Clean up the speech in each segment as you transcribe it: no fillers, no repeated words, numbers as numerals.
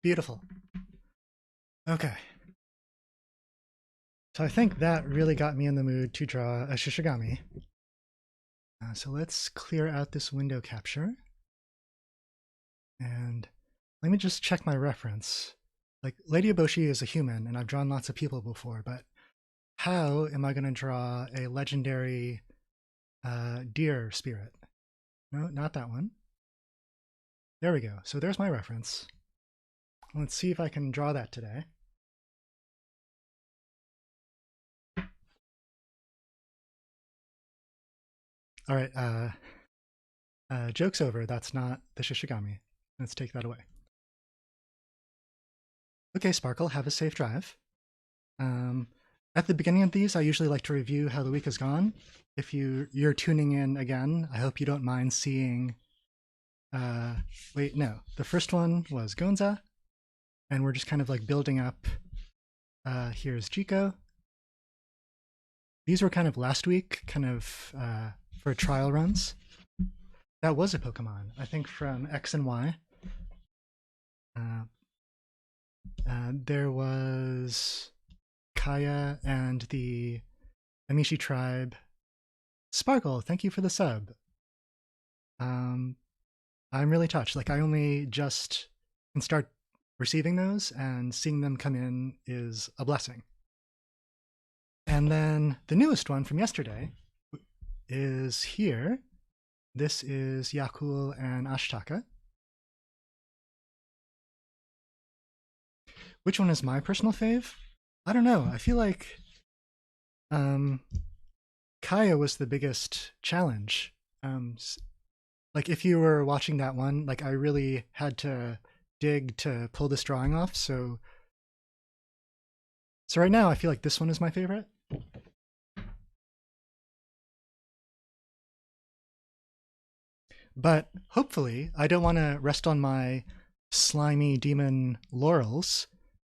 Beautiful. Okay. So I think that really got me in the mood to draw a Shishigami. So let's clear out this window capture. And let me just check my reference. Like, Lady Eboshi is a human, and I've drawn lots of people before, but how am I going to draw a legendary deer spirit? No, not that one. There we go. So there's my reference. Let's see if I can draw that today. All right, joke's over. That's not the Shishigami. Let's take that away. Okay, Sparkle, have a safe drive. At the beginning of these, I usually like to review how the week has gone. If you're tuning in again, I hope you don't mind seeing... wait, no. The first one was Gonza, and we're just kind of like building up. Here's Jiko. These were kind of last week, kind of for trial runs. That was a Pokemon, I think from X and Y. There was Kaya and the Amishi tribe. Sparkle, thank you for the sub. I'm really touched. Like, I only just can start receiving those, and seeing them come in is a blessing. And then the newest one from yesterday is here. This is Yakul and Ashtaka. Which one is my personal fave? I don't know. I feel like Kaya was the biggest challenge. Like, if you were watching that one, like, I really had to dig to pull this drawing off. So right now I feel like this one is my favorite. But hopefully, I don't want to rest on my slimy demon laurels.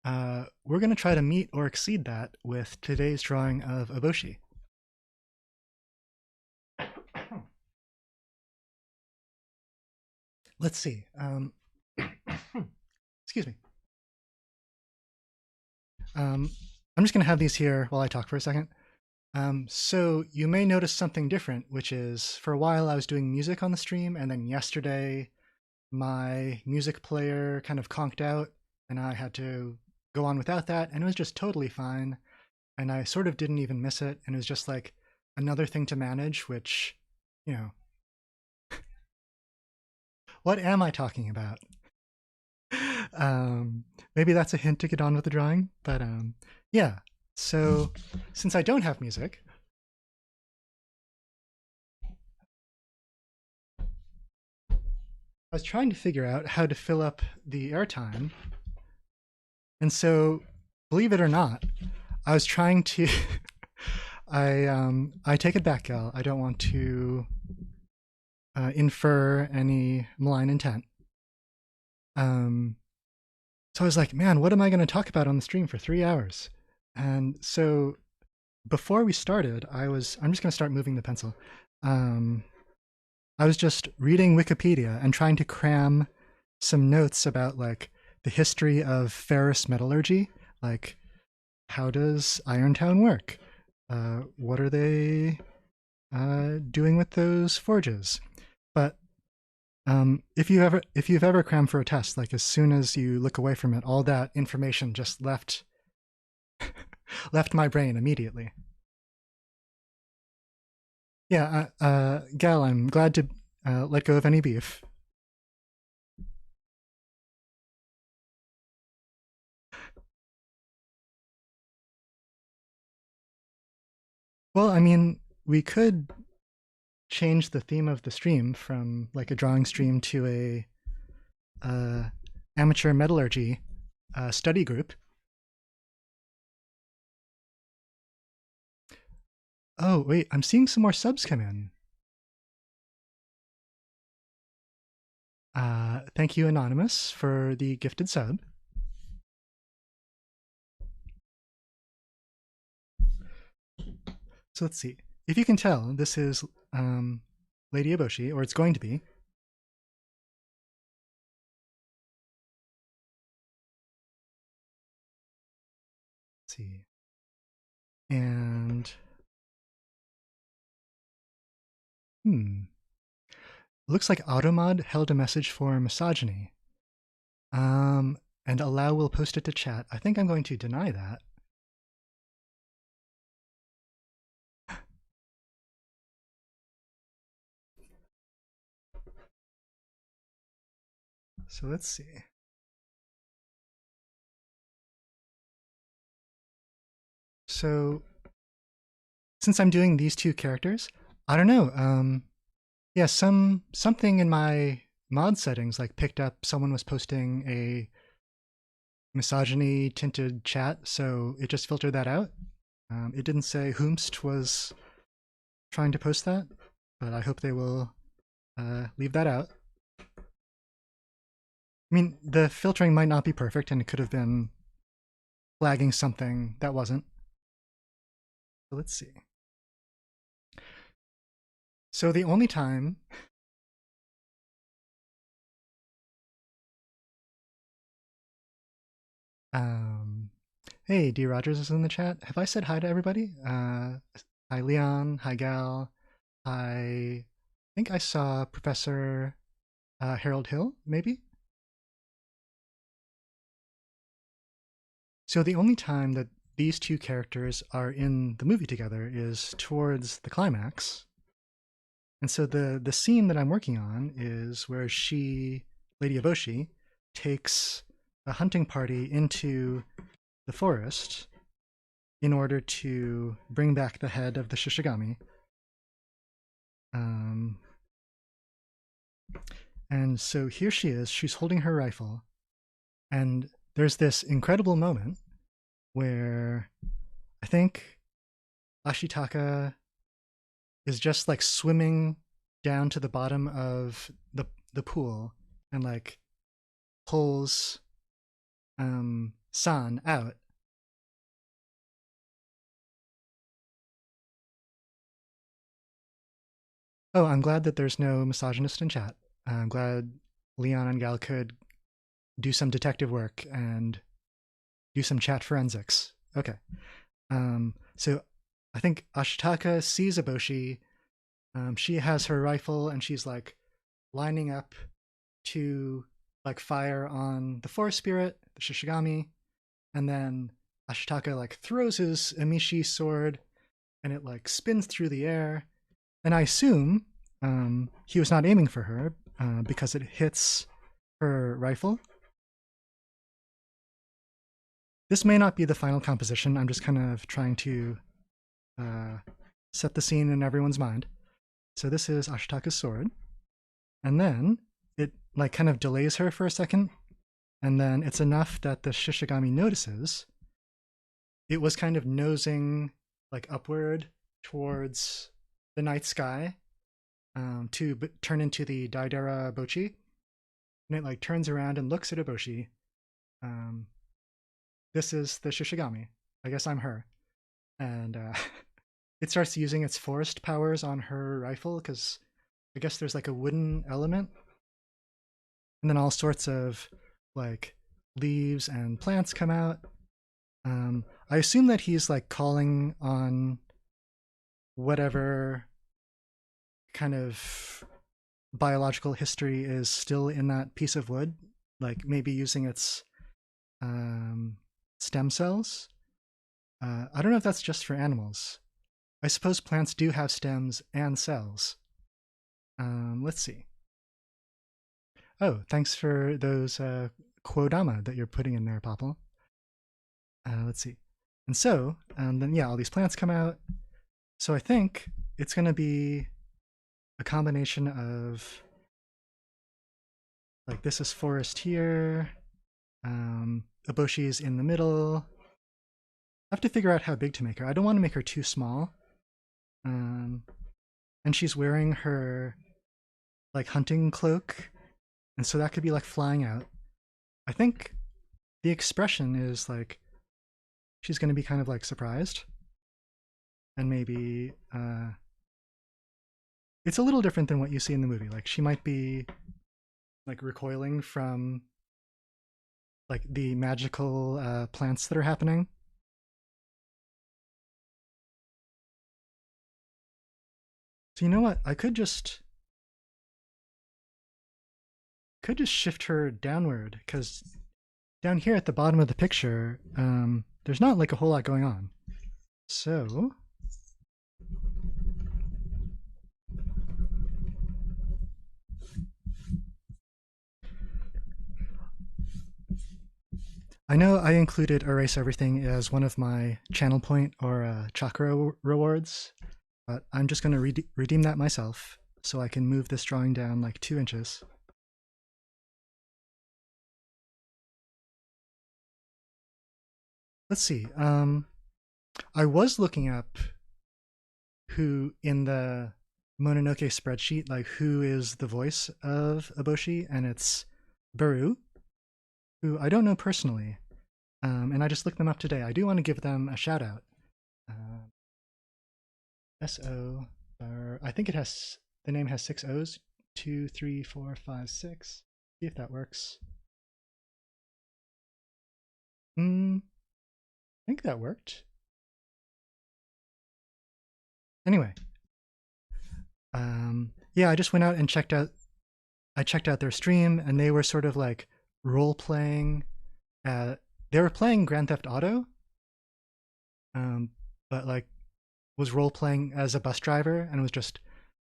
We're going to try to meet or exceed that with today's drawing of Eboshi. Let's see. Excuse me. I'm just going to have these here while I talk for a second. So you may notice something different, which is for a while I was doing music on the stream, and then yesterday my music player kind of conked out and I had to go on without that, and it was just totally fine. And I sort of didn't even miss it, and it was just like another thing to manage, which, you know, what am I talking about? Maybe that's a hint to get on with the drawing, but yeah. So since I don't have music, I was trying to figure out how to fill up the airtime. And so, believe it or not, I was trying to I take it back, Gal. I don't want to infer any malign intent. So I was like, man, what am I going to talk about on the stream for 3 hours? And so before we started, I'm just going to start moving the pencil. I was just reading Wikipedia and trying to cram some notes about like the history of ferrous metallurgy. Like, how does Irontown work? What are they doing with those forges? But if you've ever crammed for a test, like as soon as you look away from it, all that information just left my brain immediately. Yeah, Gal, I'm glad to let go of any beef. Well, I mean, we could change the theme of the stream from like a drawing stream to a amateur metallurgy study group. Oh, wait, I'm seeing some more subs come in. Thank you, Anonymous, for the gifted sub. So let's see. If you can tell, this is Lady Eboshi, or it's going to be. And looks like Automod held a message for misogyny. And allow will post it to chat. I think I'm going to deny that. So let's see. So since I'm doing these two characters, I don't know. Yeah, something in my mod settings like picked up someone was posting a misogyny tinted chat, so it just filtered that out. It didn't say whomst was trying to post that, but I hope they will leave that out. I mean, the filtering might not be perfect, and it could have been flagging something that wasn't. So let's see. So the only time hey, D. Rogers is in the chat. Have I said hi to everybody? Hi, Leon. Hi, Gal. I think I saw Professor Harold Hill, maybe? So the only time that these two characters are in the movie together is towards the climax. And so the scene that I'm working on is where she, Lady Eboshi, takes a hunting party into the forest in order to bring back the head of the Shishigami. And so here she is, she's holding her rifle, and there's this incredible moment where I think Ashitaka is just like swimming down to the bottom of the pool and like pulls San out. Oh, I'm glad that there's no misogynist in chat. I'm glad Leon and Gal could do some detective work and do some chat forensics. Okay. So I think Ashitaka sees Eboshi. She has her rifle and she's like lining up to like fire on the forest spirit, the Shishigami, and then Ashitaka like throws his Emishi sword and it like spins through the air. And I assume he was not aiming for her because it hits her rifle. This may not be the final composition. I'm just kind of trying to set the scene in everyone's mind. So this is Ashitaka's sword. And then it like kind of delays her for a second. And then it's enough that the Shishigami notices. It was kind of nosing like upward towards the night sky to turn into the Daidara Bochi. And it like turns around and looks at Eboshi. This is the Shishigami. I guess I'm her. And it starts using its forest powers on her rifle because I guess there's like a wooden element. And then all sorts of like leaves and plants come out. I assume that he's like calling on whatever kind of biological history is still in that piece of wood, like maybe using its stem cells. I don't know if that's just for animals. I suppose plants do have stems and cells. Let's see. Oh, thanks for those quodama that you're putting in there, Popple. Let's see. And so, then yeah, all these plants come out. So I think it's going to be a combination of like this is forest here. Eboshi is in the middle. I have to figure out how big to make her. I don't want to make her too small. And she's wearing her like hunting cloak, and so that could be like flying out. I think the expression is like she's going to be kind of like surprised, and maybe it's a little different than what you see in the movie. Like she might be like recoiling from like the magical plants that are happening. So you know what? I could just shift her downward, because down here at the bottom of the picture, there's not like a whole lot going on. So I know I included Erase Everything as one of my channel point or chakra rewards, but I'm just going to redeem that myself so I can move this drawing down like 2 inches. Let's see. I was looking up who in the Mononoke spreadsheet, like who is the voice of Eboshi, and it's Baru, who I don't know personally. And I just looked them up today. I do want to give them a shout out. S-O, I think it has, the name has 6 O's. 2, 3, 4, 5, 6. See if that works. I think that worked. Anyway, yeah, I just went out and checked out their stream, and they were sort of like role playing. They were playing Grand Theft Auto, but like was role playing as a bus driver and was just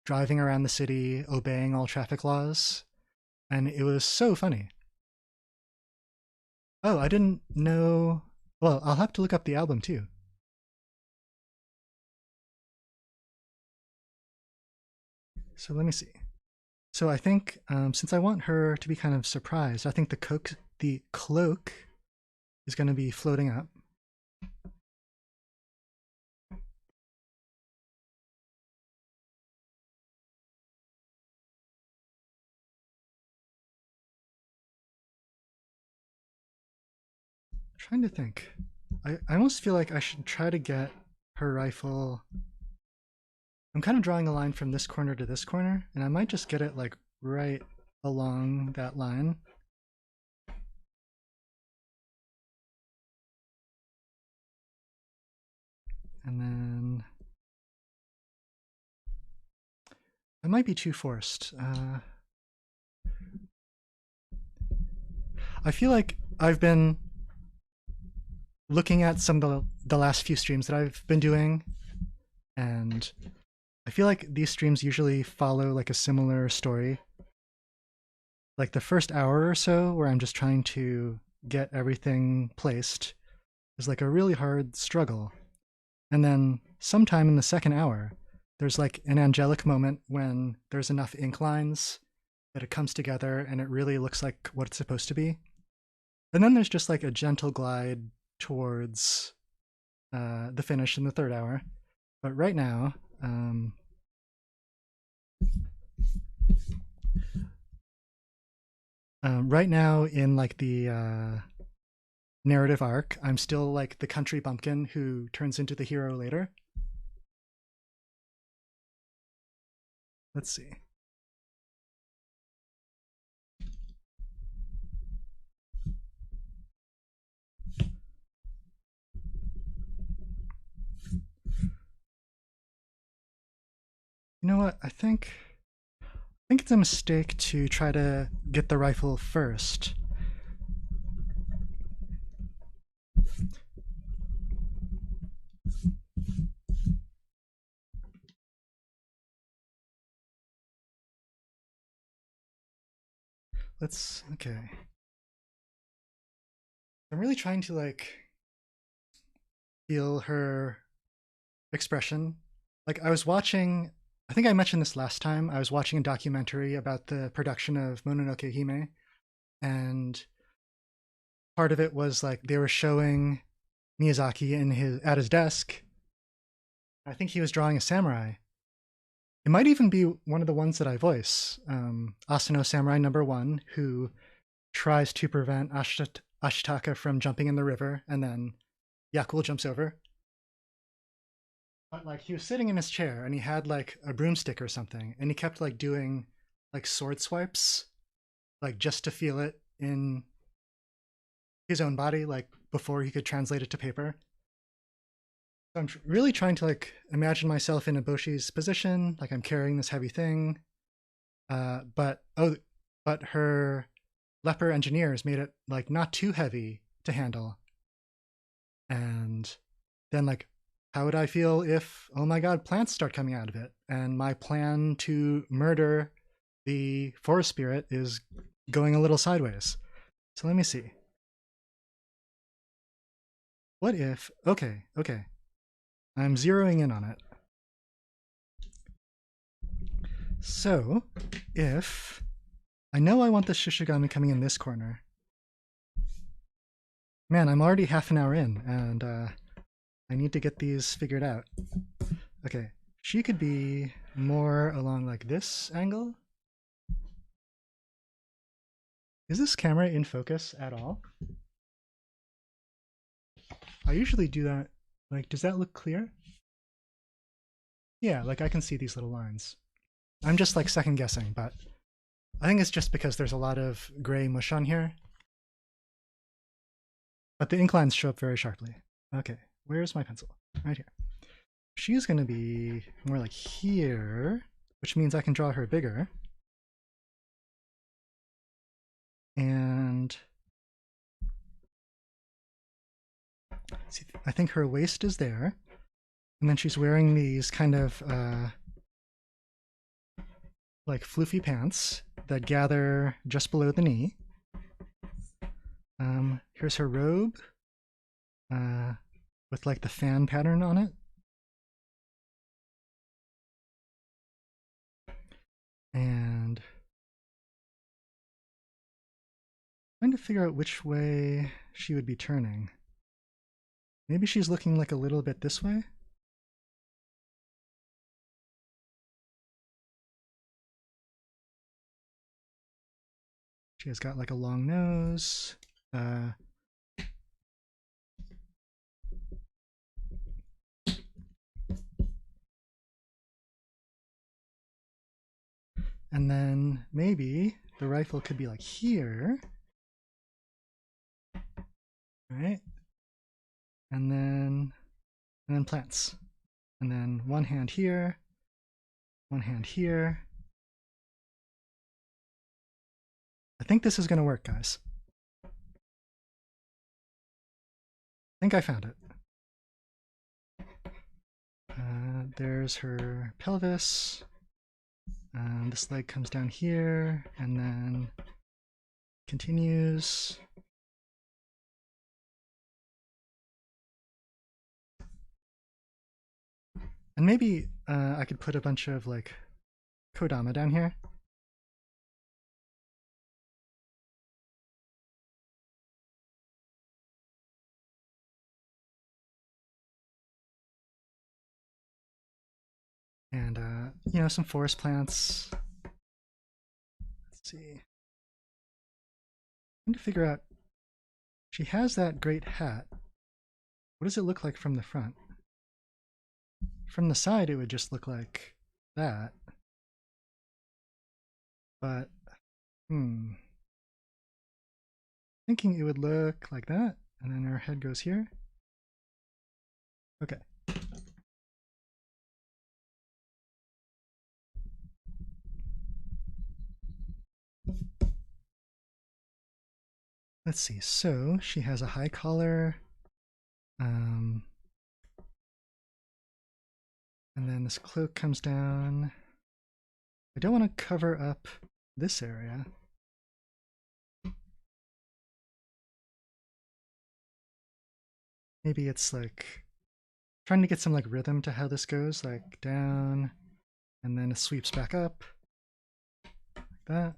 driving around the city, obeying all traffic laws, and it was so funny. Oh, I didn't know. Well, I'll have to look up the album too. So let me see. So I think since I want her to be kind of surprised, I think the cloak is going to be floating up. I'm trying to think. I almost feel like I should try to get her rifle. I'm kind of drawing a line from this corner to this corner, and I might just get it like right along that line. And then that might be too forced. I feel like I've been looking at some of the last few streams that I've been doing, and I feel like these streams usually follow like a similar story. Like the first hour or so, where I'm just trying to get everything placed, is like a really hard struggle. And then sometime in the second hour, there's like an angelic moment when there's enough ink lines that it comes together and it really looks like what it's supposed to be. And then there's just like a gentle glide towards the finish in the third hour. But right now, in like the narrative arc, I'm still like the country bumpkin who turns into the hero later. Let's see. You know what? I think it's a mistake to try to get the rifle first. Okay. I'm really trying to like feel her expression. Like I was watching, I think I mentioned this last time, I was watching a documentary about the production of Mononoke Hime, and part of it was like they were showing Miyazaki at his desk. I think he was drawing a samurai. It might even be one of the ones that I voice, Asano Samurai #1, who tries to prevent Ashitaka from jumping in the river, and then Yakul jumps over. But like he was sitting in his chair and he had like a broomstick or something, and he kept like doing like sword swipes, like just to feel it in his own body, like before he could translate it to paper. So I'm really trying to like imagine myself in Eboshi's position, like I'm carrying this heavy thing. But her leper engineers made it like not too heavy to handle. And then like, how would I feel if, oh my god, plants start coming out of it, and my plan to murder the forest spirit is going a little sideways? So let me see. What if? Okay, I'm zeroing in on it. So, if I know I want the Shishigami coming in this corner. Man, I'm already half an hour in, and I need to get these figured out. Okay, she could be more along like this angle. Is this camera in focus at all? I usually do that. Like, does that look clear? Yeah, like I can see these little lines. I'm just like second guessing, but I think it's just because there's a lot of gray mush on here. But the ink lines show up very sharply. Okay, where's my pencil? Right here. She's going to be more like here, which means I can draw her bigger. And see, I think her waist is there. And then she's wearing these kind of like floofy pants that gather just below the knee. Here's her robe with like the fan pattern on it. And I'm trying to figure out which way she would be turning. Maybe she's looking like a little bit this way. She has got like a long nose. And then maybe the rifle could be like here. Right? And then plants. And then one hand here, one hand here. I think this is going to work, guys. I think I found it. There's her pelvis. This leg comes down here and then continues. And maybe I could put a bunch of like kodama down here. And you know, some forest plants. Let's see. I need to figure out. She has that great hat. What does it look like from the front? From the side, it would just look like that. But, thinking it would look like that, and then her head goes here. Okay. Let's see. So she has a high collar. And then this cloak comes down. I don't want to cover up this area. Maybe it's like trying to get some like rhythm to how this goes, like down, and then it sweeps back up, like that.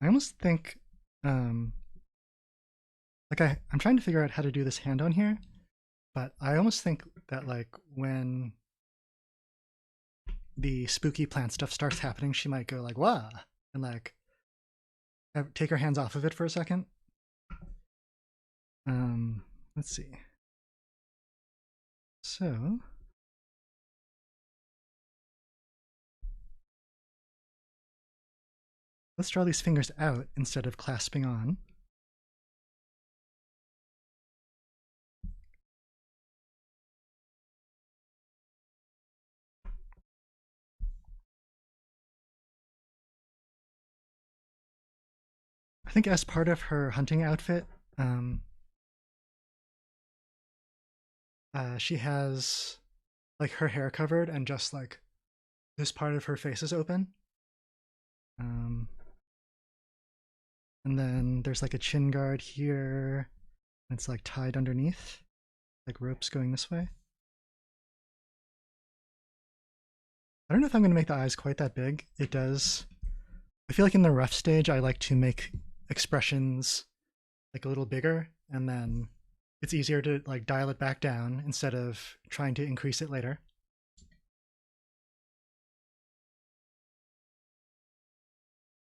I almost think, I'm trying to figure out how to do this hand on here, but I almost think that like when the spooky plant stuff starts happening, she might go like, "Wah," and like take her hands off of it for a second. Let's see. So let's draw these fingers out instead of clasping on. I think as part of her hunting outfit, she has like her hair covered and just like this part of her face is open. Um, and then there's like a chin guard here. And it's like tied underneath, like ropes going this way. I don't know if I'm going to make the eyes quite that big. It does. I feel like in the rough stage, I like to make expressions like a little bigger, and then it's easier to like dial it back down instead of trying to increase it later.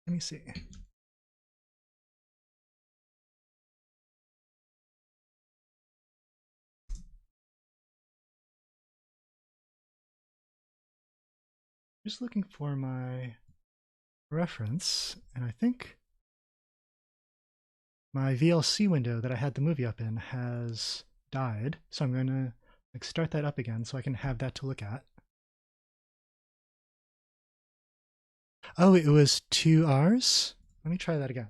Let me see. Just looking for my reference, and I think my VLC window that I had the movie up in has died, so I'm going to like start that up again so I can have that to look at. Oh, it was 2 R's? Let me try that again.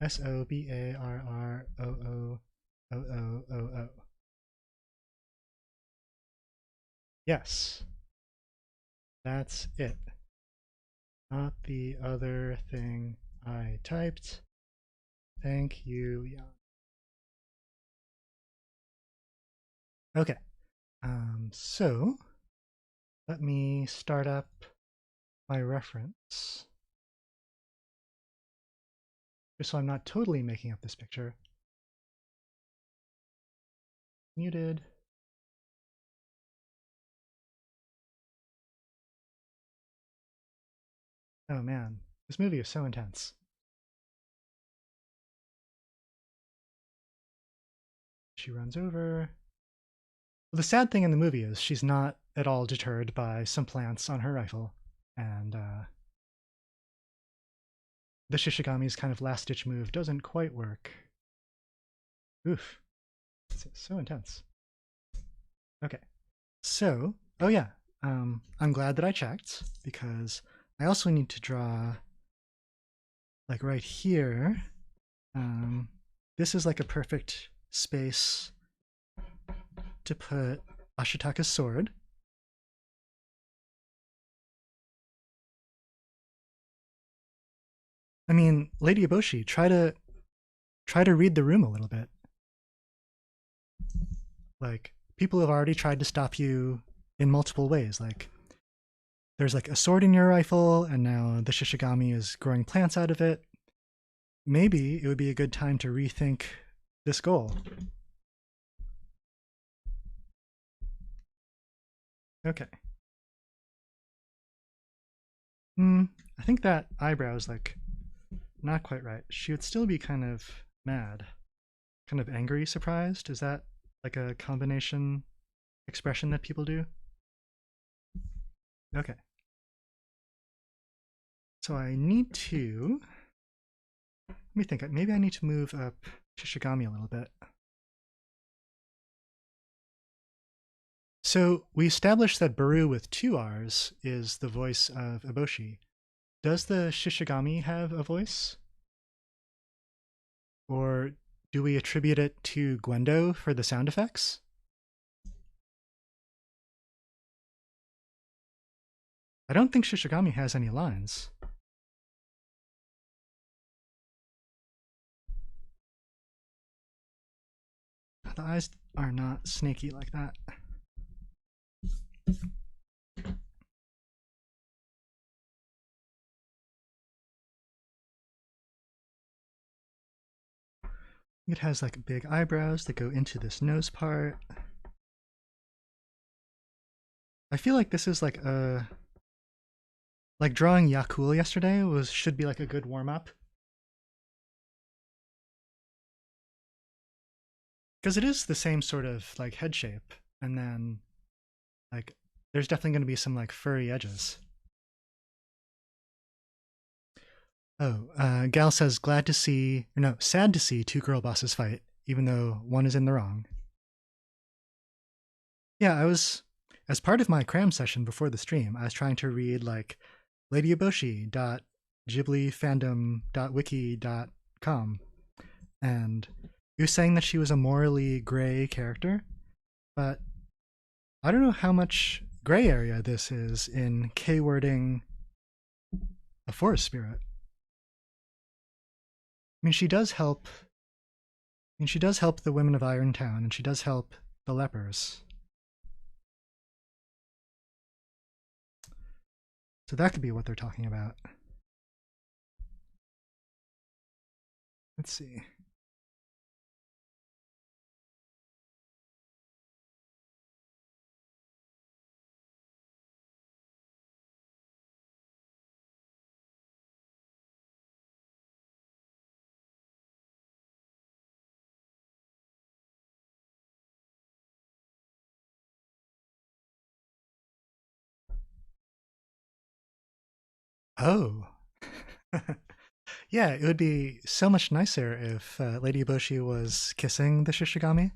SOBARROOOOOO. Yes. That's it. Not the other thing I typed. Thank you, Jan. Okay. So let me start up my reference. Just so I'm not totally making up this picture. Muted. Oh man, this movie is so intense. She runs over. Well, the sad thing in the movie is she's not at all deterred by some plants on her rifle, and the Shishigami's kind of last-ditch move doesn't quite work. Oof. It's so intense. Okay. So, oh yeah, I'm glad that I checked, because I also need to draw, like right here, this is like a perfect space to put Ashitaka's sword. I mean, Lady Eboshi, try to read the room a little bit. Like, people have already tried to stop you in multiple ways. Like, there's like a sword in your rifle, and now the Shishigami is growing plants out of it. Maybe it would be a good time to rethink this goal. Okay. I think that eyebrow is like not quite right. She would still be kind of mad, kind of angry, surprised. Is that like a combination expression that people do? Okay. So I need to, let me think, maybe I need to move up Shishigami a little bit. So we established that Baru with 2 R's is the voice of Eboshi. Does the Shishigami have a voice? Or do we attribute it to Gwendo for the sound effects? I don't think Shishigami has any lines. The eyes are not snaky like that. It has like big eyebrows that go into this nose part. I feel like this is like a, like drawing Yakul yesterday should be like a good warm-up. Because it is the same sort of like head shape, and then like there's definitely going to be some like furry edges. Oh, Gal says sad to see 2 girl bosses fight, even though one is in the wrong. Yeah, as part of my cram session before the stream, I was trying to read like Lady Eboshi ghiblifandom.wiki.com, and he was saying that she was a morally gray character, but I don't know how much gray area this is in K-wording a forest spirit. I mean, she does help. I mean, she does help the women of Irontown, and she does help the lepers. So that could be what they're talking about. Let's see. Oh. Yeah, it would be so much nicer if Lady Eboshi was kissing the Shishigami.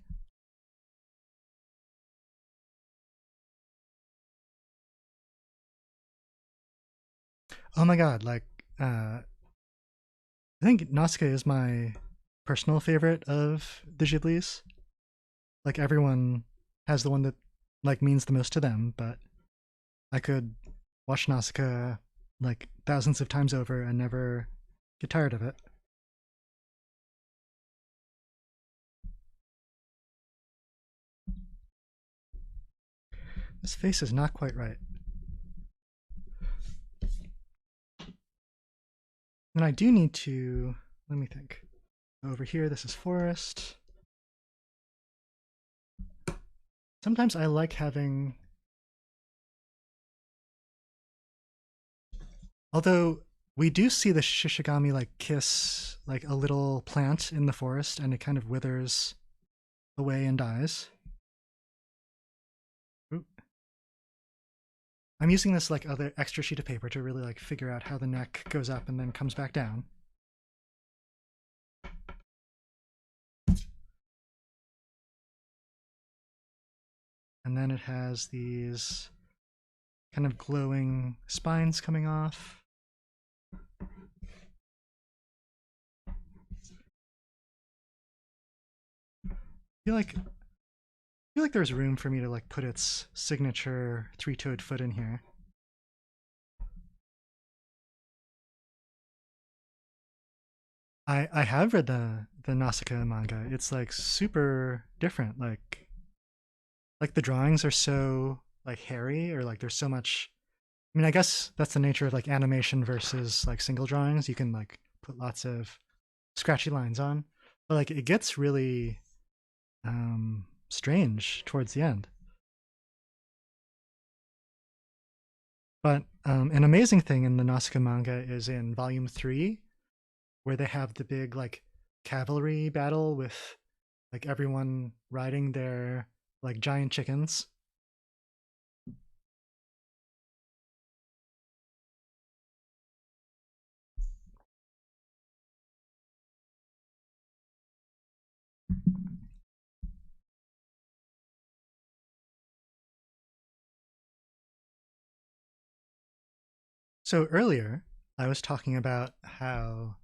Oh my god, like, I think Nausicaa is my personal favorite of the Ghiblis. Like, everyone has the one that, like, means the most to them, but I could watch Nausicaa, like, thousands of times over and never get tired of it. This face is not quite right. And I do need to, let me think. Over here, this is forest. Sometimes I like having, although we do see the Shishigami like kiss like a little plant in the forest and it kind of withers away and dies. Oop. I'm using this like other extra sheet of paper to really like figure out how the neck goes up and then comes back down. And then it has these kind of glowing spines coming off. I feel like there's room for me to like put its signature three-toed foot in here. I have read the Nausicaa manga. It's like super different. Like the drawings are so like hairy, or like there's so much. I mean, I guess that's the nature of like animation versus like single drawings. You can like put lots of scratchy lines on, but like it gets really strange towards the end. But an amazing thing in the Nausicaa manga is in volume 3, where they have the big like cavalry battle with like everyone riding their like giant chickens. So earlier, I was talking about how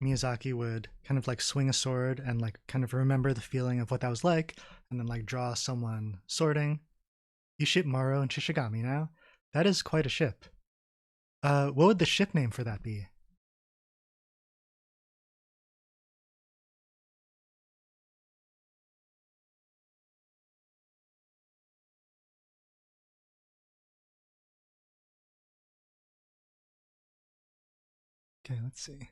Miyazaki would kind of like swing a sword and like kind of remember the feeling of what that was like, and then like draw someone sorting. You ship Maro and Shishigami now. That is quite a ship. What would the ship name for that be? Okay, let's see.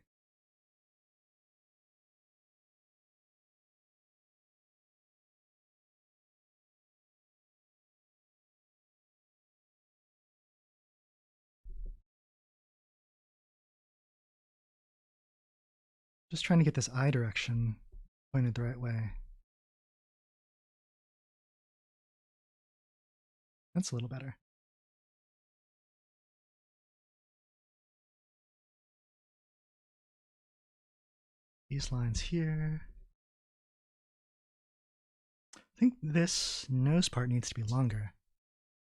Just trying to get this eye direction pointed the right way. That's a little better. These lines here. I think this nose part needs to be longer.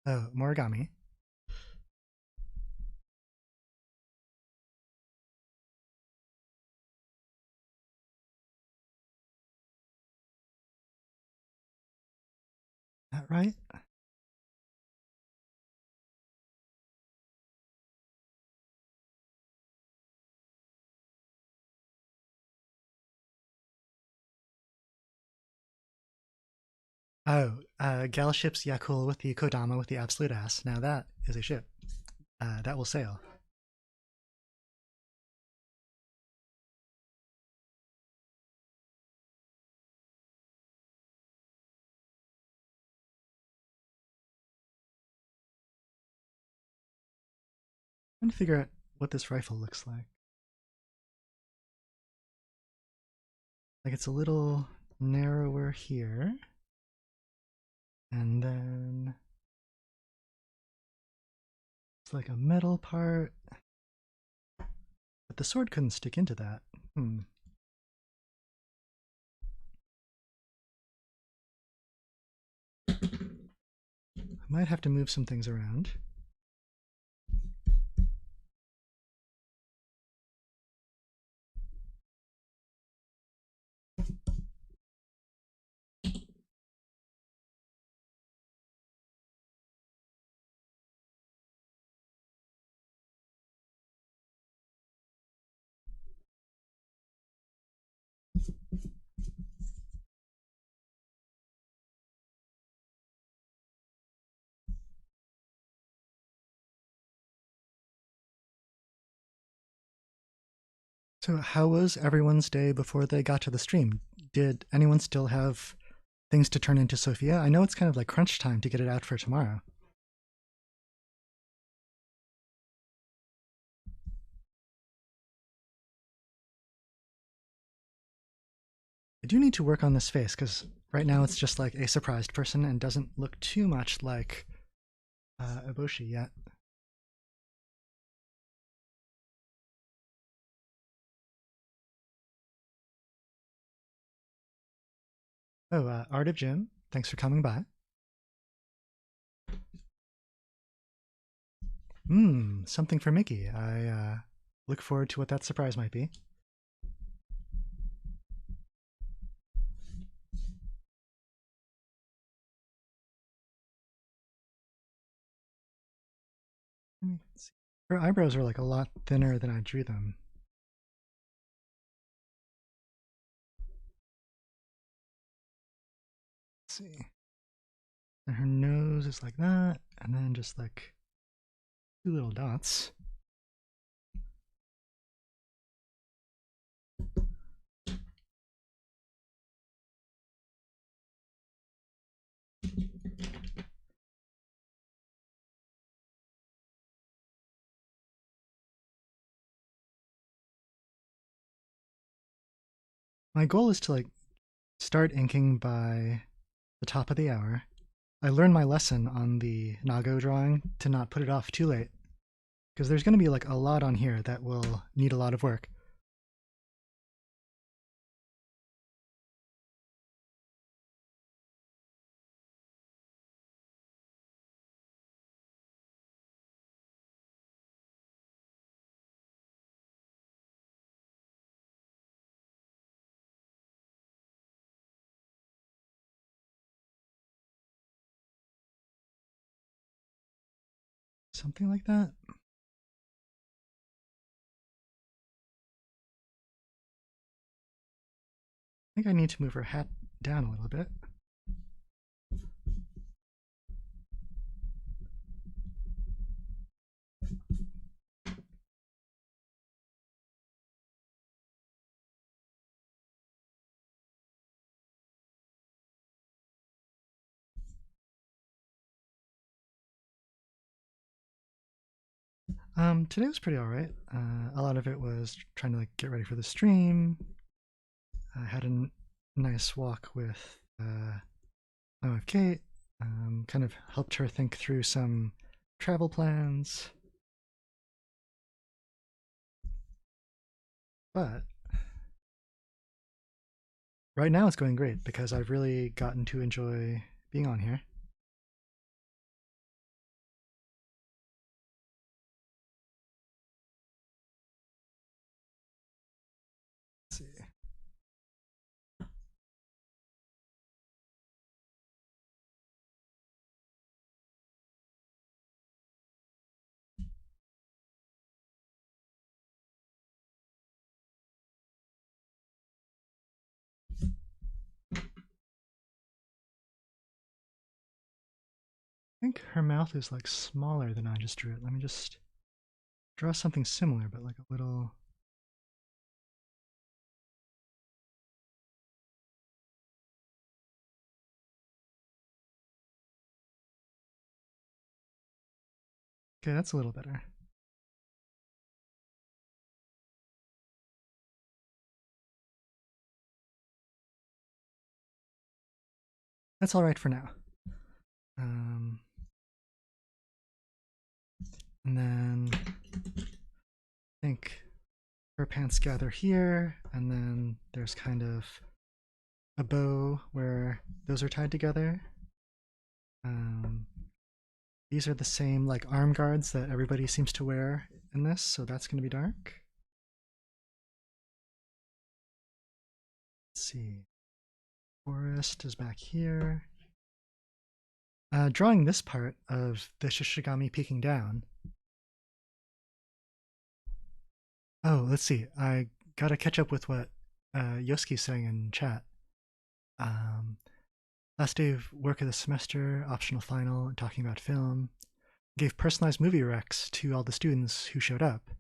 Oh, Morigami. right? Oh, gal ships Yakul with the Kodama with the absolute ass. Now that is a ship. That will sail. I'm trying to figure out what this rifle looks like. Like it's a little narrower here. And then it's like a metal part. But the sword couldn't stick into that. I might have to move some things around. So, how was everyone's day before they got to the stream? Did anyone still have things to turn into Sophia? I know it's kind of like crunch time to get it out for tomorrow. I do need to work on this face because right now it's just like a surprised person and doesn't look too much like Eboshi yet. Oh, Art of Jim, thanks for coming by. Something for Mickey. I look forward to what that surprise might be. Let me see. Her eyebrows are like a lot thinner than I drew them. Let's see. And her nose is like that, and then just like two little dots. My goal is to like start inking by the top of the hour. I learned my lesson on the Nago drawing to not put it off too late because there's going to be like a lot on here that will need a lot of work. Something like that. I think I need to move her hat down a little bit. Today was pretty alright. A lot of it was trying to like get ready for the stream. I had a nice walk with my wife Kate. Kind of helped her think through some travel plans. But right now it's going great because I've really gotten to enjoy being on here. Let's see. think her mouth is like smaller than I just drew it. Let me just draw something similar, but like a little. Okay, that's a little better. That's all right for now. And then I think her pants gather here, and then there's kind of a bow where those are tied together. These are the same like arm guards that everybody seems to wear in this, so that's going to be dark. Let's see. Forest is back here. Drawing this part of the Shishigami peeking down. Oh, let's see. I gotta catch up with what Yoski's saying in chat. Last day of work of the semester, optional final, talking about film. Gave personalized movie recs to all the students who showed up.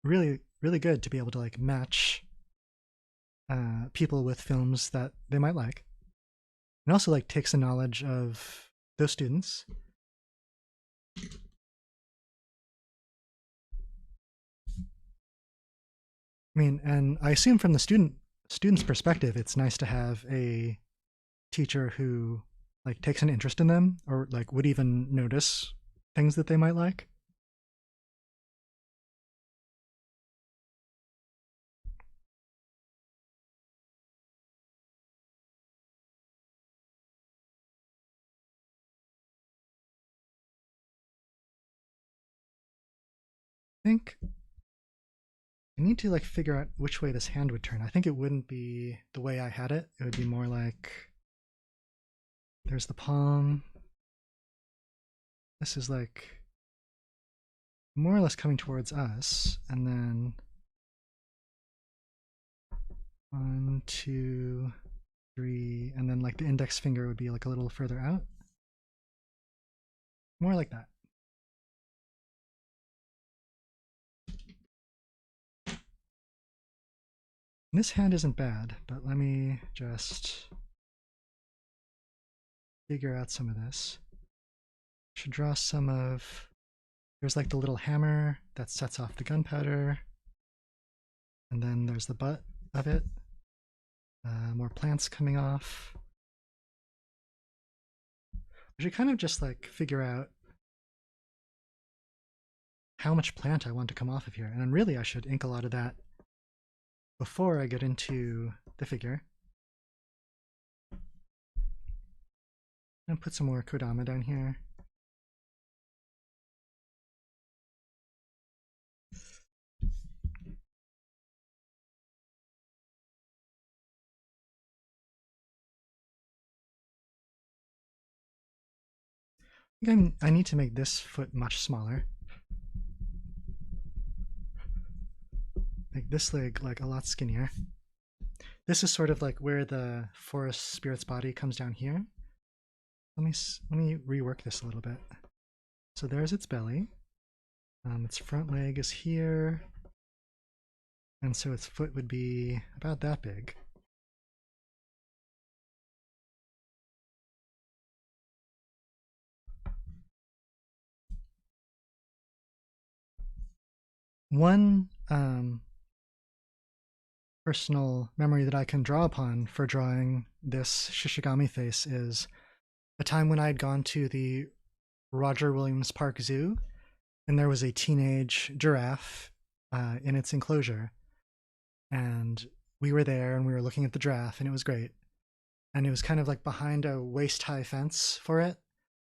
Really, really good to be able to like match people with films that they might like. And also like takes the knowledge of those students. I mean, and I assume from the student's perspective, it's nice to have a teacher who like takes an interest in them or like would even notice things that they might like. I think I need to like figure out which way this hand would turn. I think it wouldn't be the way I had it. It would be more like there's the palm. This is like more or less coming towards us, and then 1, 2, 3, and then like the index finger would be like a little further out. More like that. This hand isn't bad, but let me just figure out some of this. Should draw some of. There's like the little hammer that sets off the gunpowder, and then there's the butt of it. More plants coming off. I should kind of just like figure out how much plant I want to come off of here, and then really I should ink a lot of that before I get into the figure. And put some more Kodama down here. I think I need to make this foot much smaller. Make this leg like a lot skinnier. This is sort of like where the forest spirit's body comes down here. Let me rework this a little bit. So there's its belly. Its front leg is here. And so its foot would be about that big. One personal memory that I can draw upon for drawing this Shishigami face is a time when I had gone to the Roger Williams Park Zoo, and there was a teenage giraffe in its enclosure. And we were there and we were looking at the giraffe, and it was great. And it was kind of like behind a waist-high fence for it.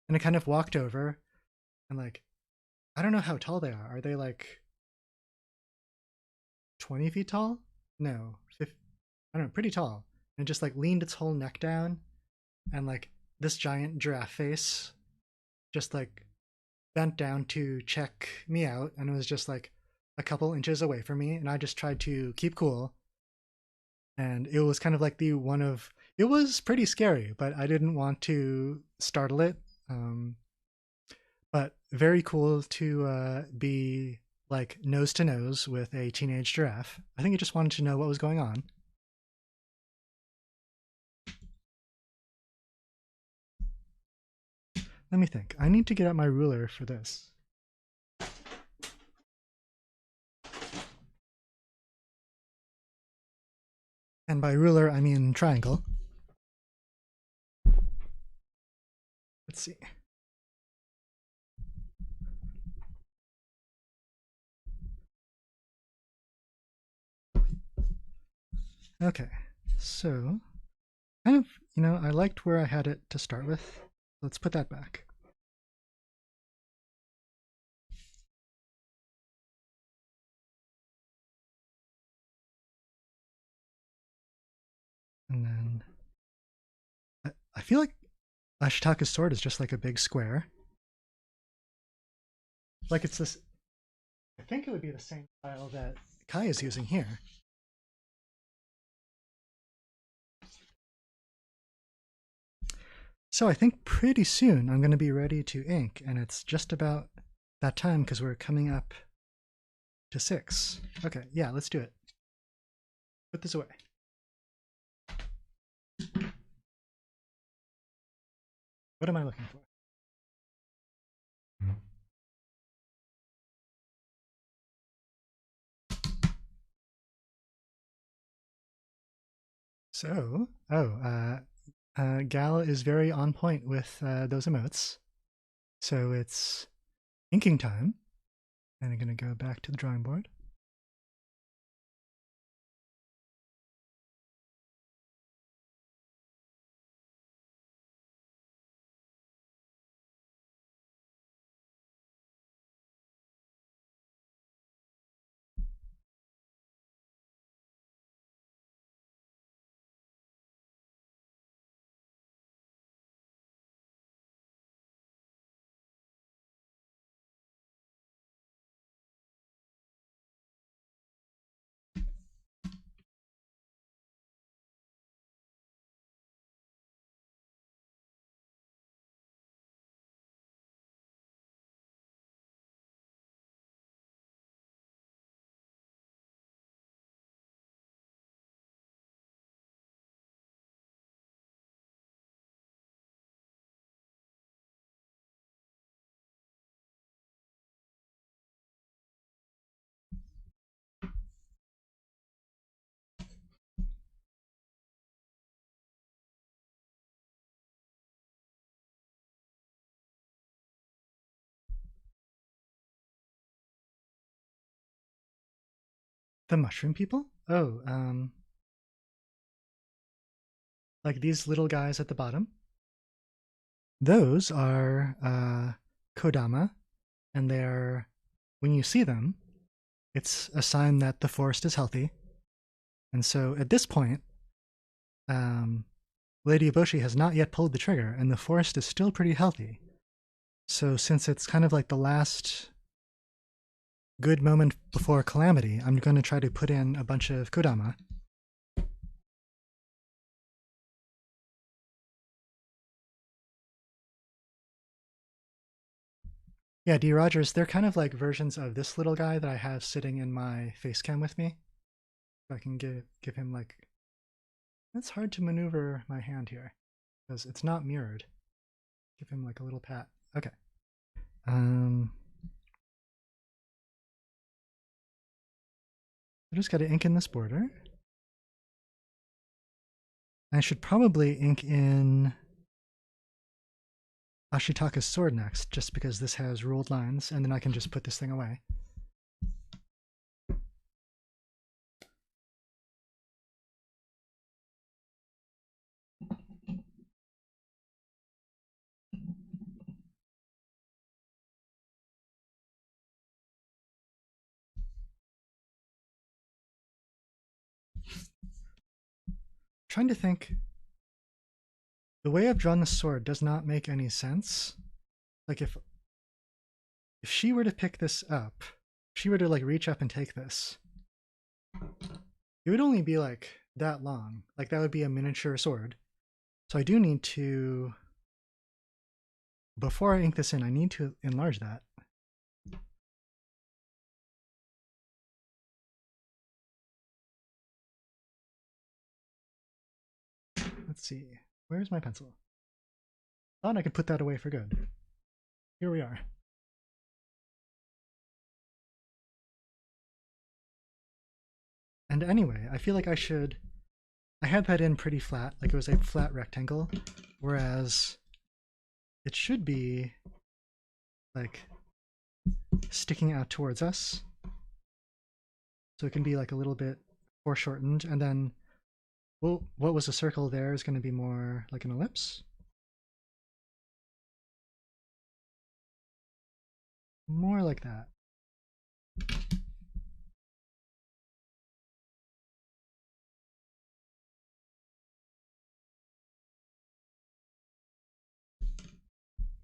And it kind of walked over, and like, I don't know how tall they are. Are they like 20 feet tall? No, 50, I don't know, pretty tall. And it just like leaned its whole neck down, and like this giant giraffe face just like bent down to check me out, and it was just like a couple inches away from me, and I just tried to keep cool. And it was kind of like it was pretty scary, but I didn't want to startle it. Um, but very cool to be like nose to nose with a teenage giraffe. I think he just wanted to know what was going on. Let me think. I need to get out my ruler for this. And by ruler, I mean triangle. Let's see. Okay, so kind of, I liked where I had it to start with. Let's put that back. And then I feel like Ashitaka's sword is just like a big square. Like it's this. I think it would be the same style that Kai is using here. So I think pretty soon I'm going to be ready to ink, and it's just about that time because we're coming up to 6. Okay, yeah, let's do it. Put this away. What am I looking for? So, Gal is very on point with those emotes. So it's inking time. And I'm going to go back to the drawing board. The mushroom people? Oh, like these little guys at the bottom. Those are Kodama, and they're, when you see them, it's a sign that the forest is healthy. And so at this point, Lady Eboshi has not yet pulled the trigger, and the forest is still pretty healthy. So since it's kind of like the last good moment before calamity, I'm going to try to put in a bunch of Kodama. Yeah, D. Rogers, they're kind of like versions of this little guy that I have sitting in my face cam with me. If I can give him like... It's hard to maneuver my hand here because it's not mirrored. Give him like a little pat. Okay. I just got to ink in this border. I should probably ink in Ashitaka's sword next, just because this has ruled lines, and then I can just put this thing away. Trying to think. The way I've drawn the sword does not make any sense. Like if she were to pick this up, if she were to like reach up and take this, it would only be like that long. Like that would be a miniature sword. So I do need to before I ink this in, I need to enlarge that. Let's see. Where's my pencil? Thought I could put that away for good. Here we are. And anyway, I feel like I had that in pretty flat, like it was a flat rectangle, whereas it should be like sticking out towards us. So it can be like a little bit foreshortened, and then well, what was a circle there is going to be more like an ellipse. More like that.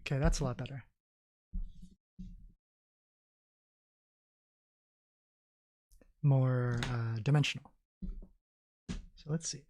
Okay, that's a lot better. More dimensional. So let's see.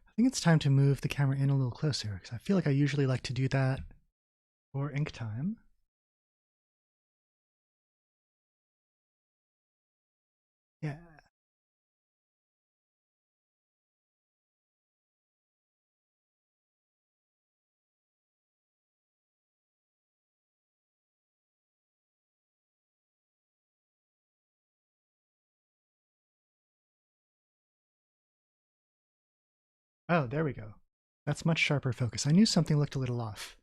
I think it's time to move the camera in a little closer, because I feel like I usually like to do that for ink time. Yeah. Oh, there we go. That's much sharper focus. I knew something looked a little off.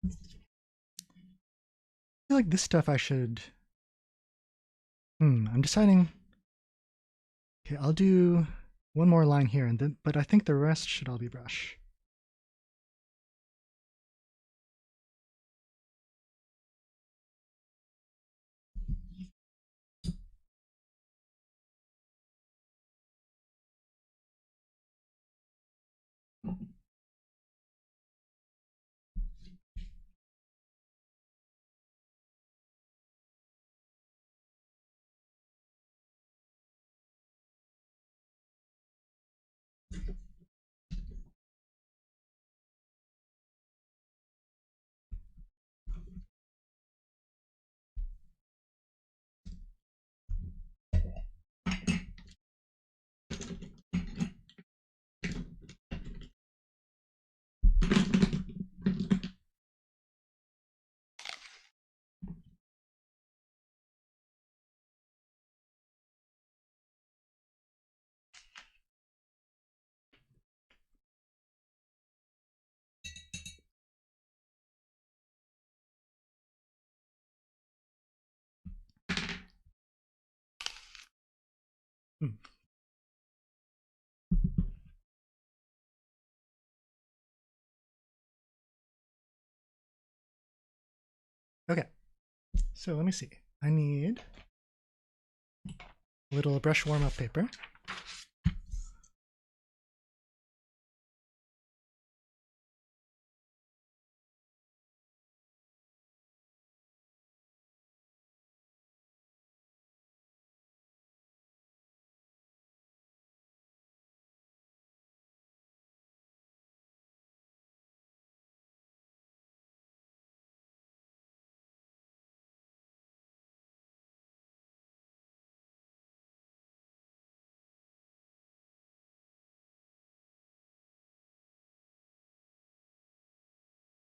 I feel like this stuff I should... I'm deciding... Okay, I'll do one more line here, and then, but I think the rest should all be brush. Hmm. Okay, so let me see. I need a little brush warm-up paper.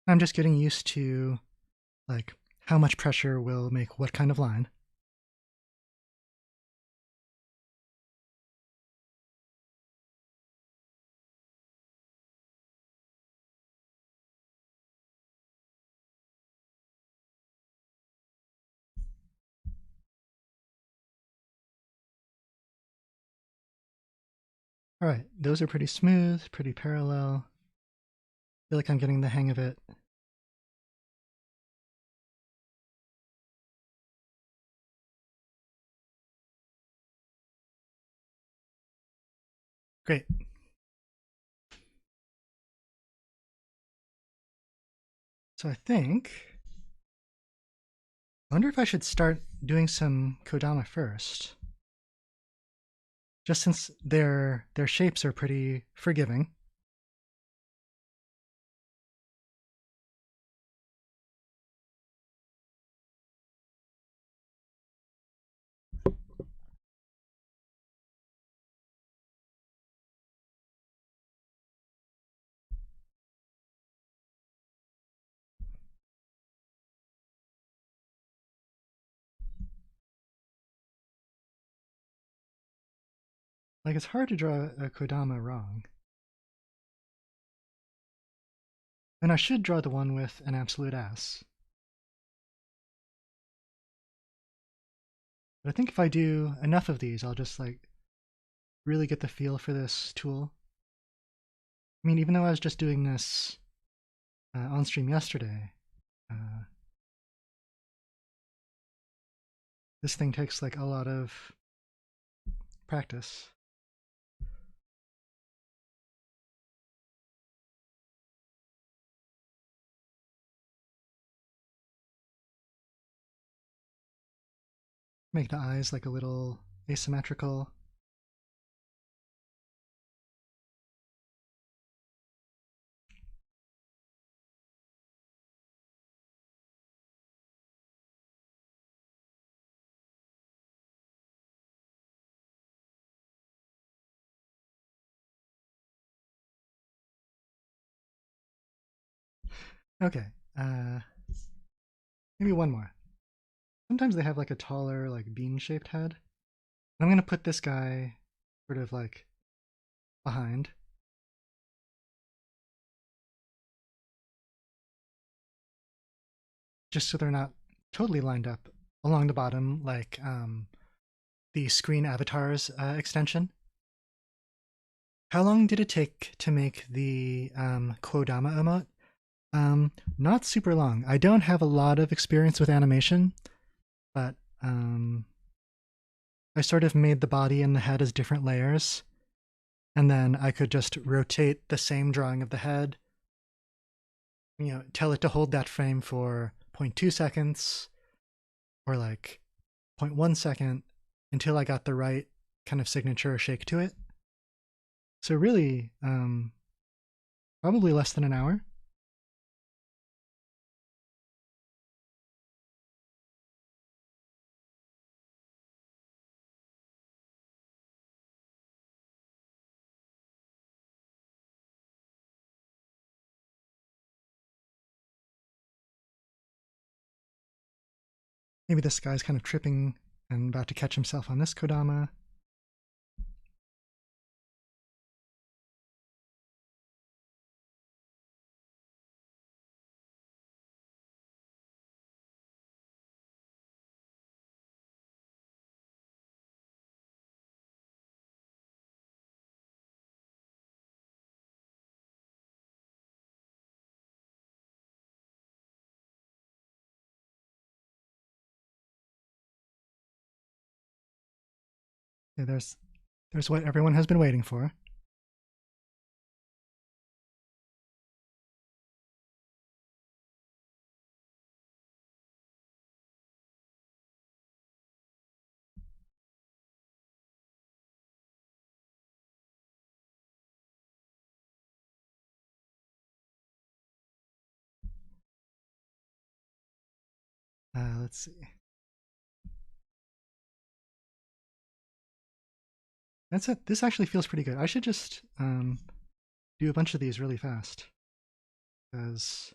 I'm just getting used to like how much pressure will make what kind of line. All right, those are pretty smooth, pretty parallel. Feel like I'm getting the hang of it. Great. So I wonder if I should start doing some Kodama first. Just since their shapes are pretty forgiving. Like, it's hard to draw a Kodama wrong. And I should draw the one with an absolute ass. But I think if I do enough of these, I'll just, like, really get the feel for this tool. I mean, even though I was just doing this on stream yesterday, this thing takes, like, a lot of practice. Make the eyes, like, a little asymmetrical. Okay, maybe one more. Sometimes they have, like, a taller, like, bean-shaped head. I'm gonna put this guy sort of, like, behind. Just so they're not totally lined up along the bottom, like the screen avatars extension. How long did it take to make the Quodama emote? Not super long. I don't have a lot of experience with animation, but I sort of made the body and the head as different layers, and then I could just rotate the same drawing of the head, tell it to hold that frame for 0.2 seconds or like 0.1 second until I got the right kind of signature or shake to it. So really, probably less than an hour. Maybe this guy's kind of tripping and about to catch himself on this Kodama. Okay, there's what everyone has been waiting for. Let's see. That's it. This actually feels pretty good. I should just do a bunch of these really fast, because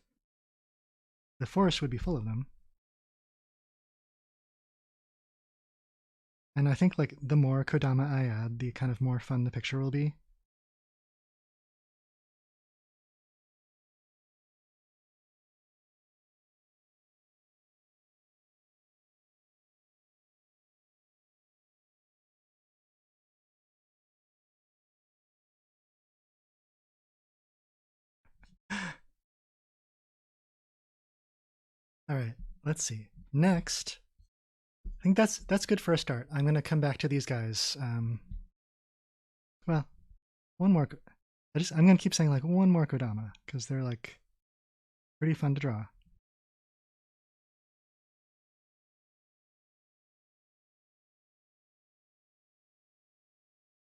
the forest would be full of them. And I think like the more Kodama I add, the kind of more fun the picture will be. All right, let's see. Next, I think that's good for a start. I'm gonna come back to these guys. Well, one more. I'm gonna keep saying like one more Kodama because they're like pretty fun to draw.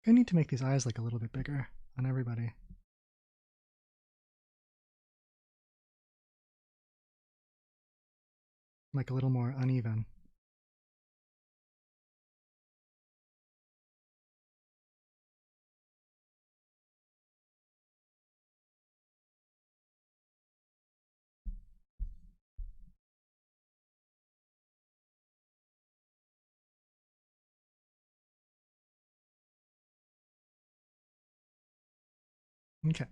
I need to make these eyes like a little bit bigger on everybody. Like a little more uneven. Okay.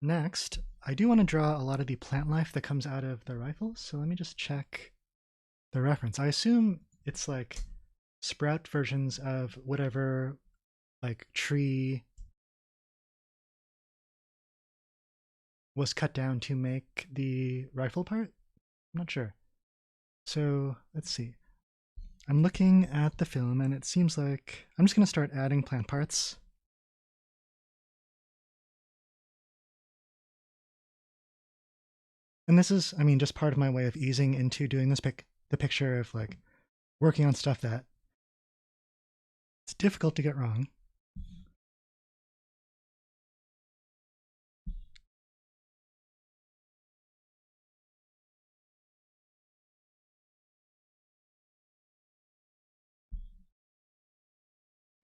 Next, I do want to draw a lot of the plant life that comes out of the rifle, so let me just check the reference. I assume it's like sprout versions of whatever like tree was cut down to make the rifle part. I'm not sure. So let's see. I'm looking at the film and it seems like I'm just going to start adding plant parts. And this is, I mean, just part of my way of easing into doing this the picture of like working on stuff that it's difficult to get wrong.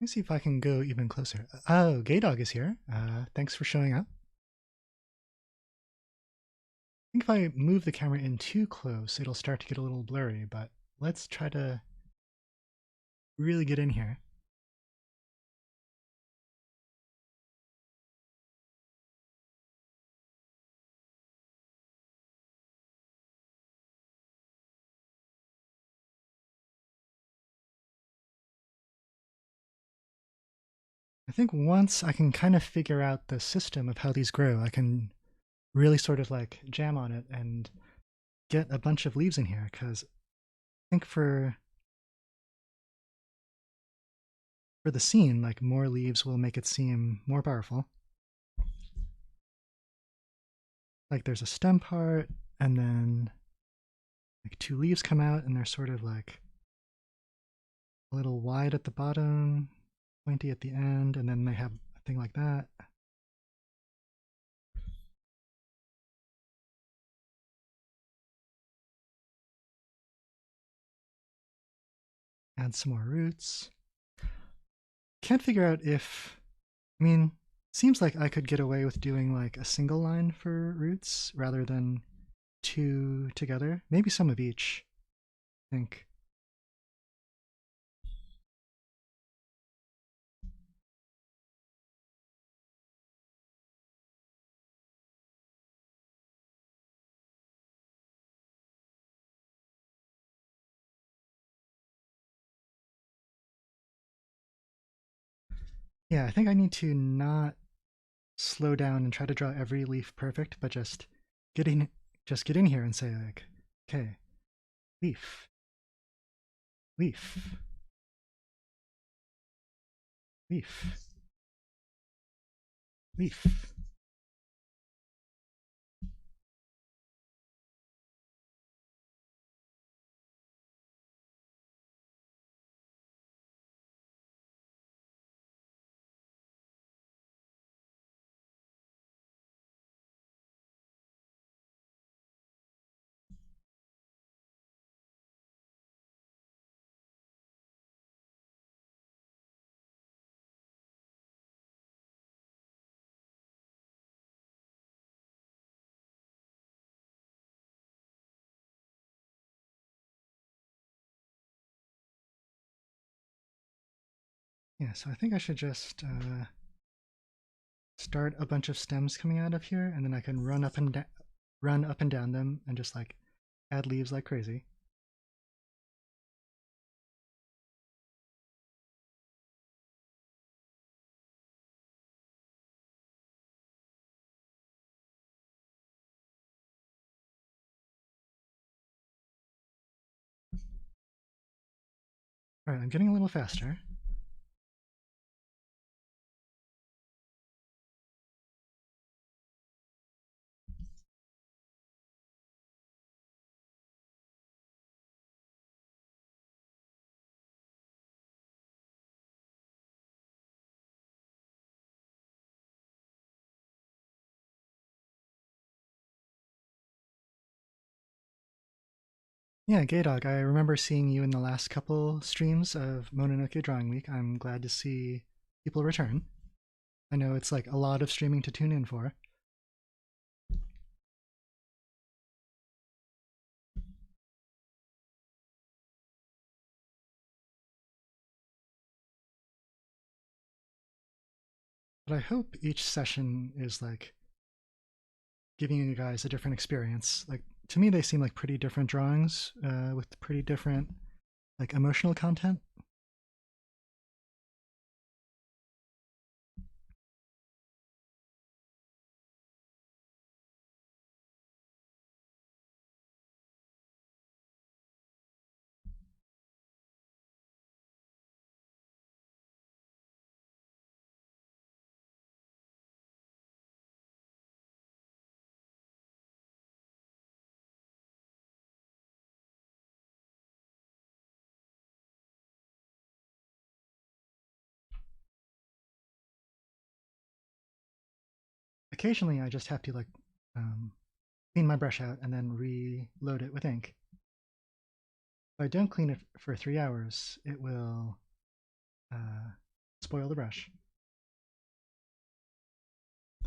Let me see if I can go even closer. Oh, Gay Dog is here. Thanks for showing up. I think if I move the camera in too close, it'll start to get a little blurry, but let's try to really get in here. I think once I can kind of figure out the system of how these grow, I can really sort of like jam on it and get a bunch of leaves in here, because I think for the scene, like more leaves will make it seem more powerful. Like there's a stem part, and then like two leaves come out, and they're sort of like a little wide at the bottom, pointy at the end, and then they have a thing like that. Add some more roots. Can't figure out if, I mean, seems like I could get away with doing like a single line for roots rather than two together. Maybe some of each, I think. Yeah, I think I need to not slow down and try to draw every leaf perfect, but get in just get in here and say like, okay, leaf, leaf, leaf, leaf. Yeah, so I think I should just start a bunch of stems coming out of here, and then I can run up and down them, and just like add leaves like crazy. Alright, I'm getting a little faster. Yeah, Gaydog, I remember seeing you in the last couple streams of Mononoke Drawing Week. I'm glad to see people return. I know it's like a lot of streaming to tune in for. But I hope each session is like giving you guys a different experience. Like to me, they seem like pretty different drawings with pretty different like emotional content. Occasionally, I just have to like clean my brush out and then reload it with ink. If I don't clean it for 3 hours, it will uh, spoil the brush.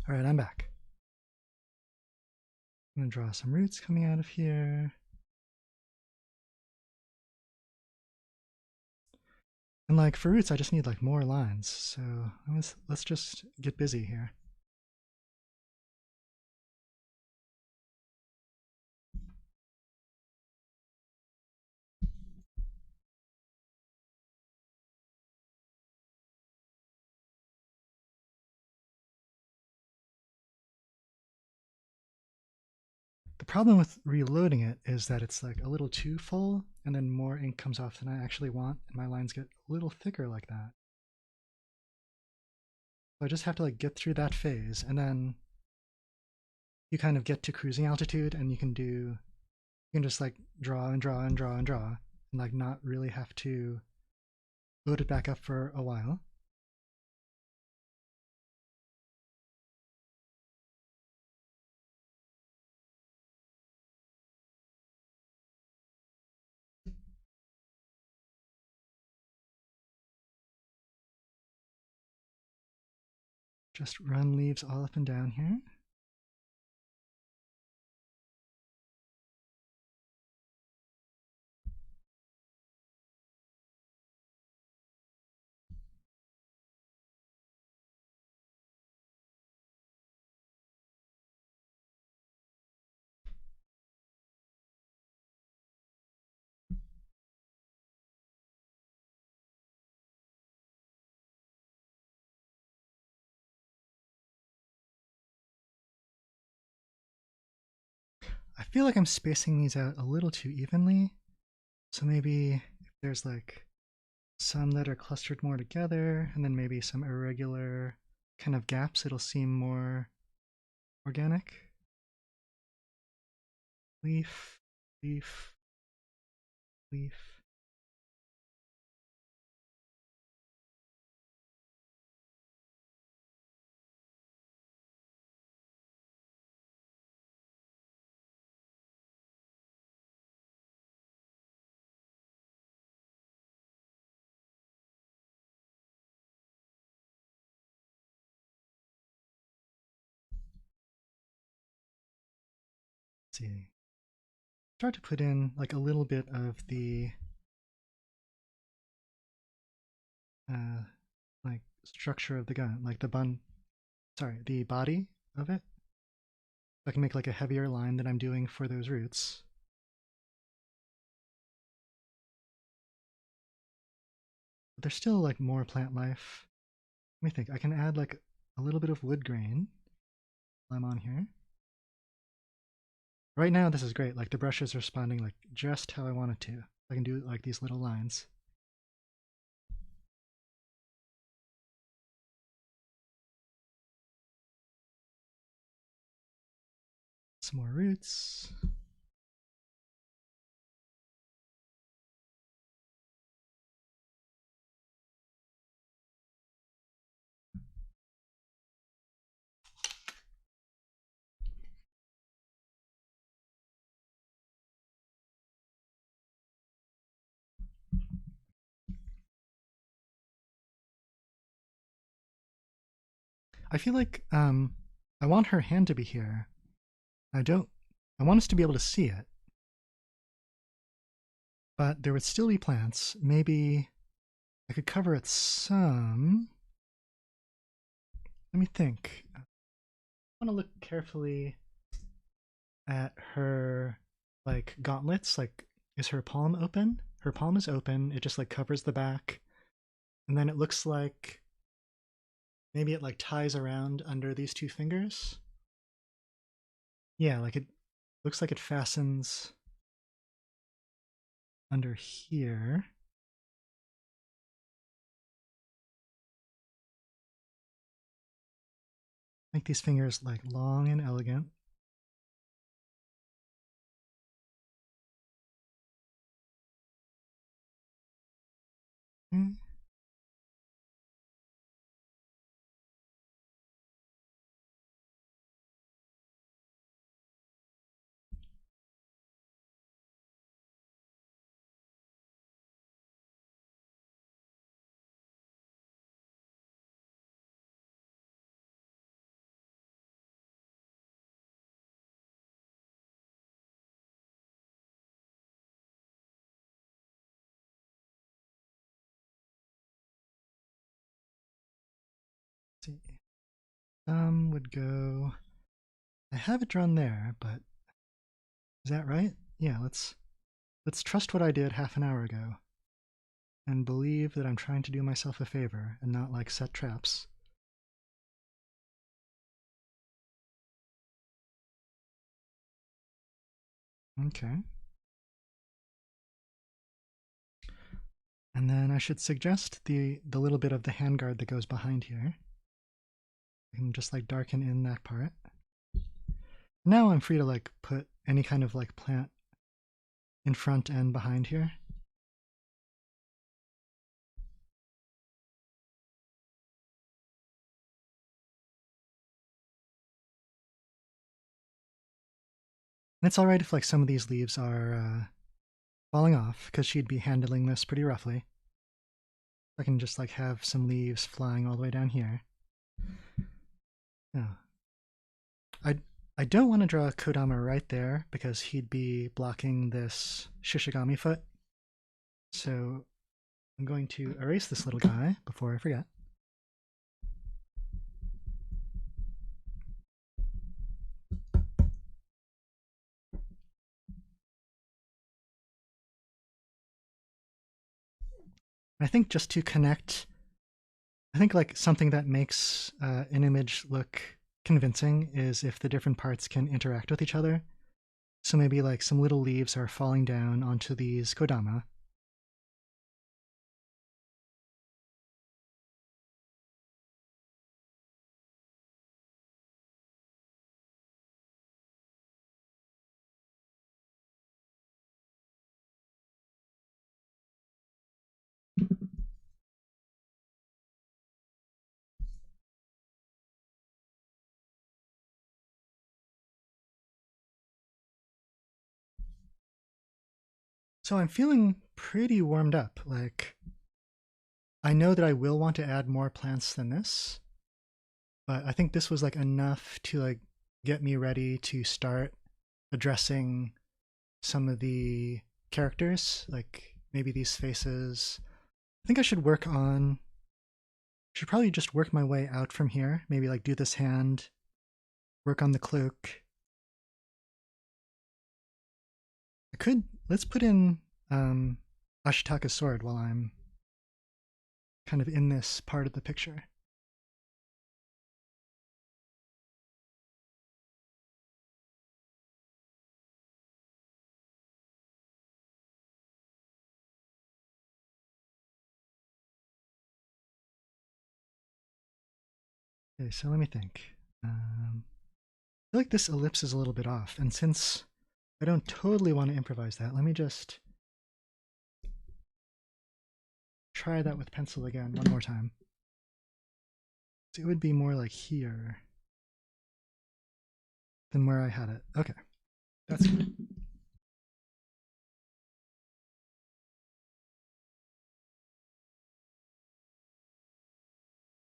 All right, I'm back. I'm gonna draw some roots coming out of here. And like for roots, I just need like more lines. So let's just get busy here. The problem with reloading it is that it's like a little too full and then more ink comes off than I actually want and my lines get a little thicker like that. So I just have to like get through that phase and then you kind of get to cruising altitude and you can just like draw and draw and draw and draw and like not really have to load it back up for a while. Just run leaves all up and down here. I feel like I'm spacing these out a little too evenly. So maybe if there's like some that are clustered more together and then maybe some irregular kind of gaps, it'll seem more organic. Leaf, leaf, leaf. Let's see. Start to put in like a little bit of the uh, like structure of the gun, like the body of it. I can make like a heavier line than I'm doing for those roots. But there's still like more plant life. Let me think. I can add like a little bit of wood grain while I'm on here. Right now, this is great. Like the brush is responding like just how I want it to. I can do like these little lines. some more roots. I feel like I want her hand to be here. I want us to be able to see it. But there would still be plants. Maybe I could cover it some. Let me think. I want to look carefully at her like gauntlets. Like, is her palm open? Her palm is open. It just like covers the back. And then it looks like maybe it like ties around under these two fingers. Yeah, like it looks like it fastens under here. Make these fingers like long and elegant. Mm. See. Would go. I have it drawn there, but is that right? Yeah, let's trust what I did half an hour ago and believe that I'm trying to do myself a favor and not like set traps. Okay. And then I should suggest the little bit of the handguard that goes behind here. I can just like darken in that part. Now I'm free to like put any kind of like plant in front and behind here. And it's alright if like some of these leaves are falling off because she'd be handling this pretty roughly. I can just like have some leaves flying all the way down here. Yeah. I don't want to draw a Kodama right there because he'd be blocking this Shishigami foot. So I'm going to erase this little guy before I forget. I think just to connect, I think like something that makes an image look convincing is if the different parts can interact with each other. So maybe like some little leaves are falling down onto these Kodama. So I'm feeling pretty warmed up. Like, I know that I will want to add more plants than this, but I think this was like enough to like get me ready to start addressing some of the characters, like maybe these faces. I think I should should probably just work my way out from here. Maybe like do this hand, work on the cloak. Let's put in Ashitaka's sword while I'm kind of in this part of the picture. Okay, so let me think. feel like this ellipse is a little bit off, and since I don't totally want to improvise that, let me just try that with pencil again one more time. So it would be more like here than where I had it. Okay, that's good.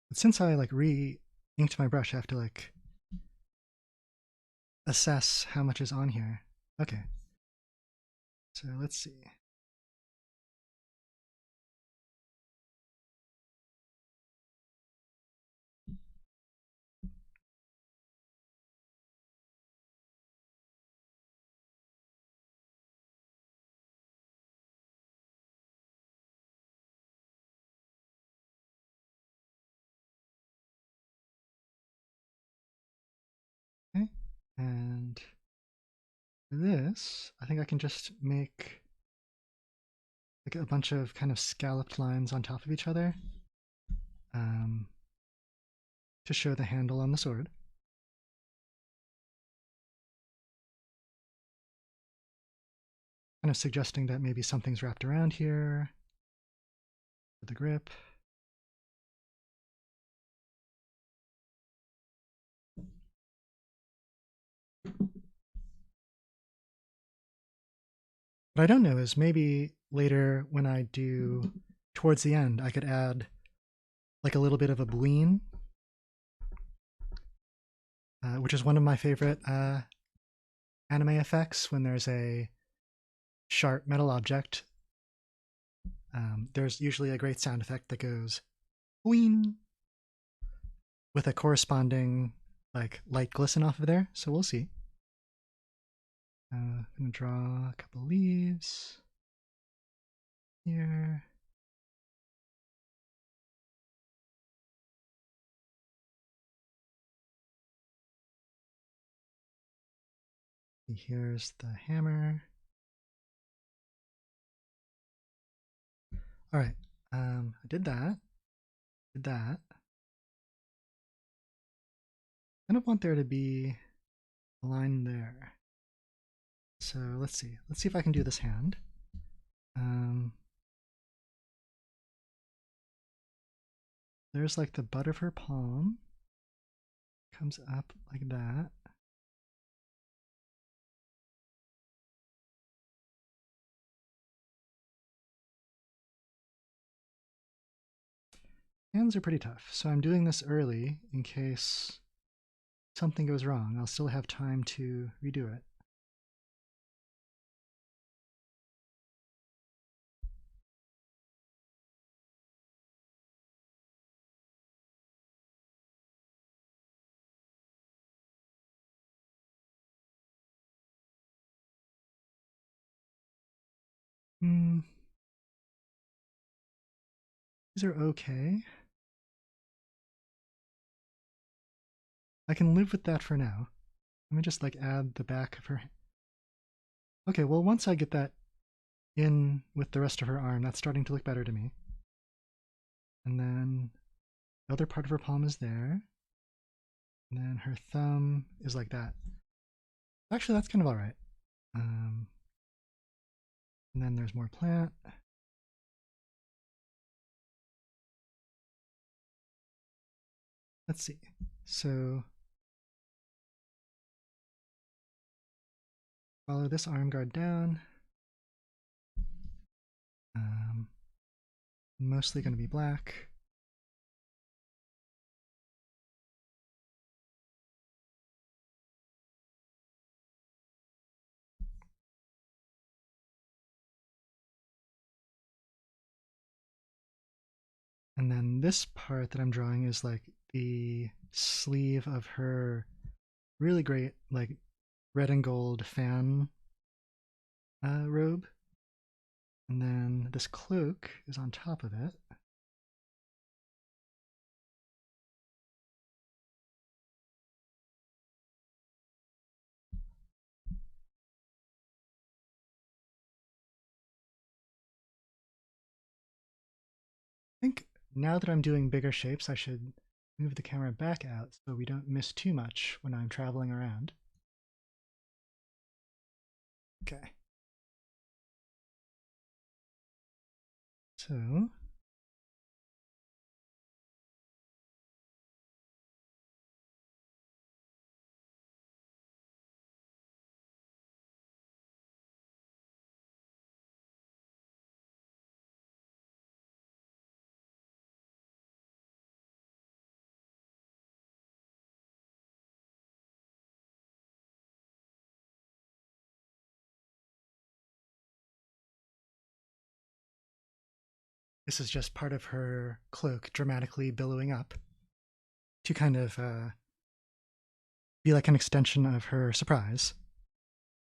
But since I like re-inked my brush, I have to like assess how much is on here. Okay, so let's see. Okay, and for this, I think I can just make like a bunch of kind of scalloped lines on top of each other to show the handle on the sword. Kind of suggesting that maybe something's wrapped around here with the grip. What I don't know is maybe later when I do towards the end, I could add like a little bit of a bleen, which is one of my favorite anime effects when there's a sharp metal object. There's usually a great sound effect that goes bleen with a corresponding like light glisten off of there. So we'll see. I'm gonna draw a couple leaves here. Here's the hammer. All right, I did that. I kind of want there to be a line there. So let's see. Let's see if I can do this hand. There's like the butt of her palm. Comes up like that. Hands are pretty tough, so I'm doing this early in case something goes wrong. I'll still have time to redo it. These are okay. I can live with that for now. Let me just like add the back of her. Okay, well once I get that in with the rest of her arm, that's starting to look better to me. And then the other part of her palm is there. And then her thumb is like that. Actually, that's kind of all right. And then there's more plant. Let's see. So follow this arm guard down. Mostly going to be black. And then this part that I'm drawing is like the sleeve of her really great like red and gold fan robe. And then this cloak is on top of it. I think now that I'm doing bigger shapes, I should move the camera back out so we don't miss too much when I'm traveling around. Okay. So this is just part of her cloak dramatically billowing up to kind of be like an extension of her surprise.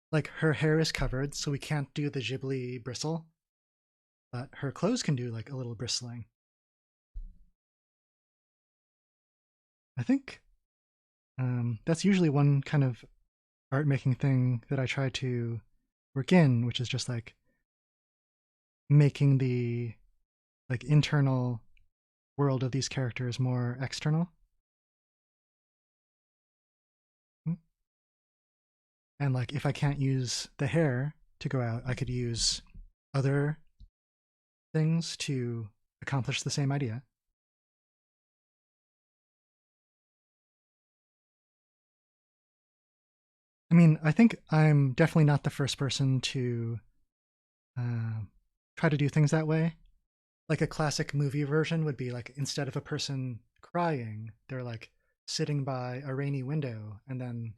Like her hair is covered, so we can't do the Ghibli bristle, but her clothes can do like a little bristling. I think that's usually one kind of art making thing that I try to work in, which is just like making the like internal world of these characters more external. And like if I can't use the hair to go out, I could use other things to accomplish the same idea. I mean, I think I'm definitely not the first person to uh, try to do things that way. Like a classic movie version would be like instead of a person crying, they're like sitting by a rainy window, and then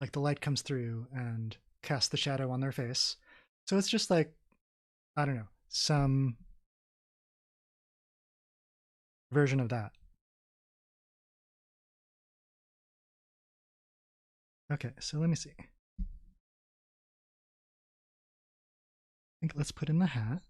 like the light comes through and casts the shadow on their face. So it's just like, I don't know, some version of that. Okay, so let me see. I think let's put in the hat.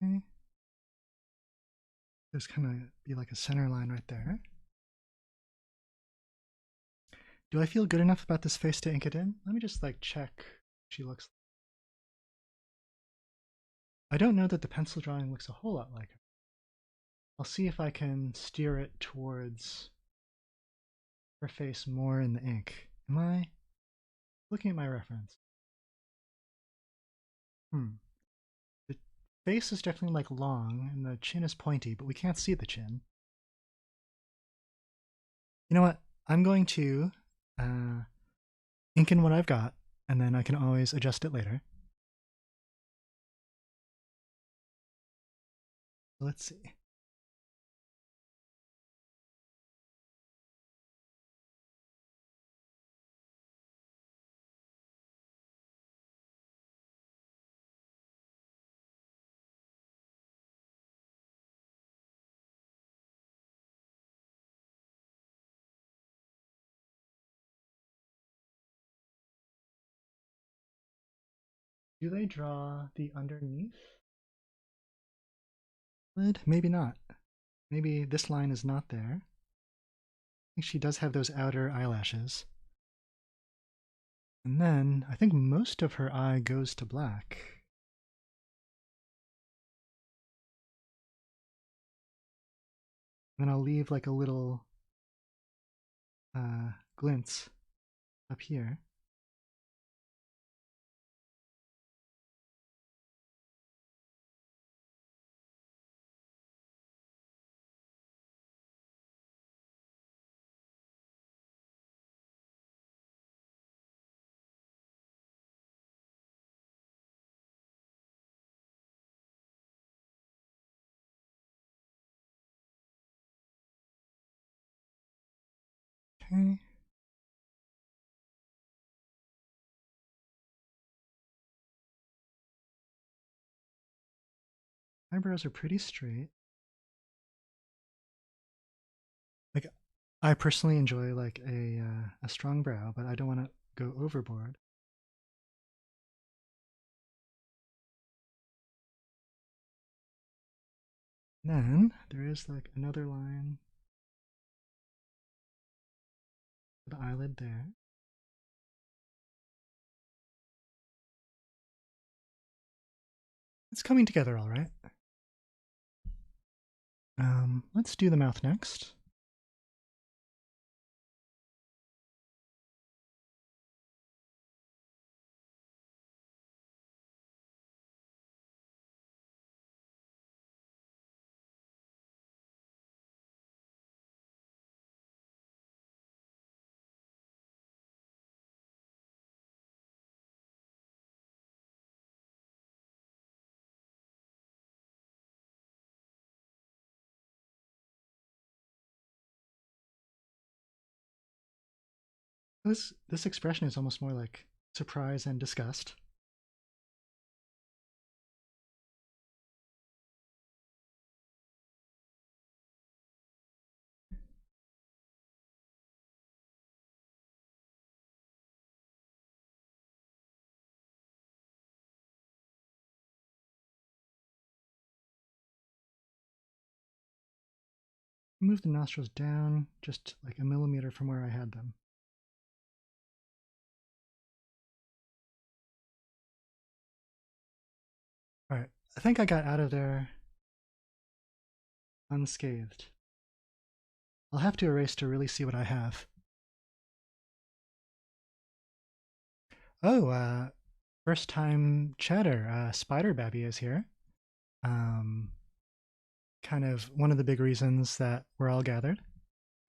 Okay. There's kind of be like a center line right there. Do I feel good enough about this face to ink it in? Let me just like check she looks. I don't know that the pencil drawing looks a whole lot like her. I'll see if I can steer it towards her face more in the ink. Am I looking at my reference? The face is definitely like long and the chin is pointy, but we can't see the chin. You know what? I'm going to uh, ink in what I've got, and then I can always adjust it later. Let's see. Do they draw the underneath lid? Maybe not. Maybe this line is not there. I think she does have those outer eyelashes. And then I think most of her eye goes to black. And then I'll leave like a little glint up here. Okay. Eyebrows are pretty straight. Like, I personally enjoy like a strong brow, but I don't want to go overboard. Then there is like another line, the eyelid there. It's coming together all right. Let's do the mouth next. This expression is almost more like surprise and disgust. Move the nostrils down just like a millimeter from where I had them. All right, I think I got out of there unscathed. I'll have to erase to really see what I have. Oh, first time chatter. Spider Babby is here. Um, kind of one of the big reasons that we're all gathered.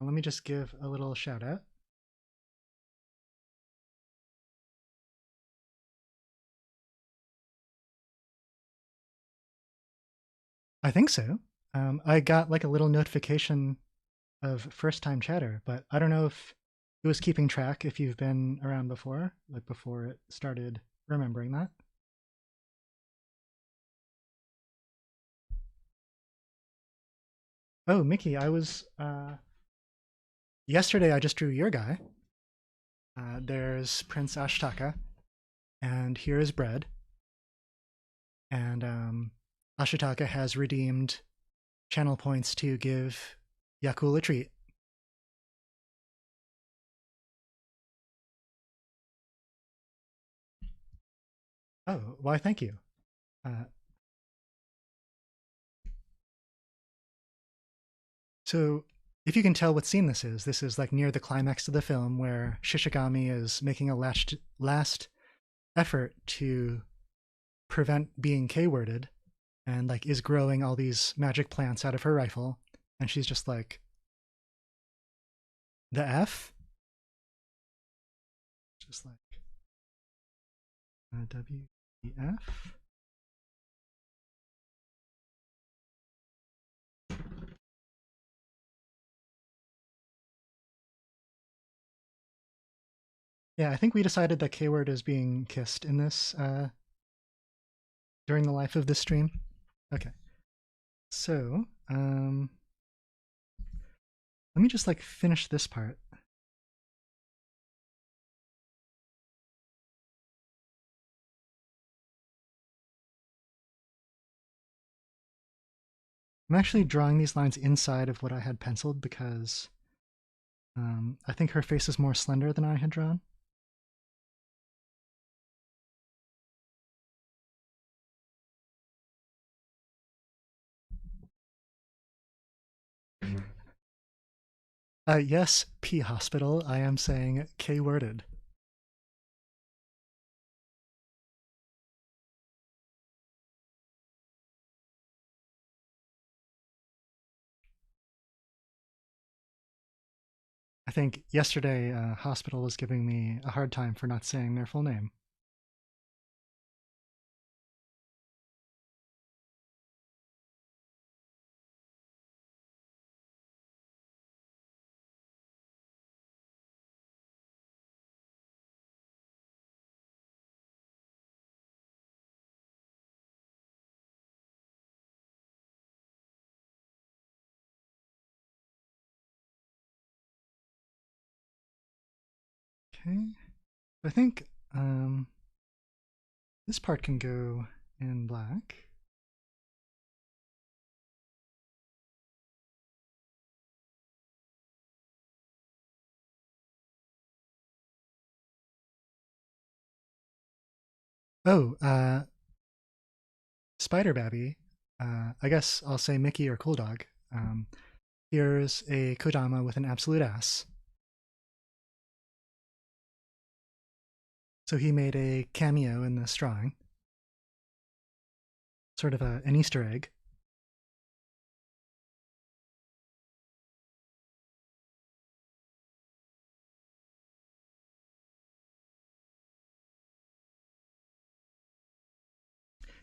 Let me just give a little shout out. I think so. I got like a little notification of first time chatter, but I don't know if it was keeping track if you've been around before, like before it started remembering that. Oh, Mickey, I was yesterday I just drew your guy. There's Prince Ashtaka, and here is bread. And Ashitaka has redeemed channel points to give Yakul a treat. Oh, why thank you. Uh, so, if you can tell what scene this is like near the climax of the film where Shishigami is making a last effort to prevent being K-worded and like is growing all these magic plants out of her rifle. And she's just like, the F? Just like, WEF? Yeah, I think we decided that K-word is being kissed in this during the life of this stream. Okay. So, let me just like finish this part. I'm actually drawing these lines inside of what I had penciled because I think her face is more slender than I had drawn. Yes, P Hospital, I am saying K-worded. I think yesterday Hospital was giving me a hard time for not saying their full name. Okay. I think this part can go in black. Oh, Spider Babby. I guess I'll say Mickey or Cool Dog. Here's a Kodama with an absolute ass. So he made a cameo in this drawing. Sort of an Easter egg.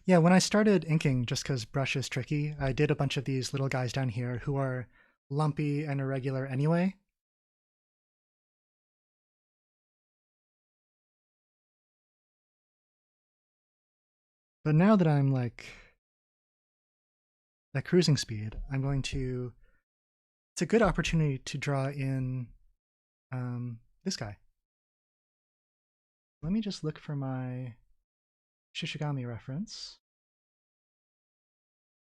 Yeah, when I started inking, just because brush is tricky, I did a bunch of these little guys down here who are lumpy and irregular anyway. But now that I'm like at cruising speed, I'm going to. It's a good opportunity to draw in this guy. Let me just look for my Shishigami reference.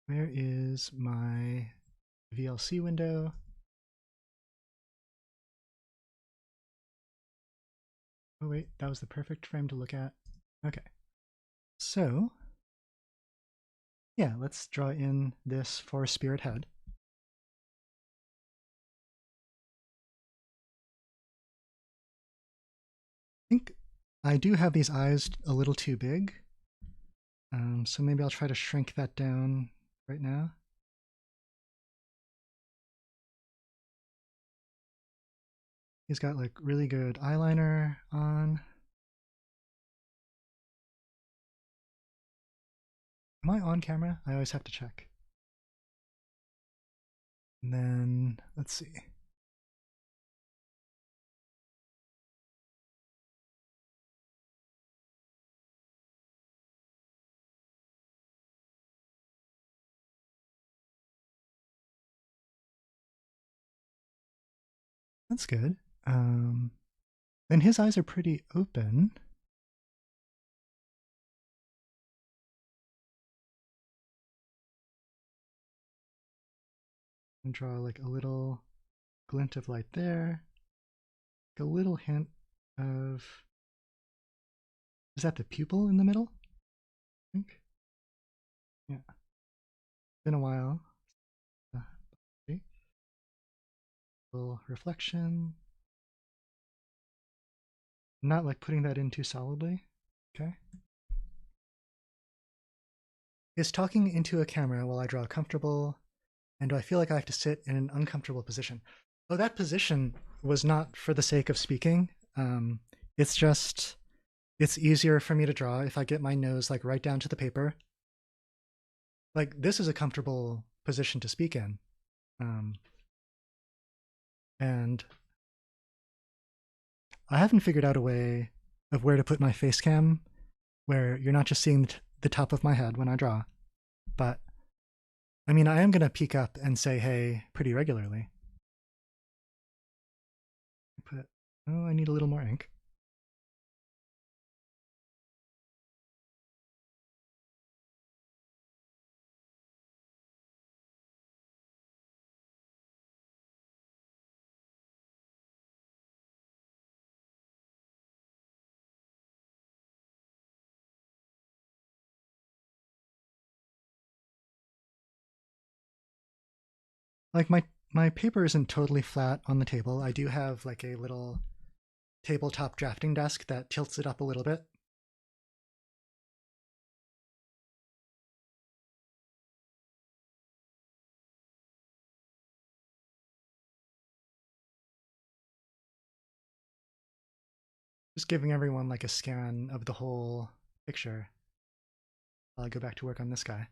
Where is my VLC window? Oh wait, that was the perfect frame to look at. Okay. So, yeah, let's draw in this for Spirit Head. I think I do have these eyes a little too big. So maybe I'll try to shrink that down right now. He's got like really good eyeliner on. Am I on camera? I always have to check. And then, let's see. That's good. And his eyes are pretty open. And draw like a little glint of light there. Like a little hint of. Is that the pupil in the middle? I think. Yeah. Been a while. Little reflection. Not like putting that in too solidly. Okay. Is talking into a camera while I draw comfortable, and do I feel like I have to sit in an uncomfortable position? Oh, that position was not for the sake of speaking. It's just, it's easier for me to draw if I get my nose like right down to the paper. Like this is a comfortable position to speak in. And I haven't figured out a way of where to put my face cam where you're not just seeing the top of my head when I draw. But I mean, I am going to peek up and say hey pretty regularly. Oh, I need a little more ink. Like my paper isn't totally flat on the table. I do have like a little tabletop drafting desk that tilts it up a little bit. Just giving everyone like a scan of the whole picture. I'll go back to work on this guy.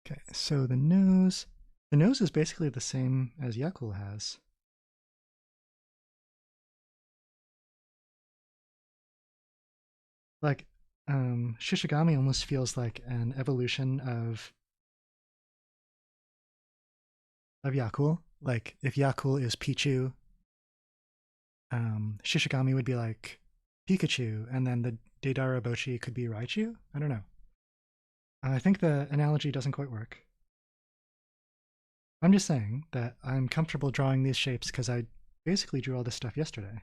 Okay, so the nose. The nose is basically the same as Yakul has. Like, Shishigami almost feels like an evolution of Yakul. Like, if Yakul is Pichu, Shishigami would be like Pikachu, and then the Deidara Eboshi could be Raichu? I don't know. I think the analogy doesn't quite work. I'm just saying that I'm comfortable drawing these shapes because I basically drew all this stuff yesterday.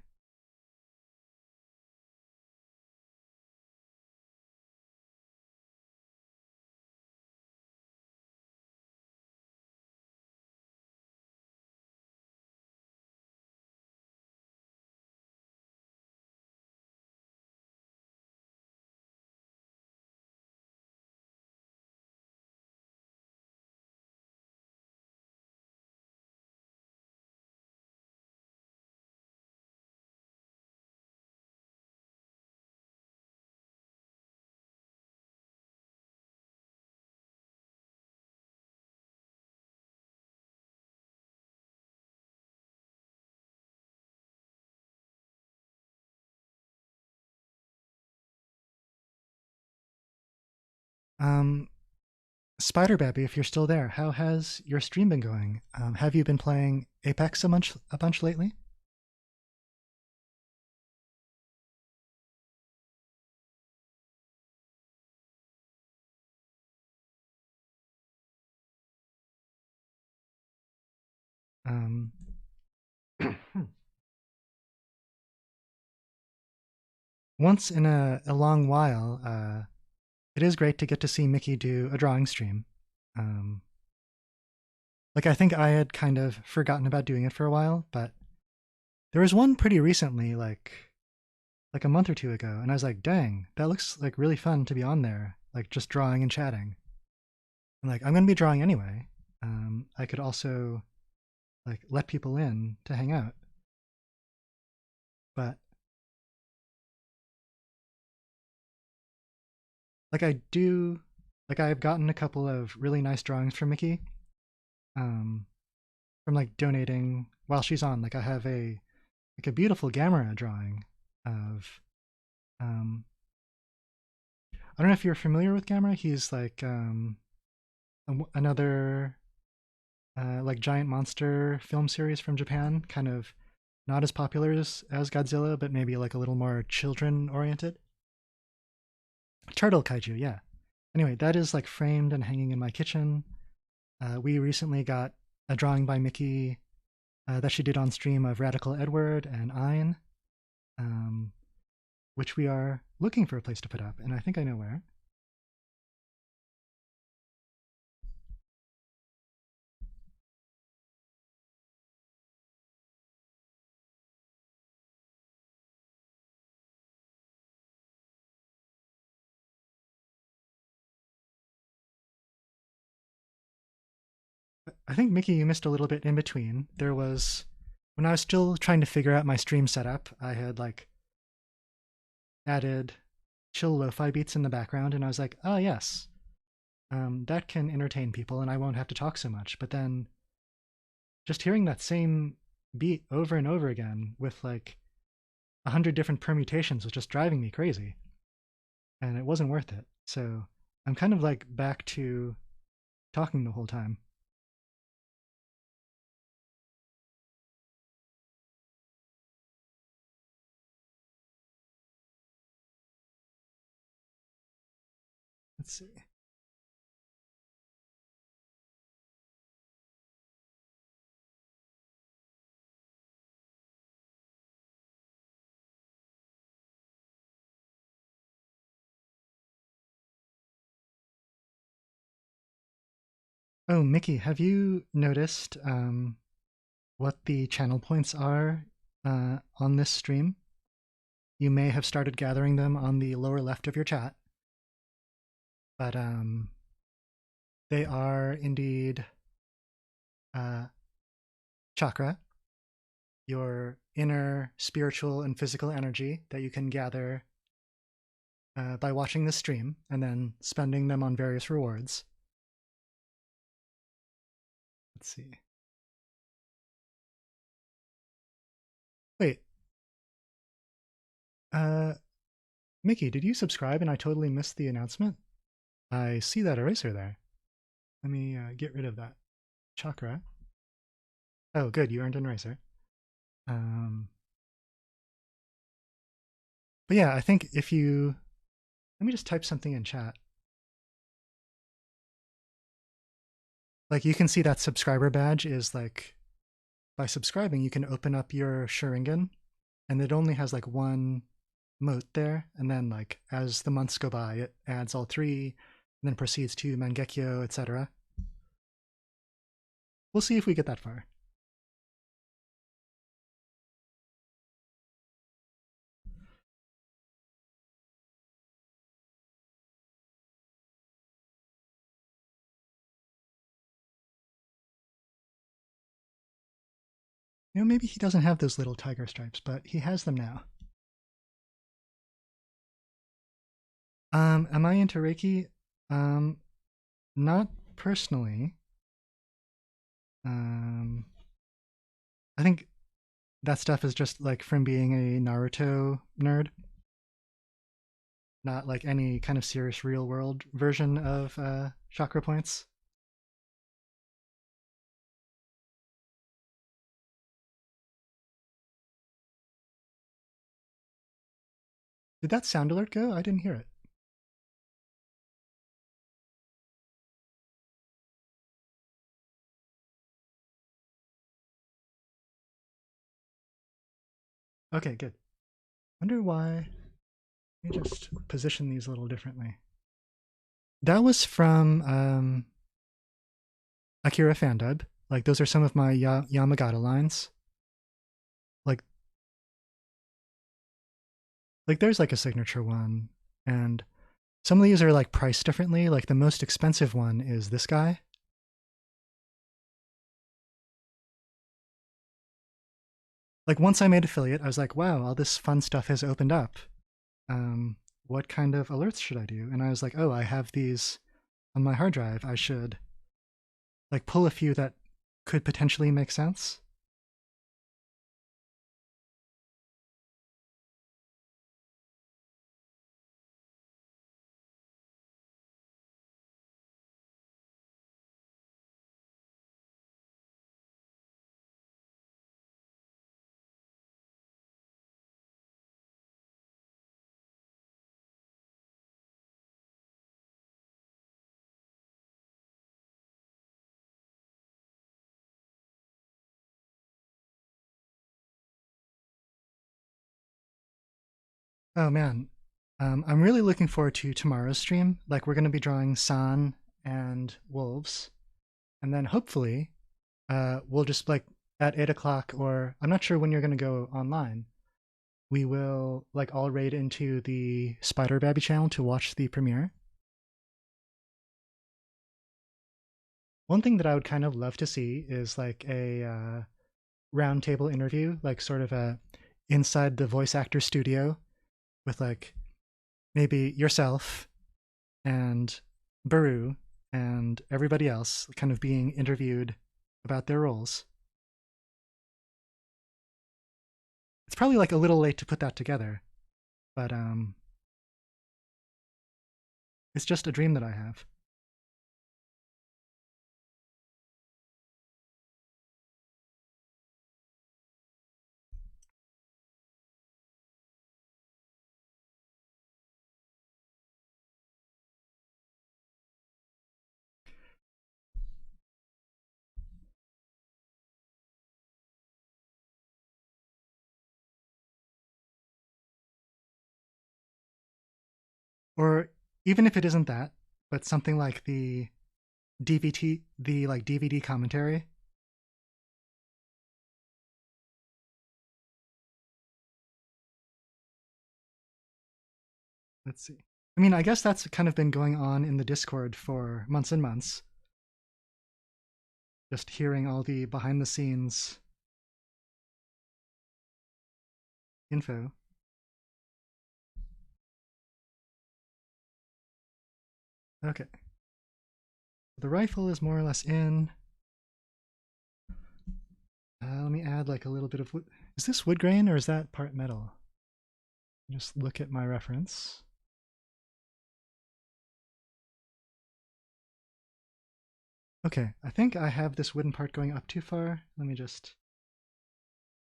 Um, Spider Baby, if you're still there, how has your stream been going? Have you been playing Apex a bunch lately? Um, Once in a long while, it is great to get to see Mickey do a drawing stream. Um, like I think I had kind of forgotten about doing it for a while, but there was one pretty recently, like a month or two ago, and I was like, dang, that looks like really fun to be on there, like just drawing and chatting. And like I'm gonna be drawing anyway. I could also like let people in to hang out, but like I do, like I've gotten a couple of really nice drawings from Mickey, um, from like donating while she's on. Like I have a beautiful Gamera drawing of um, I don't know if you're familiar with Gamera. He's like another like giant monster film series from Japan, kind of not as popular as Godzilla, but maybe like a little more children oriented. Turtle kaiju, yeah. Anyway, that is like framed and hanging in my kitchen. We recently got a drawing by Mickey that she did on stream of Radical Edward and Ein, um, which we are looking for a place to put up, and I think I know where. I think, Mickey, you missed a little bit in between. There was, when I was still trying to figure out my stream setup, I had like added chill lo-fi beats in the background, and I was like, oh yes, that can entertain people, and I won't have to talk so much. But then just hearing that same beat over and over again with like 100 different permutations was just driving me crazy, and it wasn't worth it. So I'm kind of like back to talking the whole time. Let's see. Oh, Mickey, have you noticed what the channel points are on this stream? You may have started gathering them on the lower left of your chat, but they are indeed uh, chakra, your inner spiritual and physical energy that you can gather by watching this stream and then spending them on various rewards. Let's see. Wait, uh, Mickey, did you subscribe and I totally missed the announcement? I see that eraser there. Let me get rid of that chakra. Oh, good, you earned an eraser. Um, But yeah, I think if you let me just type something in chat. Like you can see that subscriber badge is like by subscribing you can open up your Sharingan, and it only has like one moat there, and then like as the months go by it adds all three and then proceeds to Mangekyo, etc. We'll see if we get that far. You know, maybe he doesn't have those little tiger stripes, but he has them now. Am I into Reiki? Not personally. I think that stuff is just like from being a Naruto nerd, not like any kind of serious real world version of chakra points. Did that sound alert go? I didn't hear it. Okay, good. Wonder why. Let me just position these a little differently. That was from Akira Fandub. Like those are some of my Yamagata lines. Like there's like a signature one, and some of these are like priced differently. Like the most expensive one is this guy. Like once I made affiliate, I was like, wow, all this fun stuff has opened up. What kind of alerts should I do? And I was like, oh, I have these on my hard drive. I should like pull a few that could potentially make sense. Oh man, I'm really looking forward to tomorrow's stream. Like we're going to be drawing San and wolves, and then hopefully, we'll just like at 8 o'clock, or I'm not sure when you're going to go online. We will like all raid into the Spider Babby channel to watch the premiere. One thing that I would kind of love to see is like a roundtable interview, like sort of a inside the voice actor studio with like maybe yourself and Baru and everybody else kind of being interviewed about their roles. It's probably like a little late to put that together, but it's just a dream that I have. Or even if it isn't that, but something like the the like DVD commentary. Let's see. I mean, I guess that's kind of been going on in the Discord for months and months. Just hearing all the behind the scenes info. Okay. The rifle is more or less in. Let me add like a little bit of wood. Is this wood grain or is that part metal? Just look at my reference. Okay, I think I have this wooden part going up too far. Let me just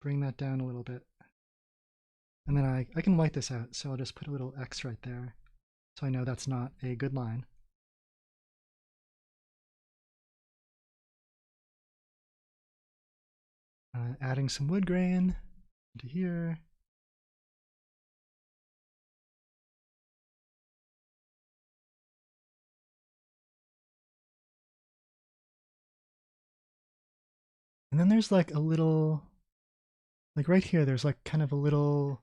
bring that down a little bit. And then I can white this out, so I'll just put a little X right there, so I know that's not a good line. Adding some wood grain into here. And then there's like a little, like right here, there's like kind of a little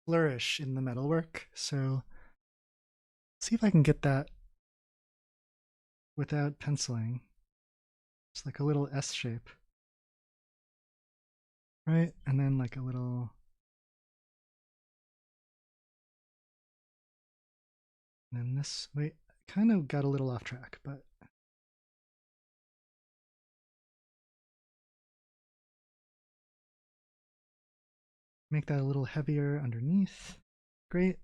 flourish in the metalwork. So see if I can get that without penciling. It's like a little S shape. Right? And then like a little, and then this, wait, I kind of got a little off track, but make that a little heavier underneath. Great.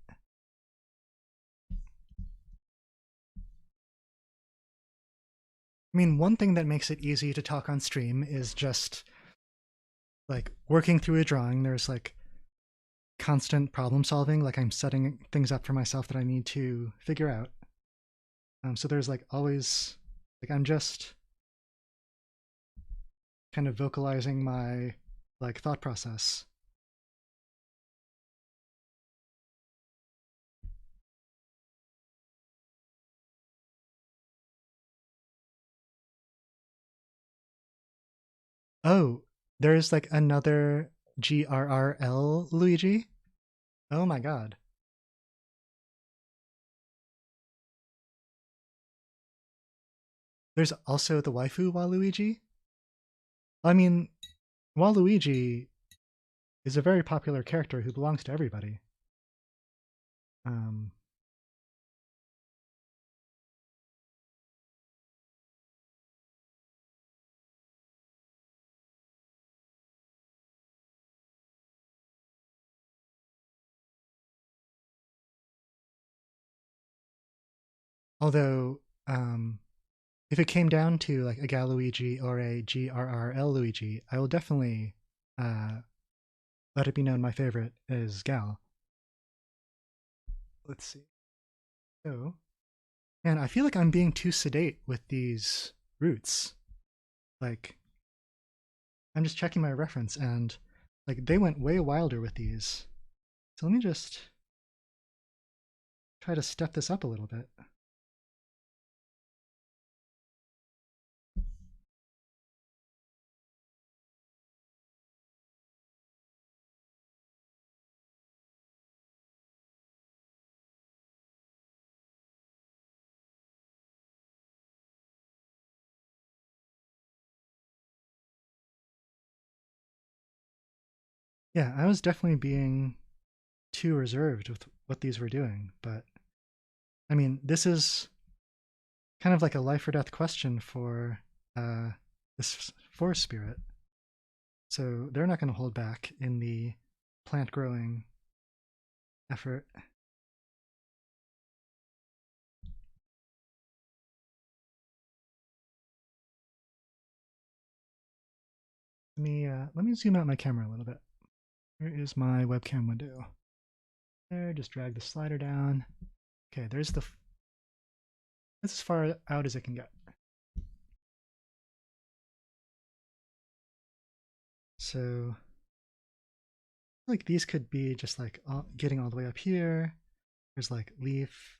I mean, one thing that makes it easy to talk on stream is just like working through a drawing. There's like constant problem solving, like I'm setting things up for myself that I need to figure out. So there's like always, like I'm just kind of vocalizing my like thought process. Oh, there's like another GRRL Luigi. Oh my god. There's also the waifu Waluigi. I mean, Waluigi is a very popular character who belongs to everybody. Um, although, if it came down to like a Galuigi or a GRRL Luigi, I will definitely let it be known my favorite is Gal. Let's see. So, and I feel like I'm being too sedate with these roots. Like, I'm just checking my reference and like they went way wilder with these. So let me just try to step this up a little bit. Yeah, I was definitely being too reserved with what these were doing, but I mean, this is kind of like a life or death question for uh, this forest spirit. So they're not going to hold back in the plant growing effort. Let me zoom out my camera a little bit. Where is my webcam window? There, just drag the slider down. Okay, there's the. That's as far out as it can get. So, like these could be just like getting all the way up here. There's like leaf,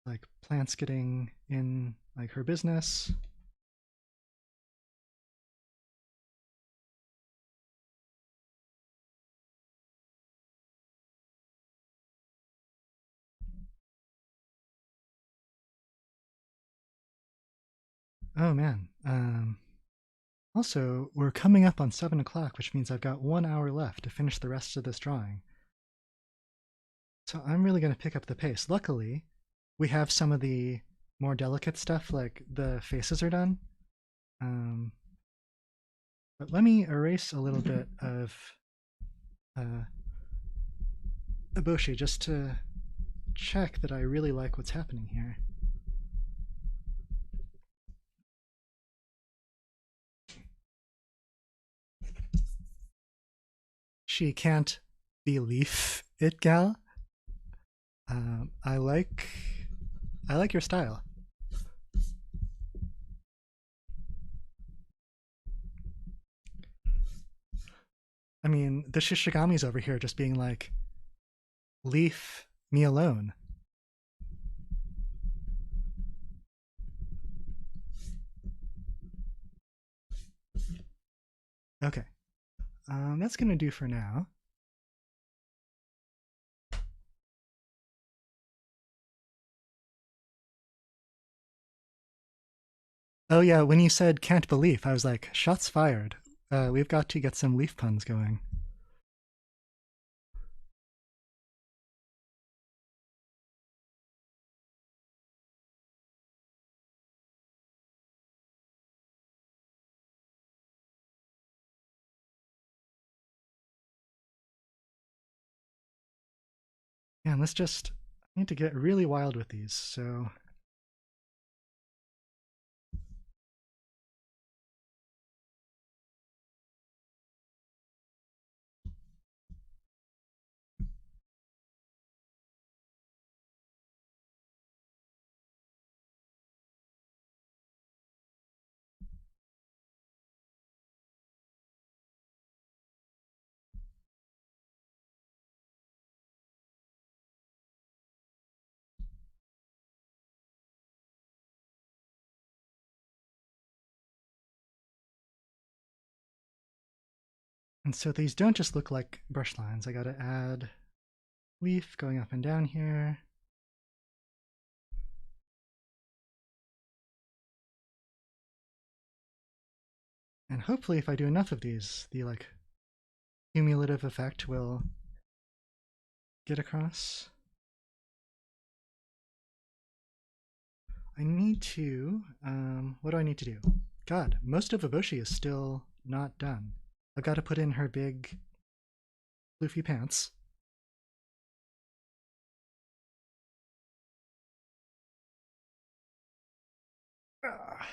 like plants getting in like her business. Oh man. Also, we're coming up on 7 o'clock, which means I've got 1 hour left to finish the rest of this drawing. So I'm really going to pick up the pace. Luckily, we have some of the more delicate stuff, like the faces are done. But let me erase a little bit of Eboshi just to check that I really like what's happening here. She can't Belief it, gal. I like your style. I mean, the Shishigami's over here just being like, leave me alone. Okay, that's gonna do for now. Oh yeah, when you said can't believe, I was like, shots fired. We've got to get some leaf puns going. Yeah, let's just I need to get really wild with these. So and so these don't just look like brush lines. I gotta add leaf going up and down here. And hopefully if I do enough of these, the like cumulative effect will get across. I need to, what do I need to do? God, most of Eboshi is still not done. I've got to put in her big floofy pants. Ah.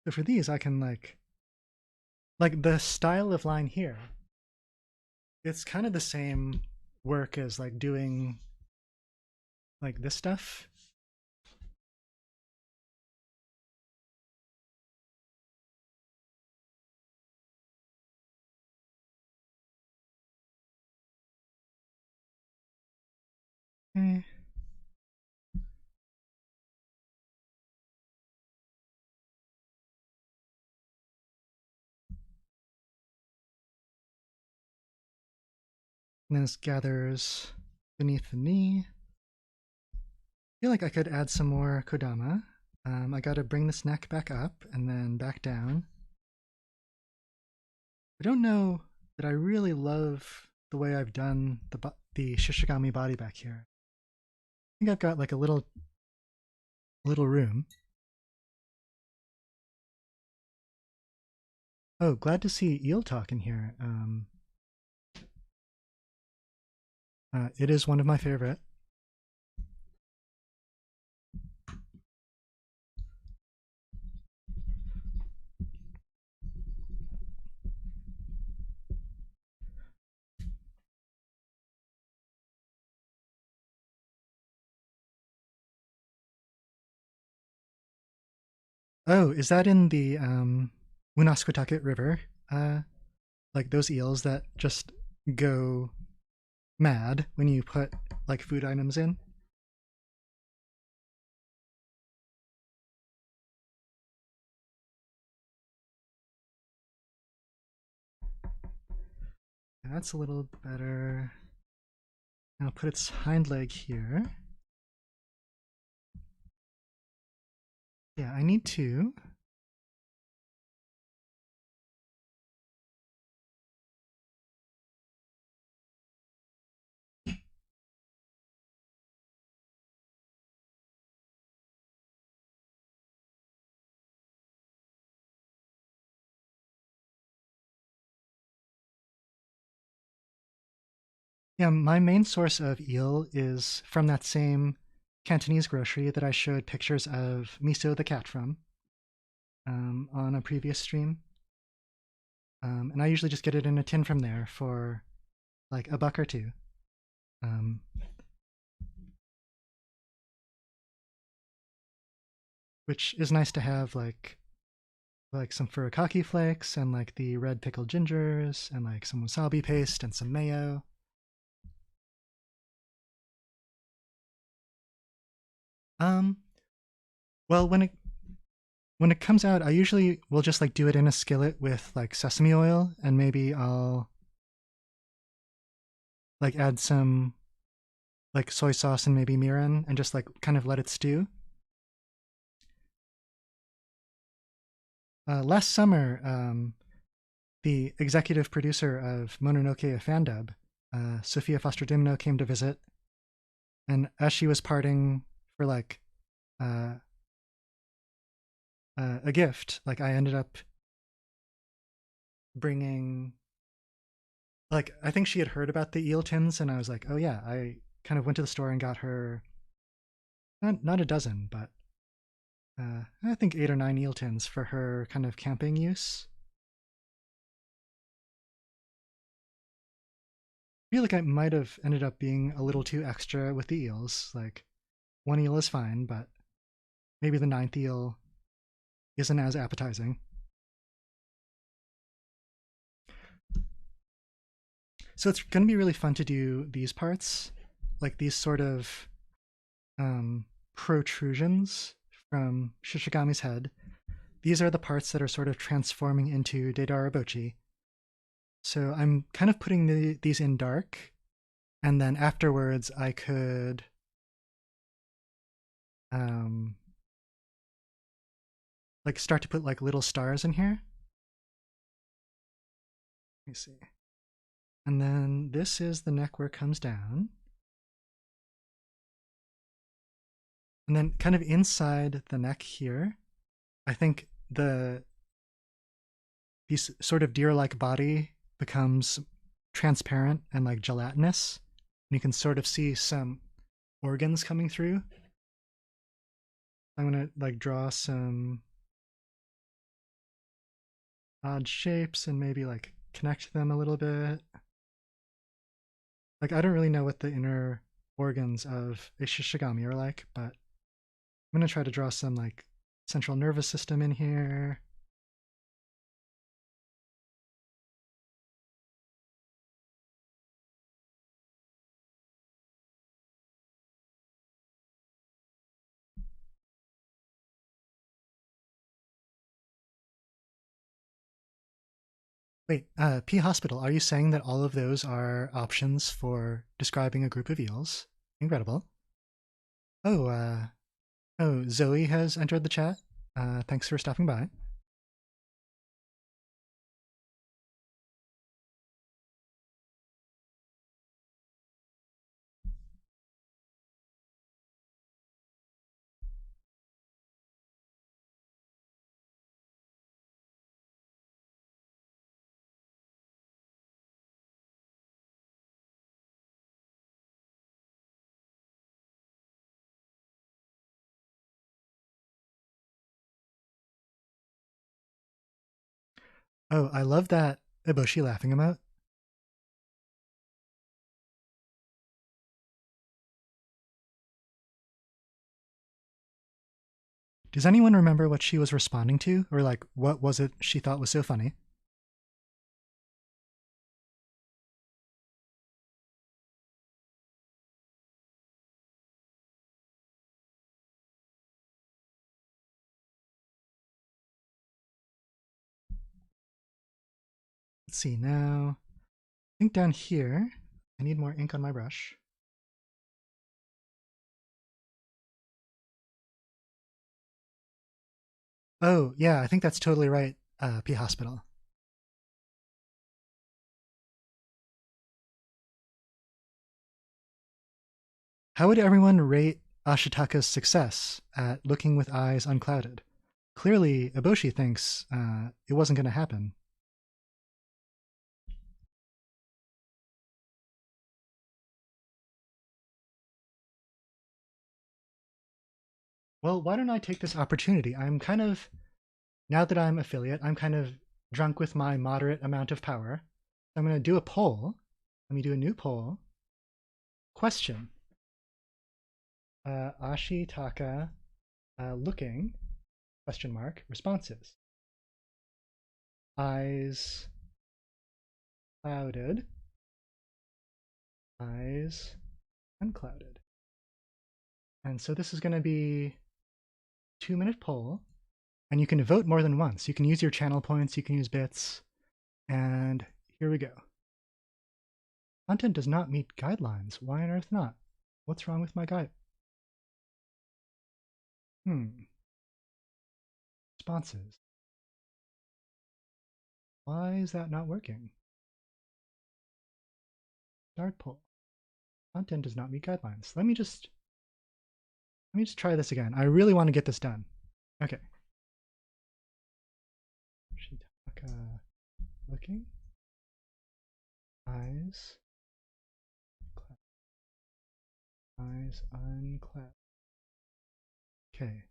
So for these, I can like the style of line here. It's kind of the same work as like doing like this stuff. Eh. And then this gathers beneath the knee. I feel like I could add some more Kodama. I gotta bring this neck back up and then back down. I don't know that I really love the way I've done the Shishigami body back here. I think I've got like a little room. Oh, glad to see Eel Talk in here. It is one of my favorite. Oh, is that in the Munasquatucket River? Like those eels that just go mad when you put like food items in? That's a little better. I'll put its hind leg here. Yeah, I need to. Yeah, my main source of eel is from that same Cantonese grocery that I showed pictures of Miso the cat from on a previous stream. And I usually just get it in a tin from there for like a buck or two. Um, which is nice to have like some furikake flakes and like the red pickled gingers and like some wasabi paste and some mayo. Um, well, when it comes out, I usually will just like do it in a skillet with like sesame oil, and maybe I'll like add some like soy sauce and maybe mirin and just like kind of let it stew. Last summer, the executive producer of Mononoke, a fan dub, Sophia Foster Dimno, came to visit, and as she was parting for like uh, a gift, like I ended up bringing like I think she had heard about the eel tins, and I was like, oh yeah, I kind of went to the store and got her not a dozen, but I think 8 or 9 eel tins for her kind of camping use. I feel like I might have ended up being a little too extra with the eels. Like one eel is fine, but maybe the ninth eel isn't as appetizing. So it's going to be really fun to do these parts, like these sort of um, protrusions from Shishigami's head. These are the parts that are sort of transforming into Deidara Eboshi. So I'm kind of putting these in dark, and then afterwards I could um, like start to put like little stars in here. Let me see. And then this is the neck where it comes down. And then kind of inside the neck here, I think this sort of deer-like body becomes transparent and like gelatinous. And you can sort of see some organs coming through. I'm gonna like draw some odd shapes and maybe like connect them a little bit. Like I don't really know what the inner organs of a Shishigami are like, but I'm gonna try to draw some like central nervous system in here. Wait, P Hospital, are you saying that all of those are options for describing a group of eels? Incredible. Oh, Zoe has entered the chat. Thanks for stopping by. Oh, I love that Eboshi laughing emote. Does anyone remember what she was responding to? Or like what was it she thought was so funny? Let's see now. I think down here, I need more ink on my brush. Oh, yeah, I think that's totally right, P Hospital. How would everyone rate Ashitaka's success at looking with eyes unclouded? Clearly, Eboshi thinks it wasn't going to happen. Well, why don't I take this opportunity? Now that I'm affiliate, I'm kind of drunk with my moderate amount of power. I'm going to do a poll. Let me do a new poll. Question. Ashitaka looking, question mark, responses. Eyes clouded, eyes unclouded. And so this is going to be 2-minute poll, and you can vote more than once. You can use your channel points, you can use bits, and here we go. Content does not meet guidelines. Why on earth not? What's wrong with my guide? Responses. Why is that not working? Start poll. Content does not meet guidelines. Let me just try this again. I really want to get this done. Okay. Shitaka looking. Eyes. Eyes unclouded. Okay.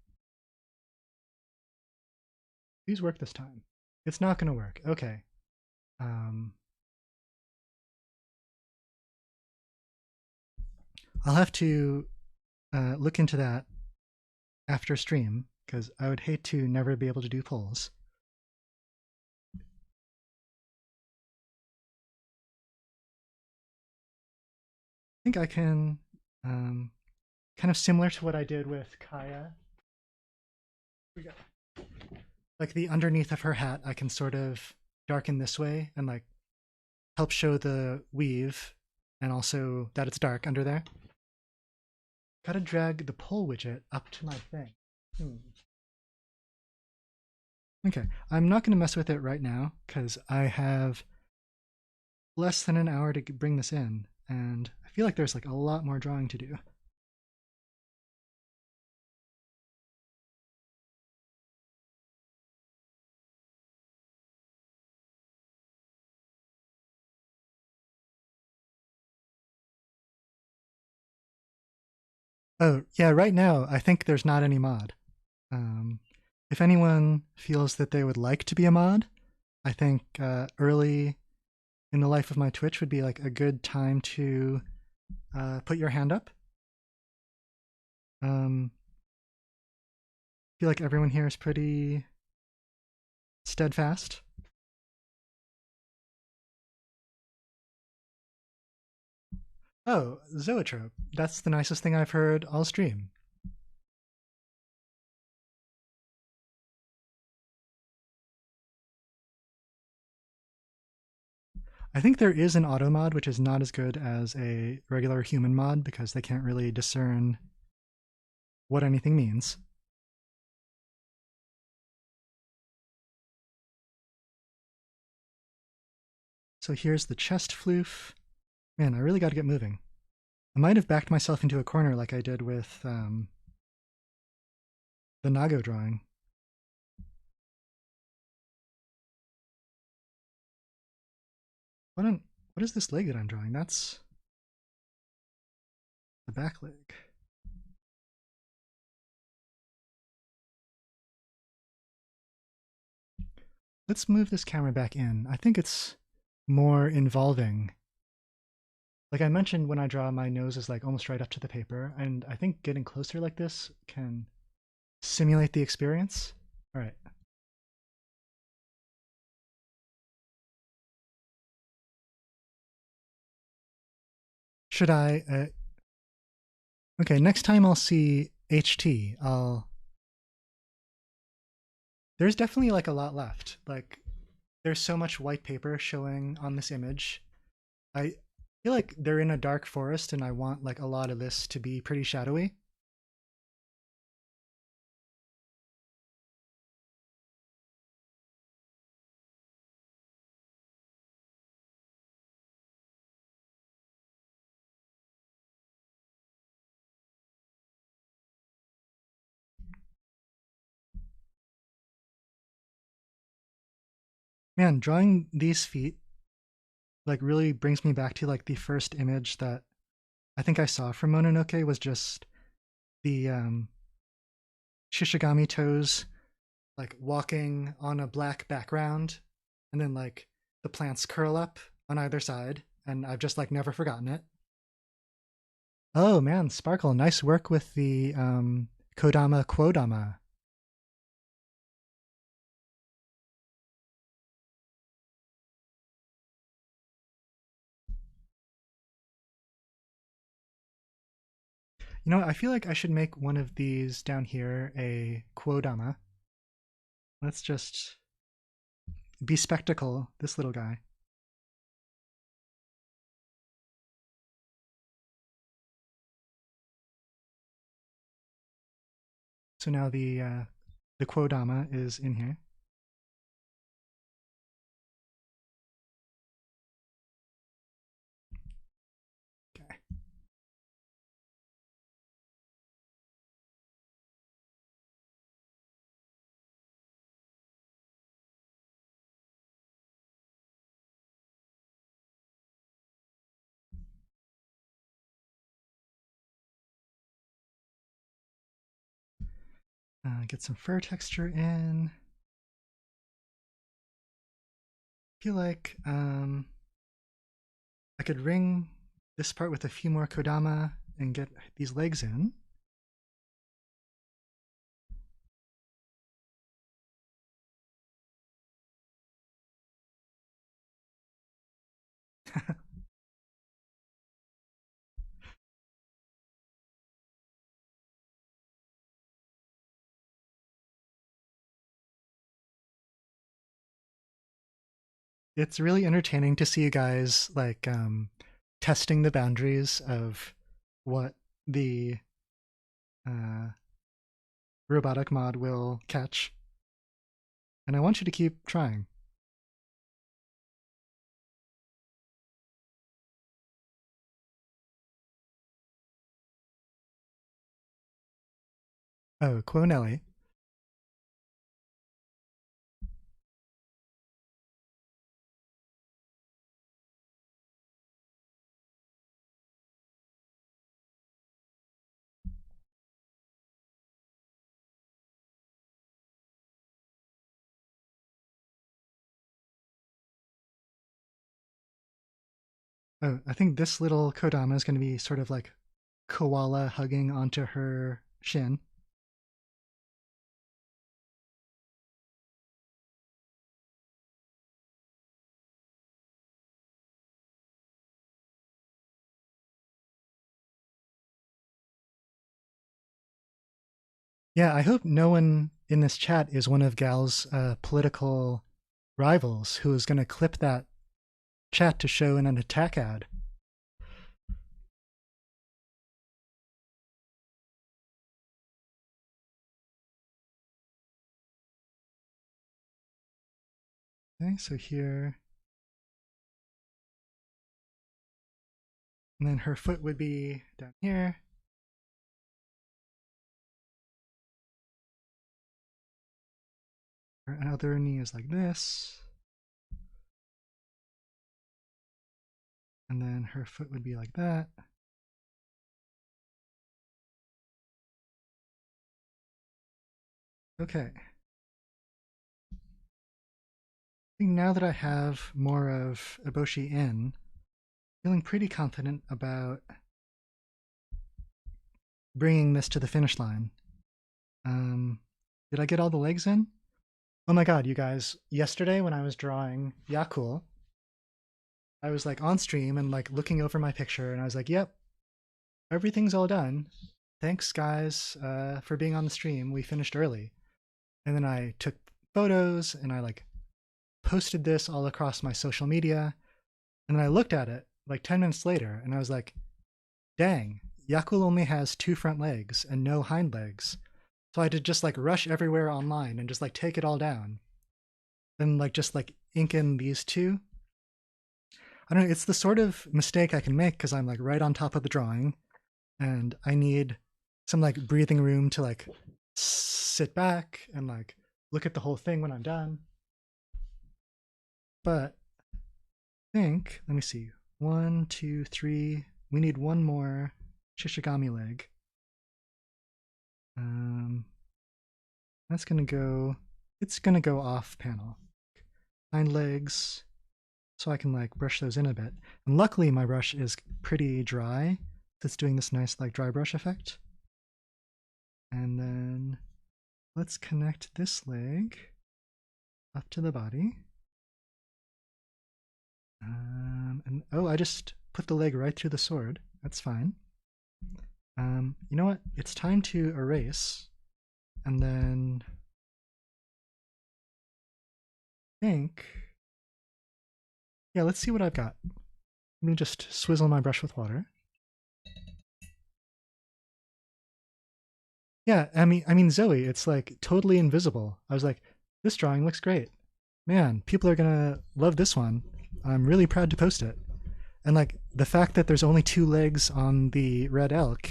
Please work this time. It's not going to work. Okay. I'll have to look into that after stream, because I would hate to never be able to do polls. I think I can, kind of similar to what I did with Kaya. We go. Like the underneath of her hat, I can sort of darken this way and like help show the weave and also that it's dark under there. Gotta drag the poll widget up to my thing. Okay, I'm not gonna mess with it right now because I have less than an hour to bring this in, and I feel like there's like a lot more drawing to do. Oh, yeah, right now I think there's not any mod. If anyone feels that they would like to be a mod, I think early in the life of my Twitch would be like a good time to put your hand up. I feel like everyone here is pretty steadfast. Oh, Zoetrope. That's the nicest thing I've heard all stream. I think there is an auto mod which is not as good as a regular human mod because they can't really discern what anything means. So here's the chest floof. Man, I really got to get moving. I might have backed myself into a corner like I did with the Nago drawing. What is this leg that I'm drawing? That's the back leg. Let's move this camera back in. I think it's more involving. Like I mentioned, when I draw, my nose is like almost right up to the paper, and I think getting closer like this can simulate the experience. All right. Should I? Okay, next time I'll see HT. There's definitely like a lot left. Like there's so much white paper showing on this image. I feel like they're in a dark forest and I want like a lot of this to be pretty shadowy. Man, drawing these feet like really brings me back to like the first image that I think I saw from Mononoke was just the Shishigami toes like walking on a black background, and then like the plants curl up on either side, and I've just like never forgotten it. Oh man, Sparkle, nice work with the Kodama Quodama. You know what? I feel like I should make one of these down here a Quodama. Let's just bespectacle this little guy. So now the Quodama is in here. Okay. Get some fur texture in. I feel like I could ring this part with a few more Kodama and get these legs in. It's really entertaining to see you guys like testing the boundaries of what the uh, robotic mod will catch. And I want you to keep trying. Oh, Quonelli. Oh, I think this little Kodama is going to be sort of like koala hugging onto her shin. Yeah, I hope no one in this chat is one of Gal's political rivals who is going to clip that chat to show in an attack ad. Okay, so here. And then her foot would be down here. Her other knee is like this. And then her foot would be like that. Okay. I think now that I have more of Eboshi in, feeling pretty confident about bringing this to the finish line. Did I get all the legs in? Oh my god, you guys, yesterday when I was drawing Yakul, I was like on stream and like looking over my picture and I was like, yep, everything's all done. Thanks guys for being on the stream. We finished early. And then I took photos and I like posted this all across my social media. And then I looked at it like 10 minutes later and I was like, dang, Yakul only has 2 front legs and no hind legs. So I had to just like rush everywhere online and just like take it all down. And like just like ink in these two. I don't know, it's the sort of mistake I can make because I'm like right on top of the drawing and I need some like breathing room to like sit back and like look at the whole thing when I'm done. But I think, let me see, 1, 2, 3. We need one more Shishigami leg. That's gonna go, it's gonna go off panel. Hind legs, so I can like brush those in a bit. And luckily my brush is pretty dry, so it's doing this nice like dry brush effect. And then let's connect this leg up to the body. And oh, I just put the leg right through the sword. That's fine. You know what? It's time to erase. And then I think, yeah, let's see what I've got. Let me just swizzle my brush with water. Yeah, I mean Zoe, it's like totally invisible. I was like, this drawing looks great. Man, people are gonna love this one. I'm really proud to post it. And like the fact that there's only 2 legs on the red elk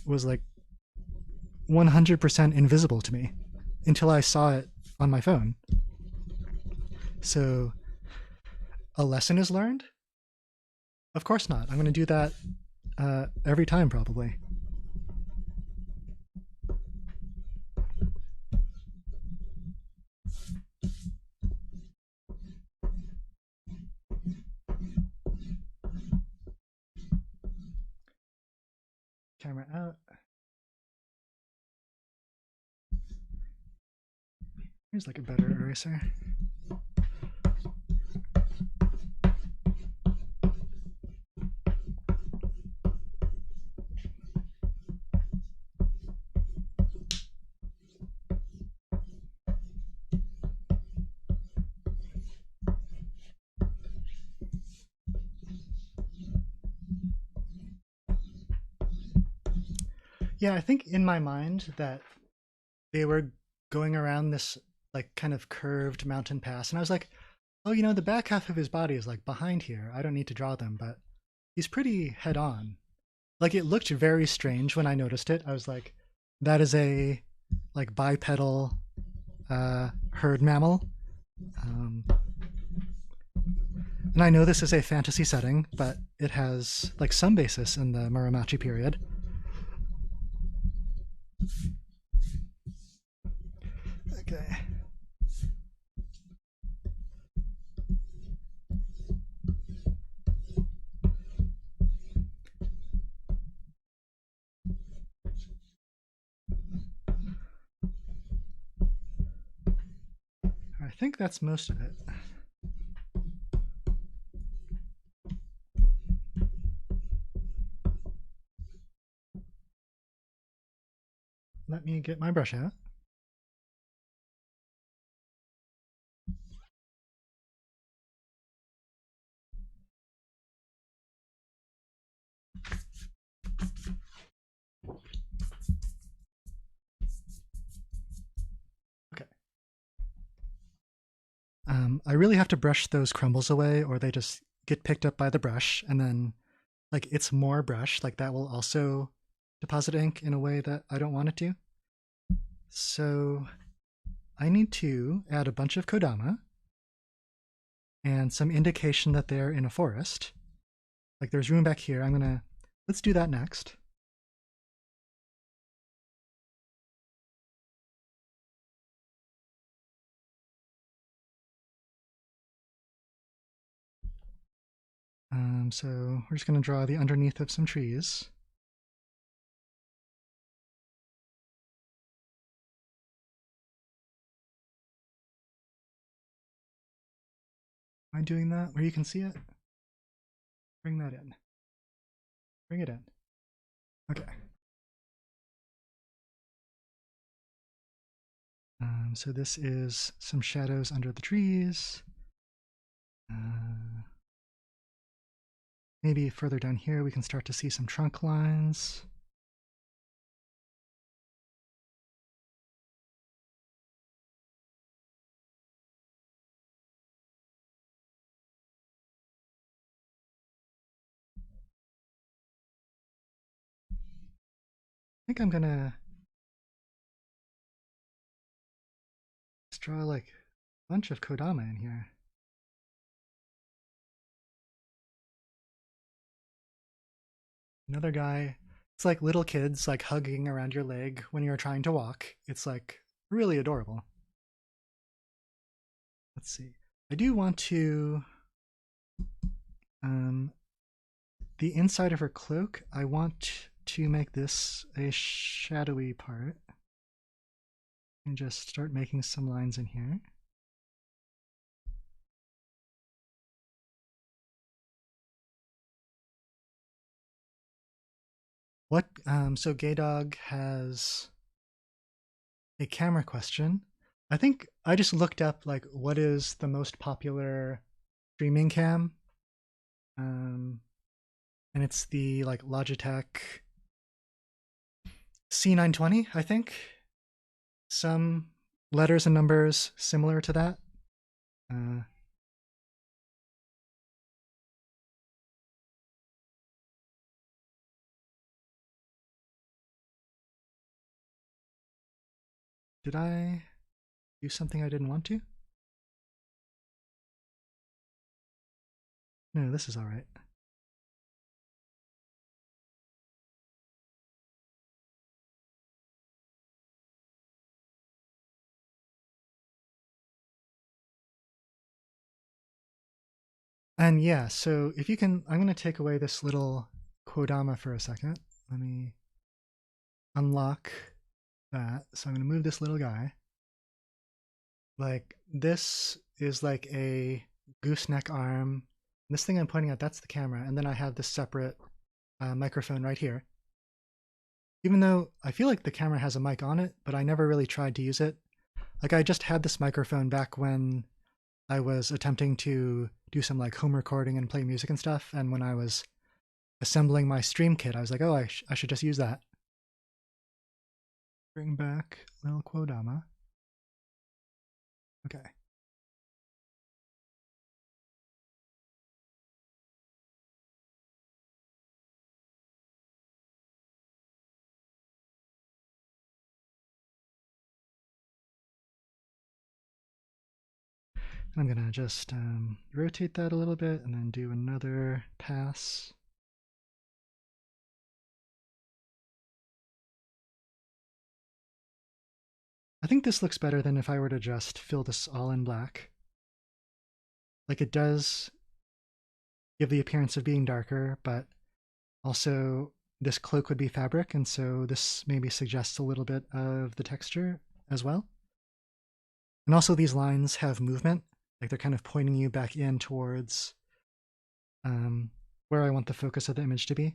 was like 100% invisible to me until I saw it on my phone. So a lesson is learned? Of course not. I'm going to do that every time probably. Camera out. Here's like a better eraser. Yeah, I think in my mind that they were going around this like kind of curved mountain pass, and I was like, oh, you know, the back half of his body is like behind here. I don't need to draw them, but he's pretty head on. Like it looked very strange when I noticed it. I was like, that is a like bipedal herd mammal. Um, and I know this is a fantasy setting, but it has like some basis in the Muromachi period. Okay. I think that's most of it. Let me get my brush out. Okay. I really have to brush those crumbles away or they just get picked up by the brush, and then like it's more brush, like that will also deposit ink in a way that I don't want it to. So I need to add a bunch of kodama and some indication that they're in a forest. Like there's room back here. Let's do that next. So we're just gonna draw the underneath of some trees. Am I doing that where you can see it? Bring that in. Bring it in. Okay. So this is some shadows under the trees. Maybe further down here we can start to see some trunk lines. I think I'm gonna just draw like a bunch of kodama in here. Another guy. It's like little kids like hugging around your leg when you're trying to walk. It's like really adorable. Let's see. I do want to um, the inside of her cloak. I want to make this a shadowy part and just start making some lines in here. What? So Gay Dog has a camera question. I think I just looked up like what is the most popular streaming cam, um, and it's the like Logitech C920. I think some letters and numbers similar to that. Uh, did I do something I didn't want to? No, this is all right. And yeah, so if you can, I'm going to take away this little Kodama for a second. Let me unlock that. So I'm going to move this little guy. Like, this is like a gooseneck arm. This thing I'm pointing at, that's the camera. And then I have this separate microphone right here. Even though I feel like the camera has a mic on it, but I never really tried to use it. Like, I just had this microphone back when I was attempting to do some like home recording and play music and stuff. And when I was assembling my stream kit, I was like, oh, I should just use that. Bring back little Quodama. Okay. I'm gonna just rotate that a little bit and then do another pass. I think this looks better than if I were to just fill this all in black. Like, it does give the appearance of being darker, but also this cloak would be fabric, and so this maybe suggests a little bit of the texture as well. And also these lines have movement, like they're kind of pointing you back in towards where I want the focus of the image to be.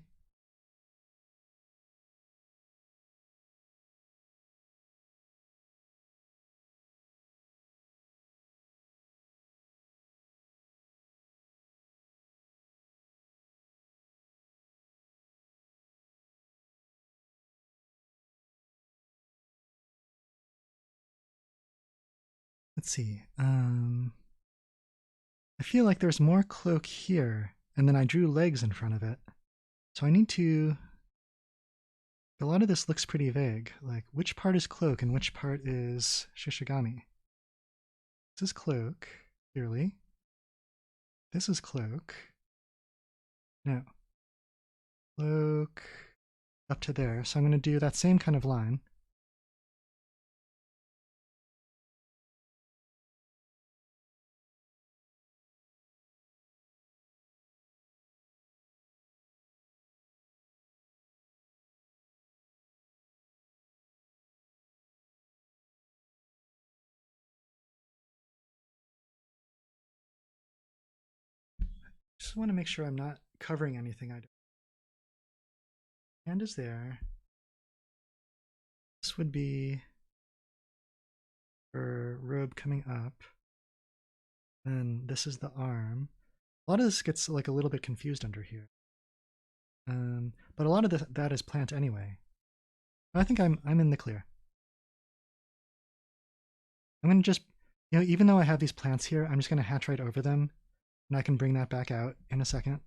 Let's see. I feel like there's more cloak here, and then I drew legs in front of it. So I need to... A lot of this looks pretty vague. Like, which part is cloak and which part is Shishigami? This is cloak, clearly. This is cloak. No. Cloak up to there. So I'm going to do that same kind of line. Just want to make sure I'm not covering anything. Hand is there. This would be her robe coming up. And this is the arm. A lot of this gets like a little bit confused under here. But a lot of that is plant anyway. I think I'm in the clear. I'm gonna just, even though I have these plants here, I'm just gonna hatch right over them, and I can bring that back out in a second.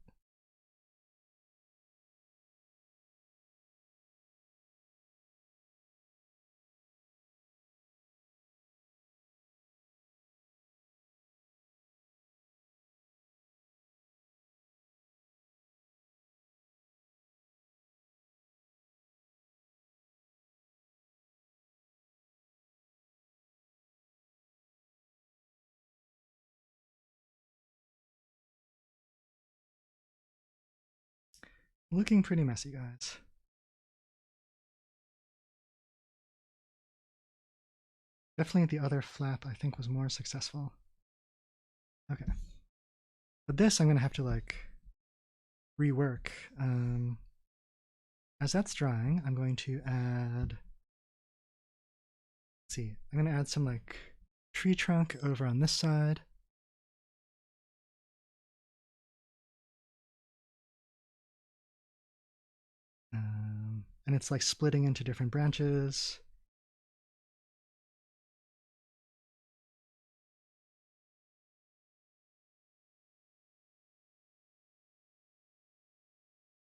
Looking pretty messy, guys. Definitely the other flap I think was more successful. Okay. But this I'm going to have to like rework. As that's drying, I'm going to add, let's see, I'm going to add some like tree trunk over on this side. And it's like splitting into different branches.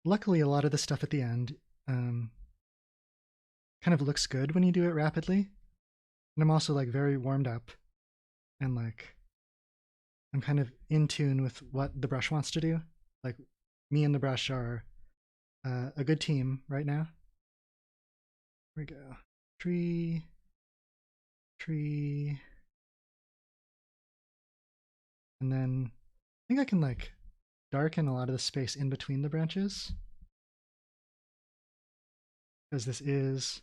Luckily, a lot of the stuff at the end kind of looks good when you do it rapidly. And I'm also like very warmed up and like I'm kind of in tune with what the brush wants to do. Like me and the brush are a good team right now. Here we go. Tree, tree. And then I think I can like darken a lot of the space in between the branches. Because this is,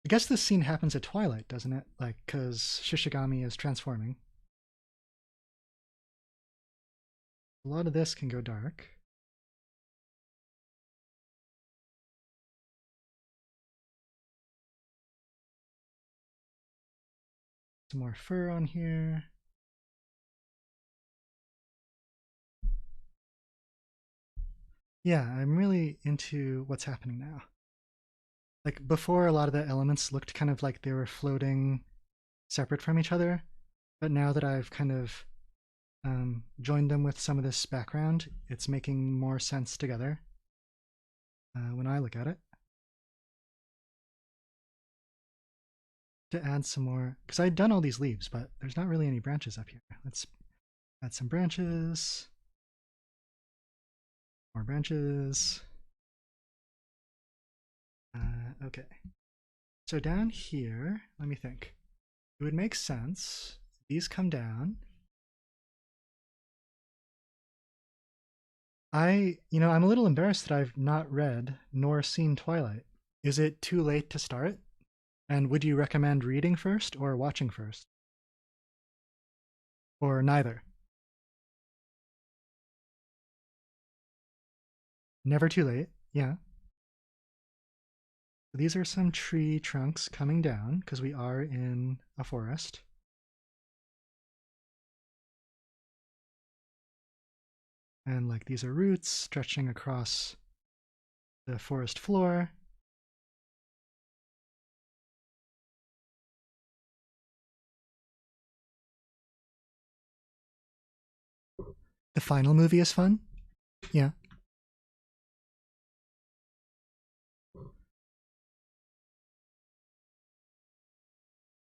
I guess this scene happens at twilight, doesn't it? Like, because Shishigami is transforming. A lot of this can go dark. Some more fur on here. Yeah, I'm really into what's happening now. Like before, a lot of the elements looked kind of like they were floating separate from each other, but now that I've kind of joined them with some of this background, it's making more sense together when I look at it. To add some more, because I'd done all these leaves, but there's not really any branches up here. Let's add some branches. More branches. Okay. So down here, let me think. It would make sense. These come down. I'm a little embarrassed that I've not read nor seen Twilight. Is it too late to start? And would you recommend reading first or watching first? Or neither? Never too late. Yeah. These are some tree trunks coming down because we are in a forest. And like these are roots stretching across the forest floor. The final movie is fun. Yeah.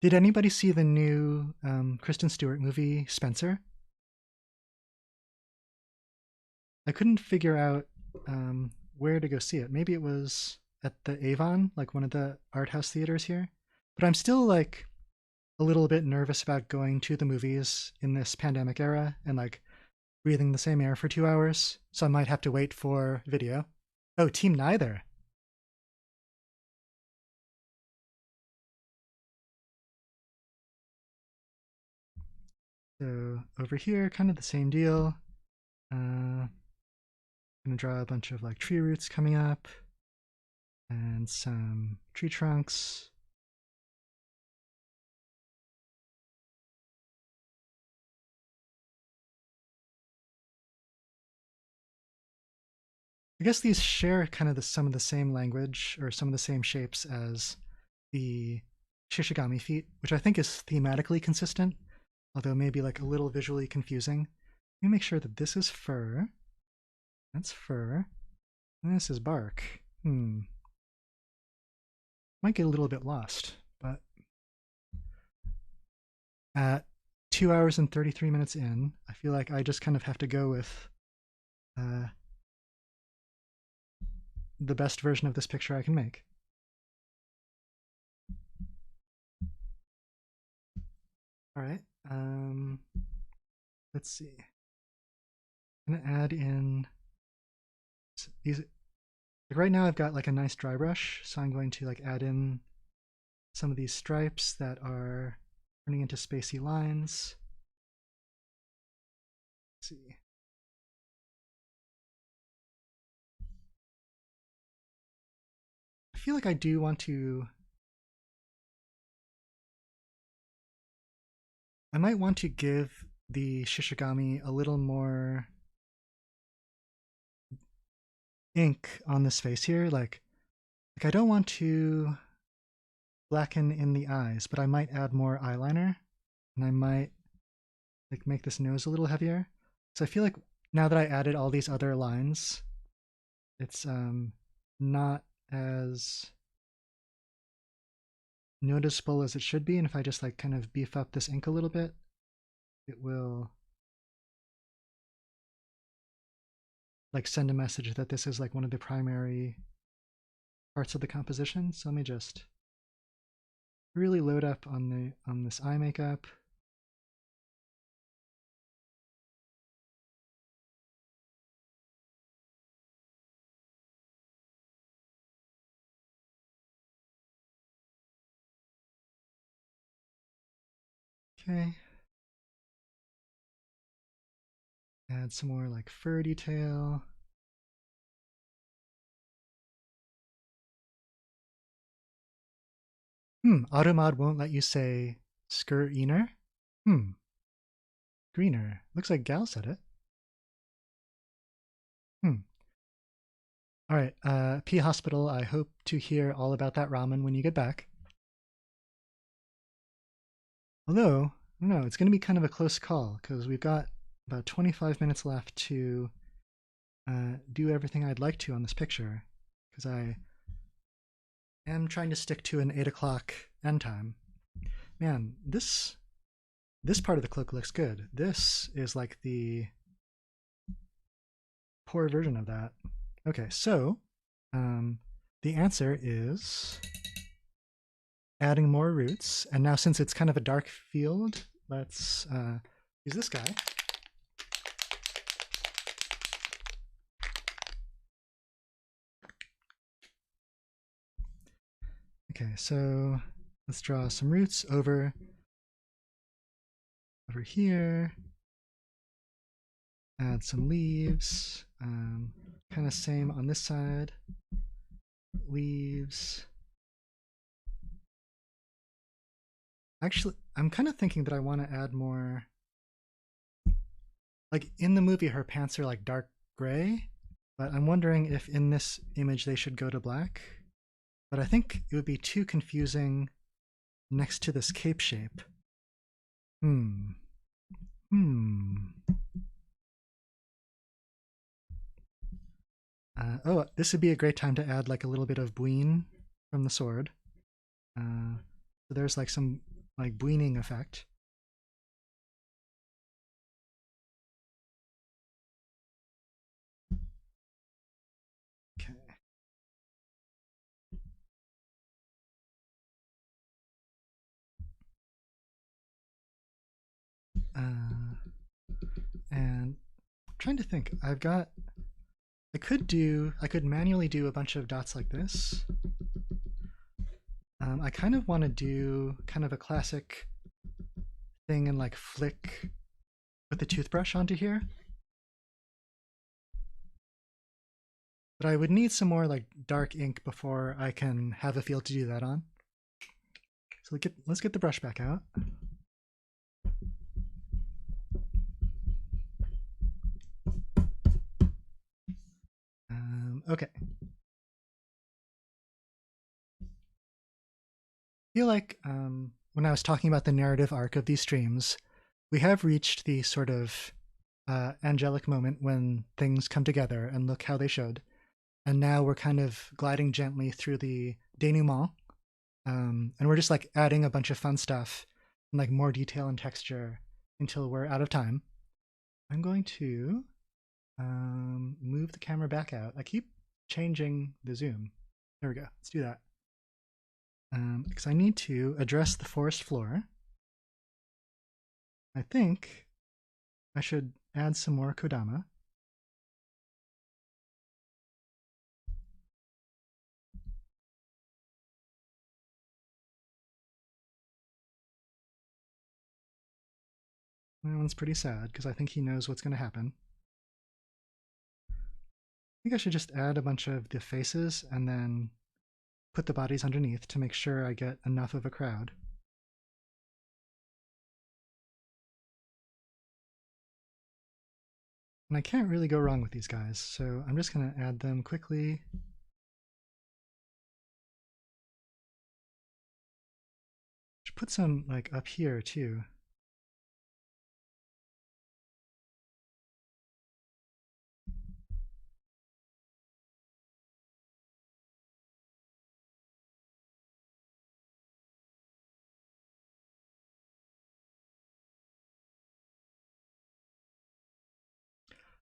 Did anybody see the new Kristen Stewart movie, Spencer? I couldn't figure out where to go see it. Maybe it was at the Avon, like one of the art house theaters here. But I'm still like a little bit nervous about going to the movies in this pandemic era and like breathing the same air for 2 hours. So I might have to wait for video. Oh, Team Neither. So over here, kind of the same deal. I'm gonna draw a bunch of like tree roots coming up and some tree trunks. I guess these share kind of some of the same language or some of the same shapes as the Shishigami feet, which I think is thematically consistent, although maybe like a little visually confusing. Let me make sure that this is fur. That's fur. And this is bark. Might get a little bit lost, but at 2 hours and 33 minutes in, I feel like I just kind of have to go with the best version of this picture I can make. All right. Let's see. I'm gonna add in these. Like right now I've got like a nice dry brush, so I'm going to like add in some of these stripes that are turning into spacey lines. Let's see. I feel like I do want to. I might want to give the Shishigami a little more ink on this face here. Like I don't want to blacken in the eyes, but I might add more eyeliner, and I might like make this nose a little heavier. So I feel like now that I added all these other lines, it's not as noticeable as it should be, and if I just like kind of beef up this ink a little bit, it will like send a message that this is like one of the primary parts of the composition. So let me just really load up on this eye makeup. Okay. Add some more like fur detail. Automod won't let you say skiriner. Greener. Looks like Gal said it. All right, P Hospital, I hope to hear all about that ramen when you get back. Although, I don't know, it's going to be kind of a close call because we've got about 25 minutes left to do everything I'd like to on this picture because I am trying to stick to an 8 o'clock end time. Man, this part of the cloak looks good. This is like the poor version of that. Okay, so the answer is adding more roots. And now since it's kind of a dark field, let's use this guy. Okay, so let's draw some roots over here. Add some leaves. Kind of same on this side. Leaves. Actually, I'm kind of thinking that I want to add more. Like in the movie, her pants are like dark gray, but I'm wondering if in this image they should go to black. But I think it would be too confusing next to this cape shape. Oh, this would be a great time to add like a little bit of bween from the sword. So there's like some like bweening effect. Okay. And I'm trying to think. I could manually do a bunch of dots like this. I kind of want to do kind of a classic thing and like flick with the toothbrush onto here. But I would need some more like dark ink before I can have a field to do that on. So let's get the brush back out. Okay. I feel like when I was talking about the narrative arc of these streams, we have reached the sort of angelic moment when things come together and look how they should. And now we're kind of gliding gently through the denouement. And we're just like adding a bunch of fun stuff and like more detail and texture until we're out of time. I'm going to move the camera back out. I keep changing the zoom. There we go. Let's do that. Because I need to address the forest floor. I think I should add some more Kodama. That one's pretty sad because I think he knows what's going to happen. I think I should just add a bunch of the faces and then put the bodies underneath to make sure I get enough of a crowd. And I can't really go wrong with these guys, so I'm just going to add them quickly. Should put some like up here too.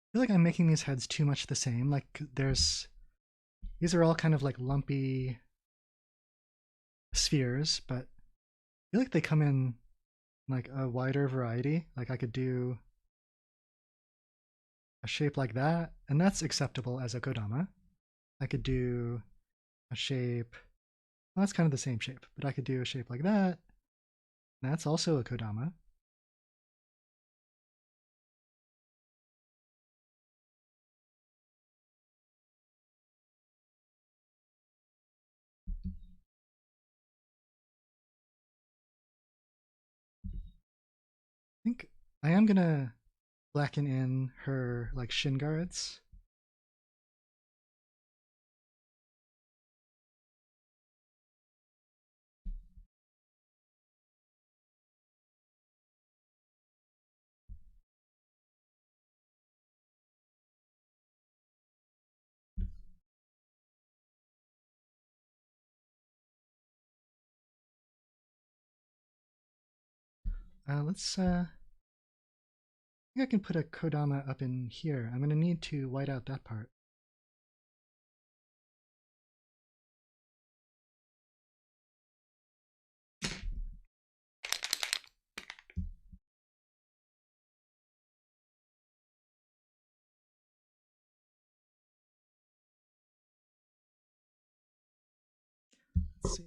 I feel like I'm making these heads too much the same. Like these are all kind of like lumpy spheres, but I feel like they come in like a wider variety. Like I could do a shape like that, and that's acceptable as a kodama. I could do a shape, well, that's kind of the same shape, but I could do a shape like that. That's also a kodama. I think I am gonna blacken in her like shin guards. I think I can put a kodama up in here. I'm gonna need to white out that part. Let's see.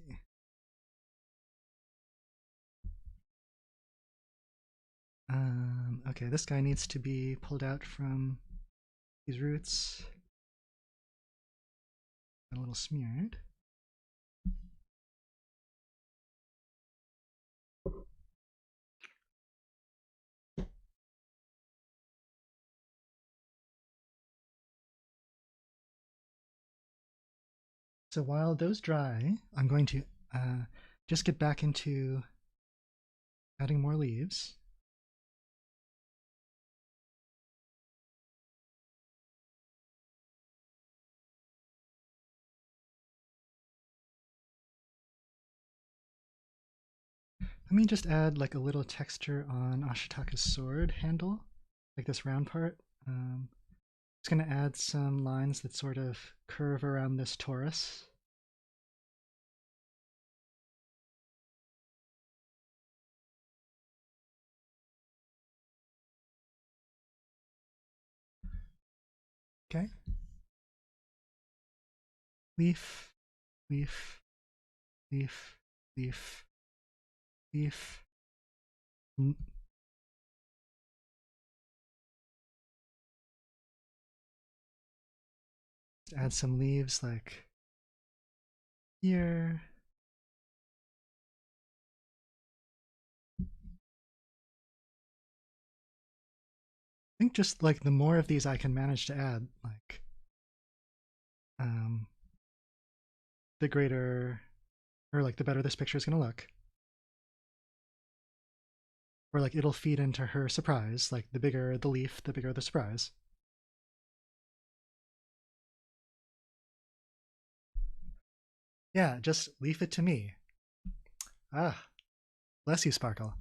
Okay, this guy needs to be pulled out from these roots. A little smeared. So while those dry, I'm going to just get back into adding more leaves. Let me just add like a little texture on Ashitaka's sword handle, like this round part. It's going to add some lines that sort of curve around this torus. Okay. Leaf, leaf, leaf, leaf, leaf. Just add some leaves like here. I think just like the more of these I can manage to add, like the greater, or like the better this picture is going to look. Or like it'll feed into her surprise. Like the bigger the leaf, the bigger the surprise. Yeah, just leave it to me. Ah, bless you, Sparkle.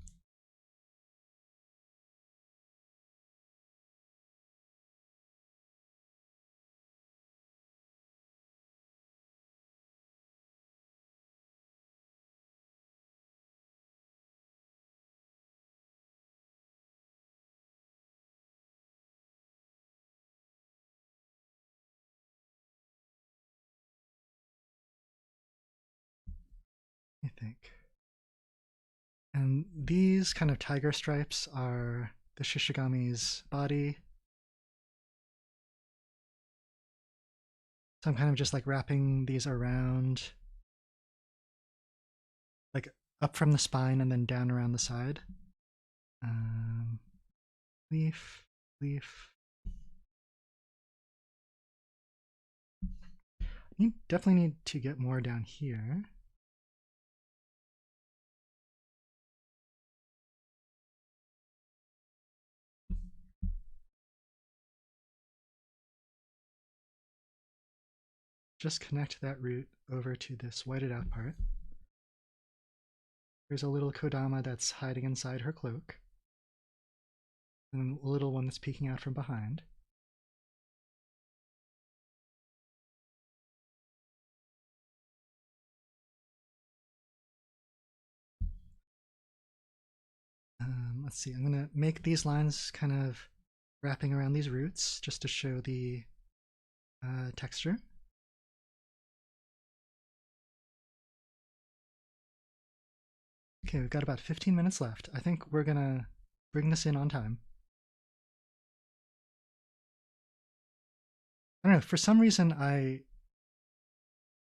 I think. And these kind of tiger stripes are the Shishigami's body. So I'm kind of just like wrapping these around, like up from the spine and then down around the side. Leaf, leaf. You definitely need to get more down here. Just connect that root over to this whited out part. There's a little Kodama that's hiding inside her cloak, and a little one that's peeking out from behind. Let's see, I'm going to make these lines kind of wrapping around these roots just to show the texture. Okay, we've got about 15 minutes left. I think we're going to bring this in on time. I don't know, for some reason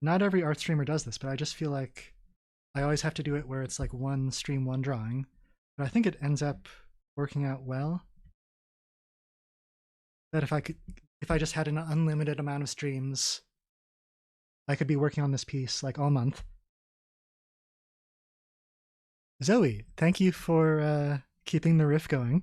not every art streamer does this, but I just feel like I always have to do it where it's like one stream, one drawing. But I think it ends up working out well. That if I just had an unlimited amount of streams, I could be working on this piece like all month. Zoe, thank you for keeping the riff going.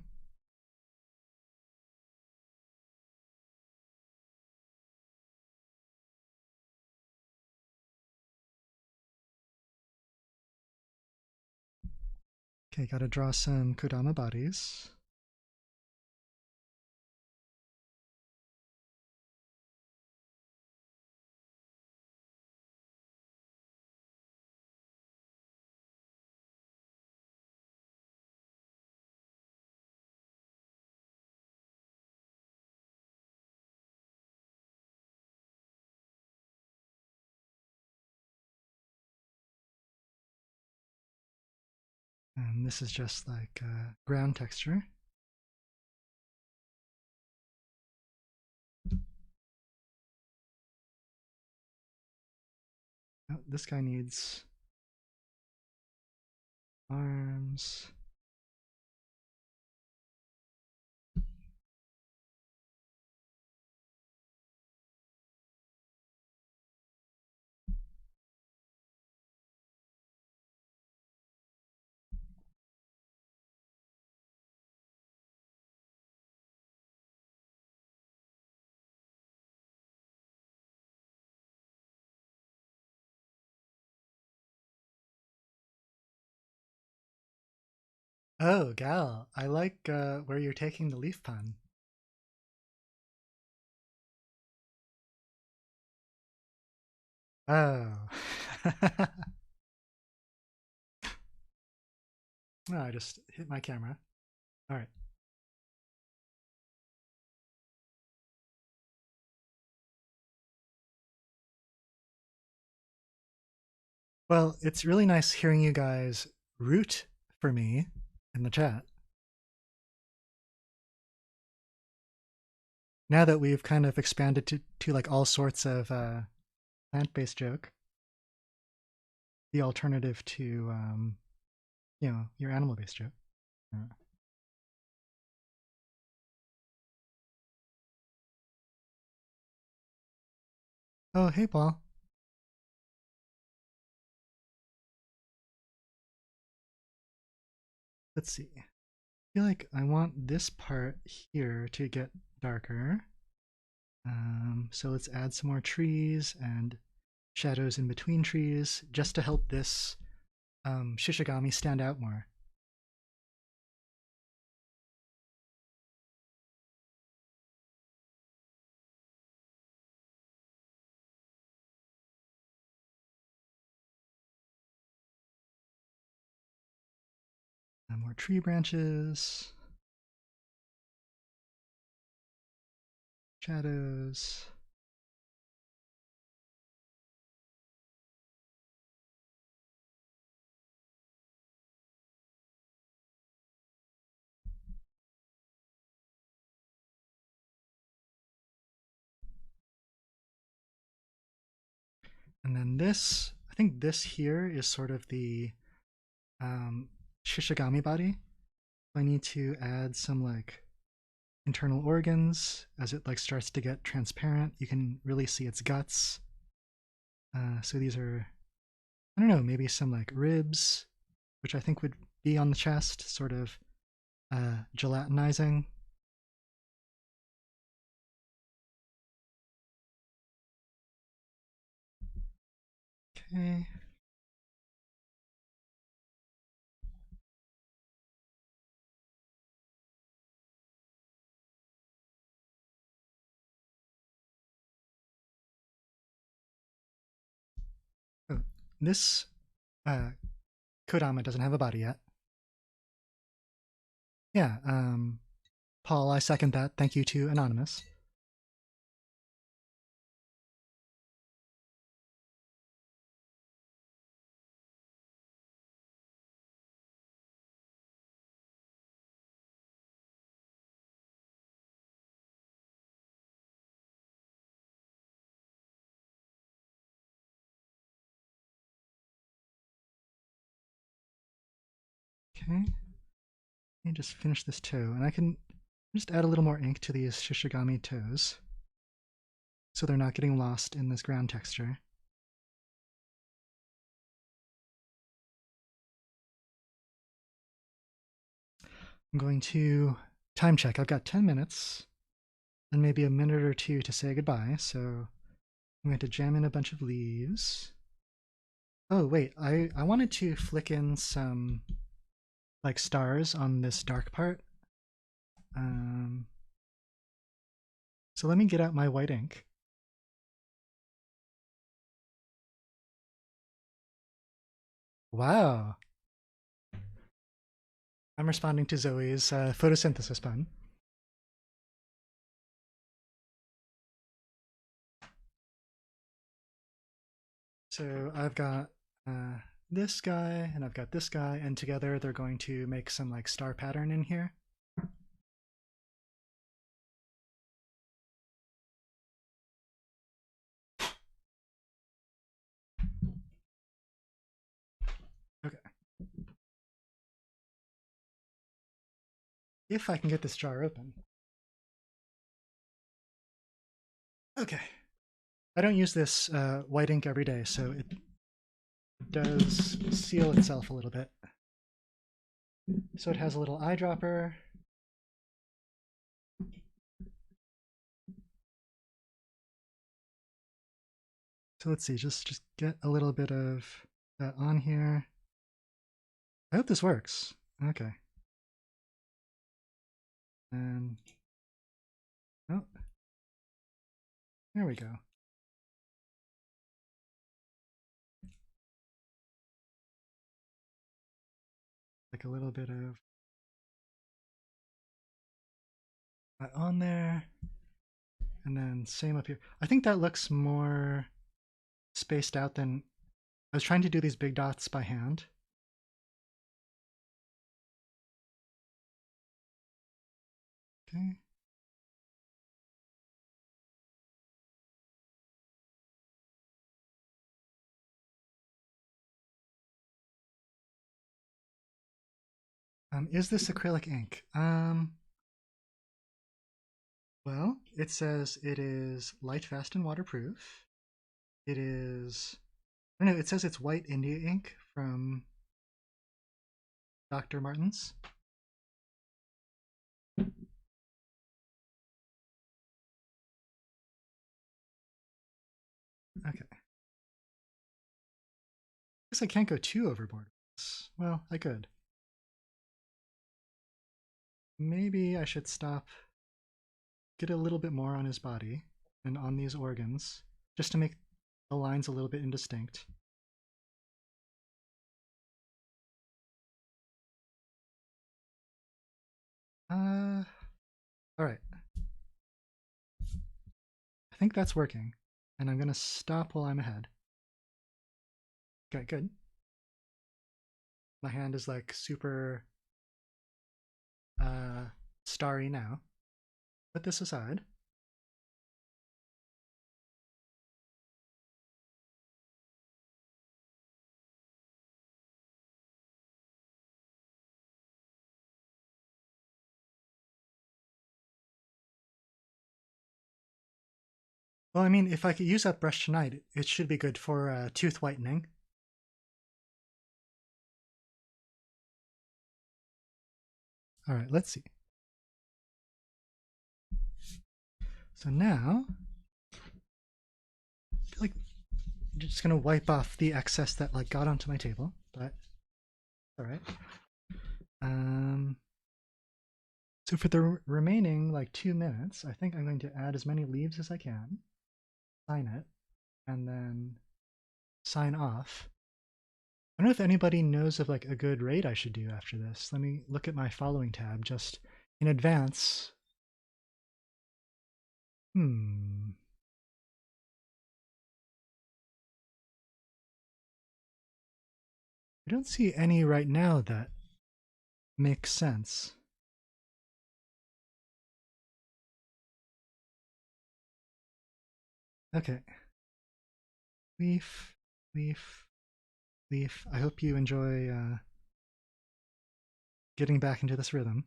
Okay, gotta draw some Kodama bodies. And this is just like ground texture. Oh, this guy needs arms. Oh, Gal, I like where you're taking the leaf pun. Oh. No, I just hit my camera. All right. Well, it's really nice hearing you guys root for me in the chat. Now that we've kind of expanded to like all sorts of plant-based joke, the alternative to your animal-based joke. Oh, hey, Paul. Let's see. I feel like I want this part here to get darker. So let's add some more trees and shadows in between trees just to help this Shishigami stand out more. And more tree branches. Shadows. And then this, I think this here is sort of the um, Shishigami body. I need to add some like internal organs as it like starts to get transparent. You can really see its guts. So these are, I don't know, maybe some like ribs, which I think would be on the chest, sort of gelatinizing. Okay. Oh, this uh, Kodama doesn't have a body yet. Yeah, Paul, I second that. Thank you to Anonymous. Okay, let me just finish this toe, and I can just add a little more ink to these Shishigami toes so they're not getting lost in this ground texture. I'm going to time check. I've got 10 minutes and maybe a minute or two to say goodbye, so I'm going to jam in a bunch of leaves. Oh, wait, I wanted to flick in some like stars on this dark part. So let me get out my white ink. Wow. I'm responding to Zoe's photosynthesis pun. So I've got this guy and I've got this guy, and together they're going to make some like star pattern in here. Okay. If I can get this jar open. Okay. I don't use this white ink every day, so it does seal itself a little bit. So it has a little eyedropper. So let's see, just get a little bit of that on here. I hope this works. Okay. And oh, there we go. Like a little bit of that on there. And then same up here. I think that looks more spaced out than I was trying to do these big dots by hand. Okay. Is this acrylic ink? Well, it says it is light, fast, and waterproof. It is, I don't know, it says it's white India ink from Dr. Martens. Okay. Guess I can't go too overboard. Well, I could. Maybe I should stop, get a little bit more on his body and on these organs, just to make the lines a little bit indistinct. All right. I think that's working, and I'm gonna stop while I'm ahead. Okay, good. My hand is like super starry now. Put this aside. Well, I mean, if I could use that brush tonight, it should be good for tooth whitening. All right, let's see. So now, I feel like I'm just gonna wipe off the excess that like got onto my table, but all right. So for the remaining like 2 minutes, I think I'm going to add as many leaves as I can, sign it, and then sign off. I don't know if anybody knows of like a good raid I should do after this. Let me look at my following tab just in advance. I don't see any right now that makes sense. Okay. Leaf, leaf, leaf. I hope you enjoy getting back into this rhythm.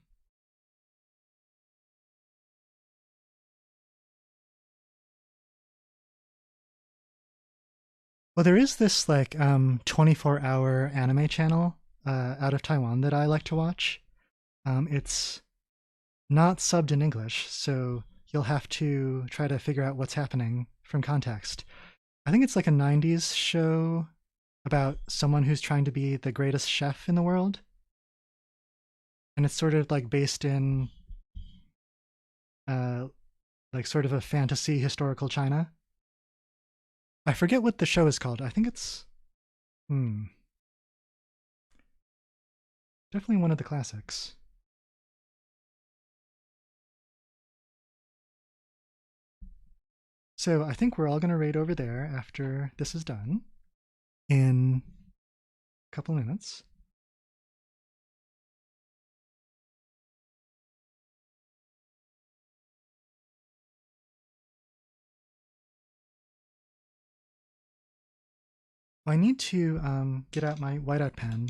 Well, there is this like 24-hour anime channel out of Taiwan that I like to watch. It's not subbed in English, so you'll have to try to figure out what's happening from context. I think it's like a 90s show about someone who's trying to be the greatest chef in the world. And it's sort of like based in uh, like sort of a fantasy historical China. I forget what the show is called. I think it's definitely one of the classics. So I think we're all going to raid over there after this is done in a couple minutes. I need to get out my whiteout pen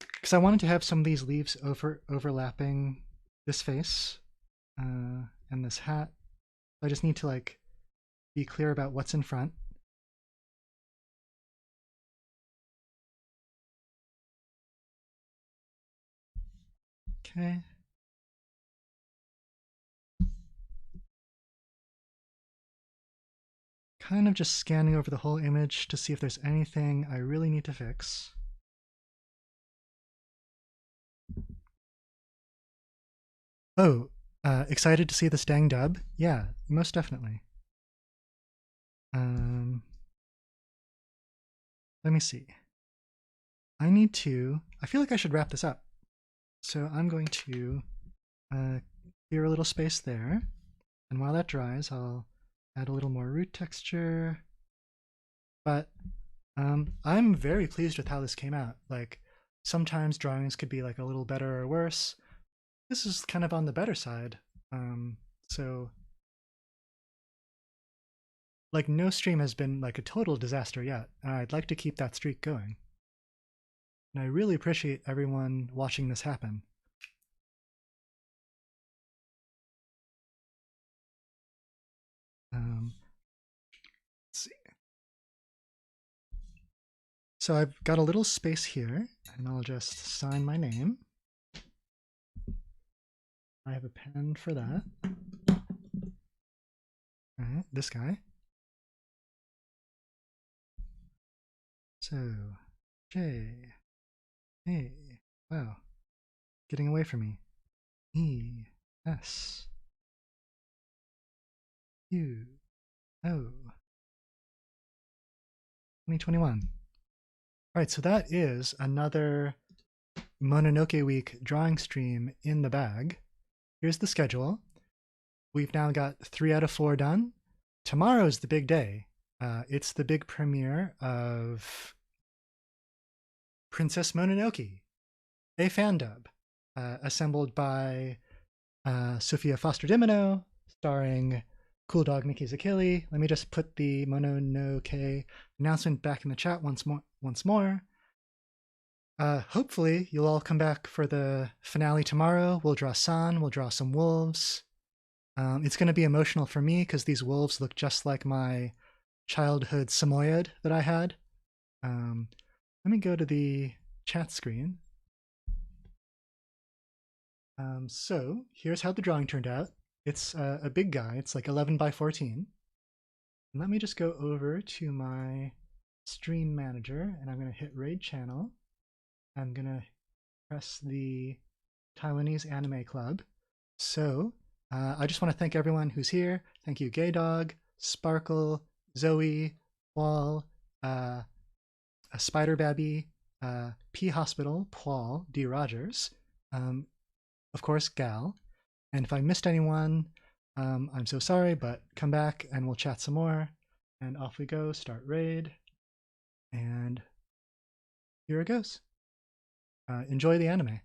because I wanted to have some of these leaves overlapping this face and this hat. I just need to like be clear about what's in front. Okay. Kind of just scanning over the whole image to see if there's anything I really need to fix. Oh, excited to see this dang dub? Yeah, most definitely. Let me see. I feel like I should wrap this up. So I'm going to clear a little space there. And while that dries, I'll add a little more root texture. But I'm very pleased with how this came out. Like, sometimes drawings could be like a little better or worse. This is kind of on the better side. So like no stream has been like a total disaster yet, and I'd like to keep that streak going. And I really appreciate everyone watching this happen. Let's see. So I've got a little space here, and I'll just sign my name. I have a pen for that. All right, this guy. So, J, A, wow, getting away from me. E, S, U, O, 2021. All right, so that is another Mononoke Week drawing stream in the bag. Here's the schedule. We've now got 3 out of 4 done. Tomorrow's the big day. It's the big premiere of Princess Mononoke, a fan dub, assembled by Sophia Foster Dimino, starring Cool Dog Mickey Zakili. Let me just put the Mononoke announcement back in the chat once more. Hopefully you'll all come back for the finale tomorrow. We'll draw San, we'll draw some wolves. It's going to be emotional for me because these wolves look just like my childhood Samoyed that I had. Um, Let me go to the chat screen. So here's how the drawing turned out. It's a big guy. It's like 11 by 14. And let me just go over to my stream manager, and I'm going to hit raid channel. I'm going to press the Taiwanese Anime Club. So I just want to thank everyone who's here. Thank you, Gay Dog, Sparkle, Zoe, Wall, Spider Babby, P Hospital, Paul, D Rogers, of course, Gal. And if I missed anyone, I'm so sorry, but come back and we'll chat some more. And off we go, start raid. And here it goes. Enjoy the anime.